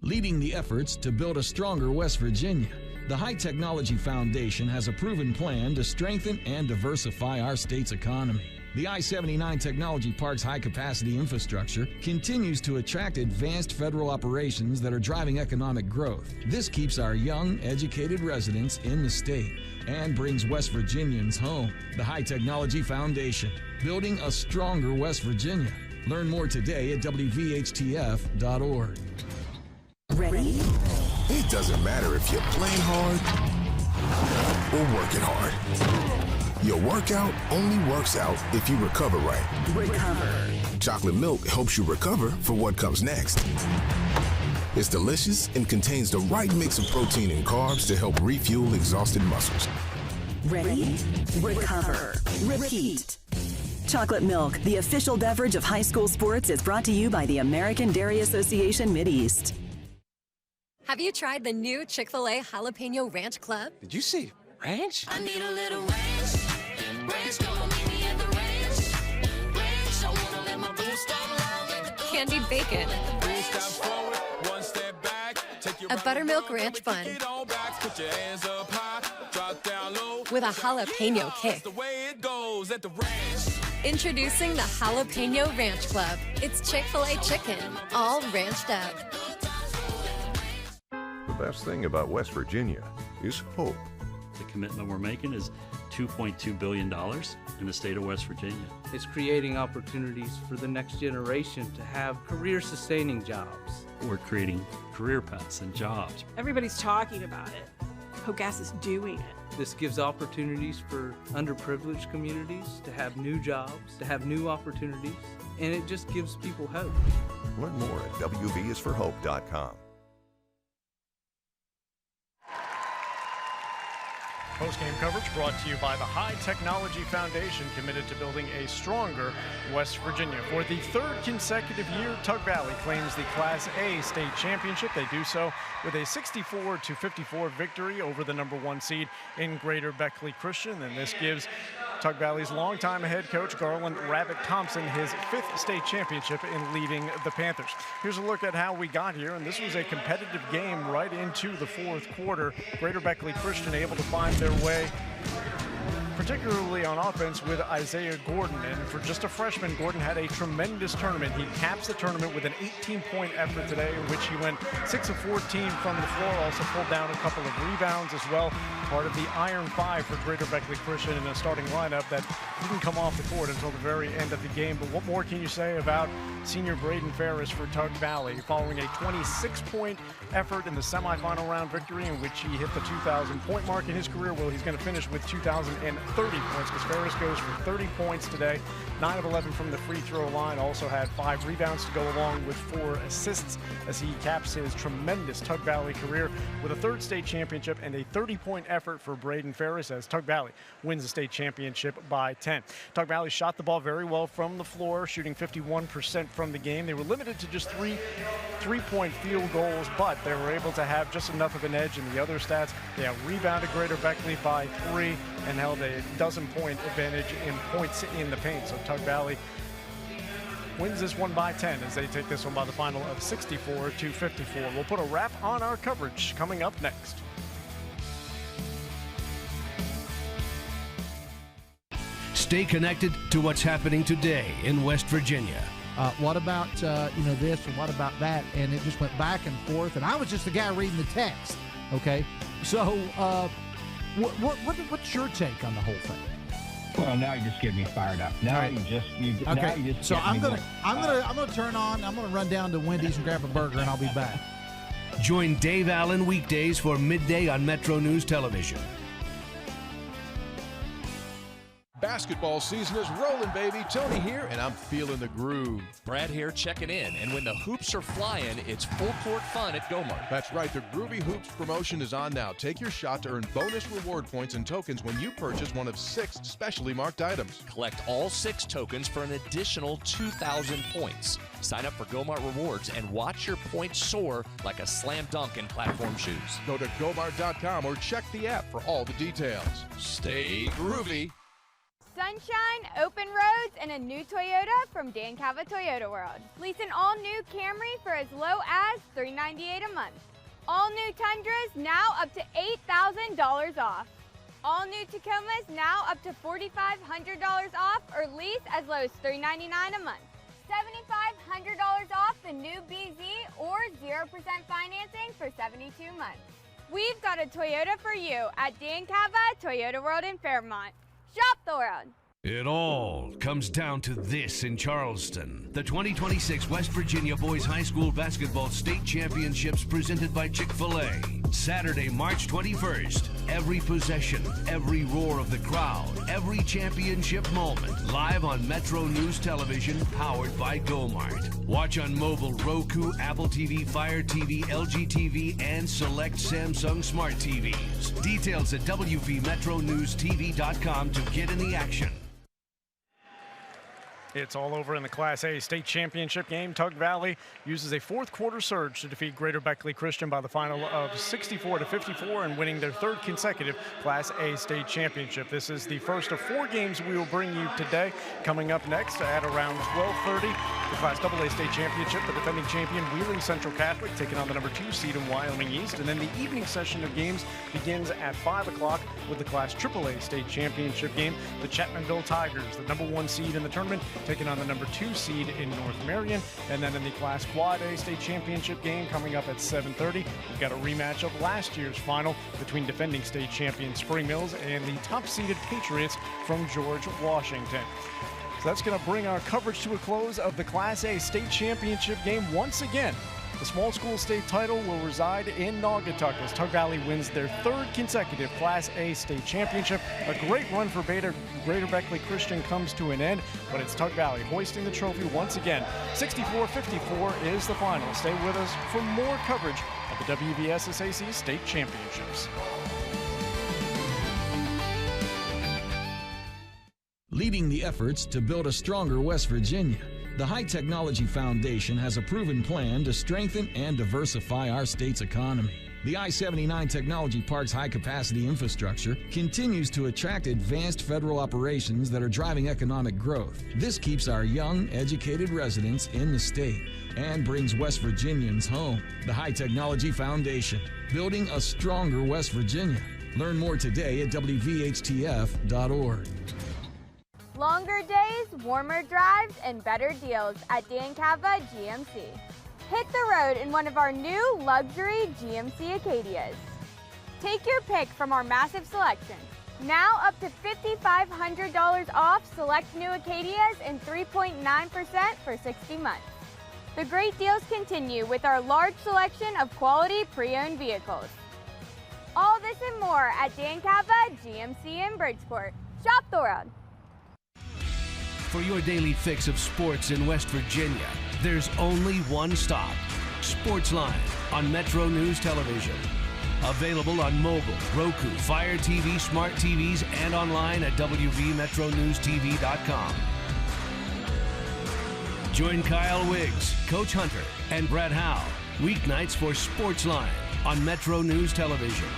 Leading the efforts to build a stronger West Virginia, the High Technology Foundation has a proven plan to strengthen and diversify our state's economy. The I-79 Technology Park's high-capacity infrastructure continues to attract advanced federal operations that are driving economic growth. This keeps our young, educated residents in the state and brings West Virginians home. The High Technology Foundation, building a stronger West Virginia. Learn more today at WVHTF.org. Ready? It doesn't matter if you're playing hard or working hard. Your workout only works out if you recover right. Recover. Chocolate milk helps you recover for what comes next. It's delicious and contains the right mix of protein and carbs to help refuel exhausted muscles. Ready? Recover. Repeat. Chocolate Milk, the official beverage of high school sports, is brought to you by the American Dairy Association Mideast. Have you tried the new Chick-fil-A Jalapeno Ranch Club? Did you see ranch? I need a little ranch. Ranch, come on, meet me at the ranch. Ranch, I wanna let my boots down. Candied bacon. A buttermilk ranch bun. With a jalapeno kick. Introducing the Jalapeno Ranch Club. It's Chick-fil-A chicken, all ranched up. The best thing about West Virginia is hope. The commitment we're making is $2.2 billion in the state of West Virginia. It's creating opportunities for the next generation to have career-sustaining jobs. We're creating career paths and jobs. Everybody's talking about it. HOGAS is doing it. This gives opportunities for underprivileged communities to have new jobs, to have new opportunities, and it just gives people hope. Learn more at WVisforHope.com. Post-game coverage brought to you by the High Technology Foundation, committed to building a stronger West Virginia. For the 3rd consecutive year, Tug Valley claims the Class A state championship. They do so with a 64-54 victory over the #1 seed in Greater Beckley Christian. And this gives Tug Valley's longtime head coach Garland Rabbit Thompson his 5th state championship in leading the Panthers. Here's a look at how we got here, and this was a competitive game right into the 4th quarter. Greater Beckley Christian able to find their way, particularly on offense with Iziah Gordon. And for just a freshman, Gordon had a tremendous tournament. He caps the tournament with an 18-point effort today, in which he went 6 of 14 from the floor, also pulled down a couple of rebounds as well. Part of the Iron Five for Greater Beckley Christian in a starting lineup that didn't come off the court until the very end of the game. But what more can you say about senior Braydun Ferris for Tug Valley, following a 26-point effort in the semifinal round victory, in which he hit the 2,000-point mark in his career? Well, he's going to finish with 2,030 points, because Ferris goes for 30 points today, 9 of 11 from the free throw line, also had 5 rebounds to go along with 4 assists as he caps his tremendous Tug Valley career with a 3rd state championship and a 30-point effort for Braydun Ferris as Tug Valley wins the state championship by 10. Tug Valley shot the ball very well from the floor, shooting 51% from the game. They were limited to just 3 3-point field goals, but they were able to have just enough of an edge in the other stats. They have rebounded Greater Beckley by 3 and held a 12-point advantage in points in the paint. So Tug Valley wins this one by 10 as they take this one by the final of 64-54. We'll put a wrap on our coverage coming up next. Stay connected to what's happening today in West Virginia. What about this and what about that? And it just went back and forth. And I was just the guy reading the text. Okay, so what's your take on the whole thing? Well, now you just get me fired up. Now right. you just so I'm gonna turn on. I'm gonna run down to Wendy's and grab a burger, and I'll be back. Join Dave Allen weekdays for midday on MetroNews Television. Basketball season is rolling, baby. Tony here, and I'm feeling the groove. Brad here checking in, and when the hoops are flying, it's full court fun at Gomart. That's right. The Groovy Hoops promotion is on now. Take your shot to earn bonus reward points and tokens when you purchase one of 6 specially marked items. Collect all 6 tokens for an additional 2,000 points. Sign up for Gomart Rewards and watch your points soar like a slam dunk in platform shoes. Go to Gomart.com or check the app for all the details. Stay groovy. Sunshine, open roads, and a new Toyota from Dan Cava Toyota World. Lease an all-new Camry for as low as $398 a month. All new Tundras now up to $8,000 off. All new Tacomas now up to $4,500 off, or lease as low as $399 a month. $7,500 off the new BZ or 0% financing for 72 months. We've got a Toyota for you at Dan Cava Toyota World in Fairmont. Shop the world. It all comes down to this in Charleston. The 2026 West Virginia Boys High School Basketball State Championships presented by Chick-fil-A. Saturday, March 21st. Every possession, every roar of the crowd, every championship moment. Live on MetroNews Television, powered by Gomart. Watch on mobile, Roku, Apple TV, Fire TV, LG TV, and select Samsung Smart TVs. Details at WVMetroNewsTV.com to get in the action. It's all over in the Class A state championship game. Tug Valley uses a 4th quarter surge to defeat Greater Beckley Christian by the final of 64-54 and winning their 3rd consecutive Class A state championship. This is the first of 4 games we will bring you today. Coming up next at around 12:30, the Class AA state championship, the defending champion Wheeling Central Catholic taking on the number 2 seed in Wyoming East. And then the evening session of games begins at 5 o'clock with the Class AAA state championship game. The Chapmanville Tigers, the number 1 seed in the tournament, taking on the number 2 seed in North Marion. And then in the Class Quad A state championship game coming up at 7:30, we've got a rematch of last year's final between defending state champion Spring Mills and the top-seeded Patriots from George Washington. So that's going to bring our coverage to a close of the Class A state championship game once again. The small school state title will reside in Naugatuck as Tug Valley wins their 3rd consecutive Class A state championship. A great run for Greater Beckley Christian comes to an end, but it's Tug Valley hoisting the trophy once again. 64-54 is the final. Stay with us for more coverage of the WVSSAC state championships. Leading the efforts to build a stronger West Virginia, the High Technology Foundation has a proven plan to strengthen and diversify our state's economy. The I-79 Technology Park's high-capacity infrastructure continues to attract advanced federal operations that are driving economic growth. This keeps our young, educated residents in the state and brings West Virginians home. The High Technology Foundation, building a stronger West Virginia. Learn more today at WVHTF.org. Longer days, warmer drives, and better deals at Dan Cava GMC. Hit the road in one of our new luxury GMC Acadias. Take your pick from our massive selection. Now up to $5,500 off select new Acadias and 3.9% for 60 months. The great deals continue with our large selection of quality pre-owned vehicles. All this and more at Dan Cava GMC in Bridgeport. Shop the world. For your daily fix of sports in West Virginia, there's only one stop. Sportsline on Metro News Television. Available on mobile, Roku, Fire TV, smart TVs, and online at WVMetroNewsTV.com. Join Kyle Wiggs, Coach Hunter, and Brett Howe weeknights for Sportsline on Metro News Television.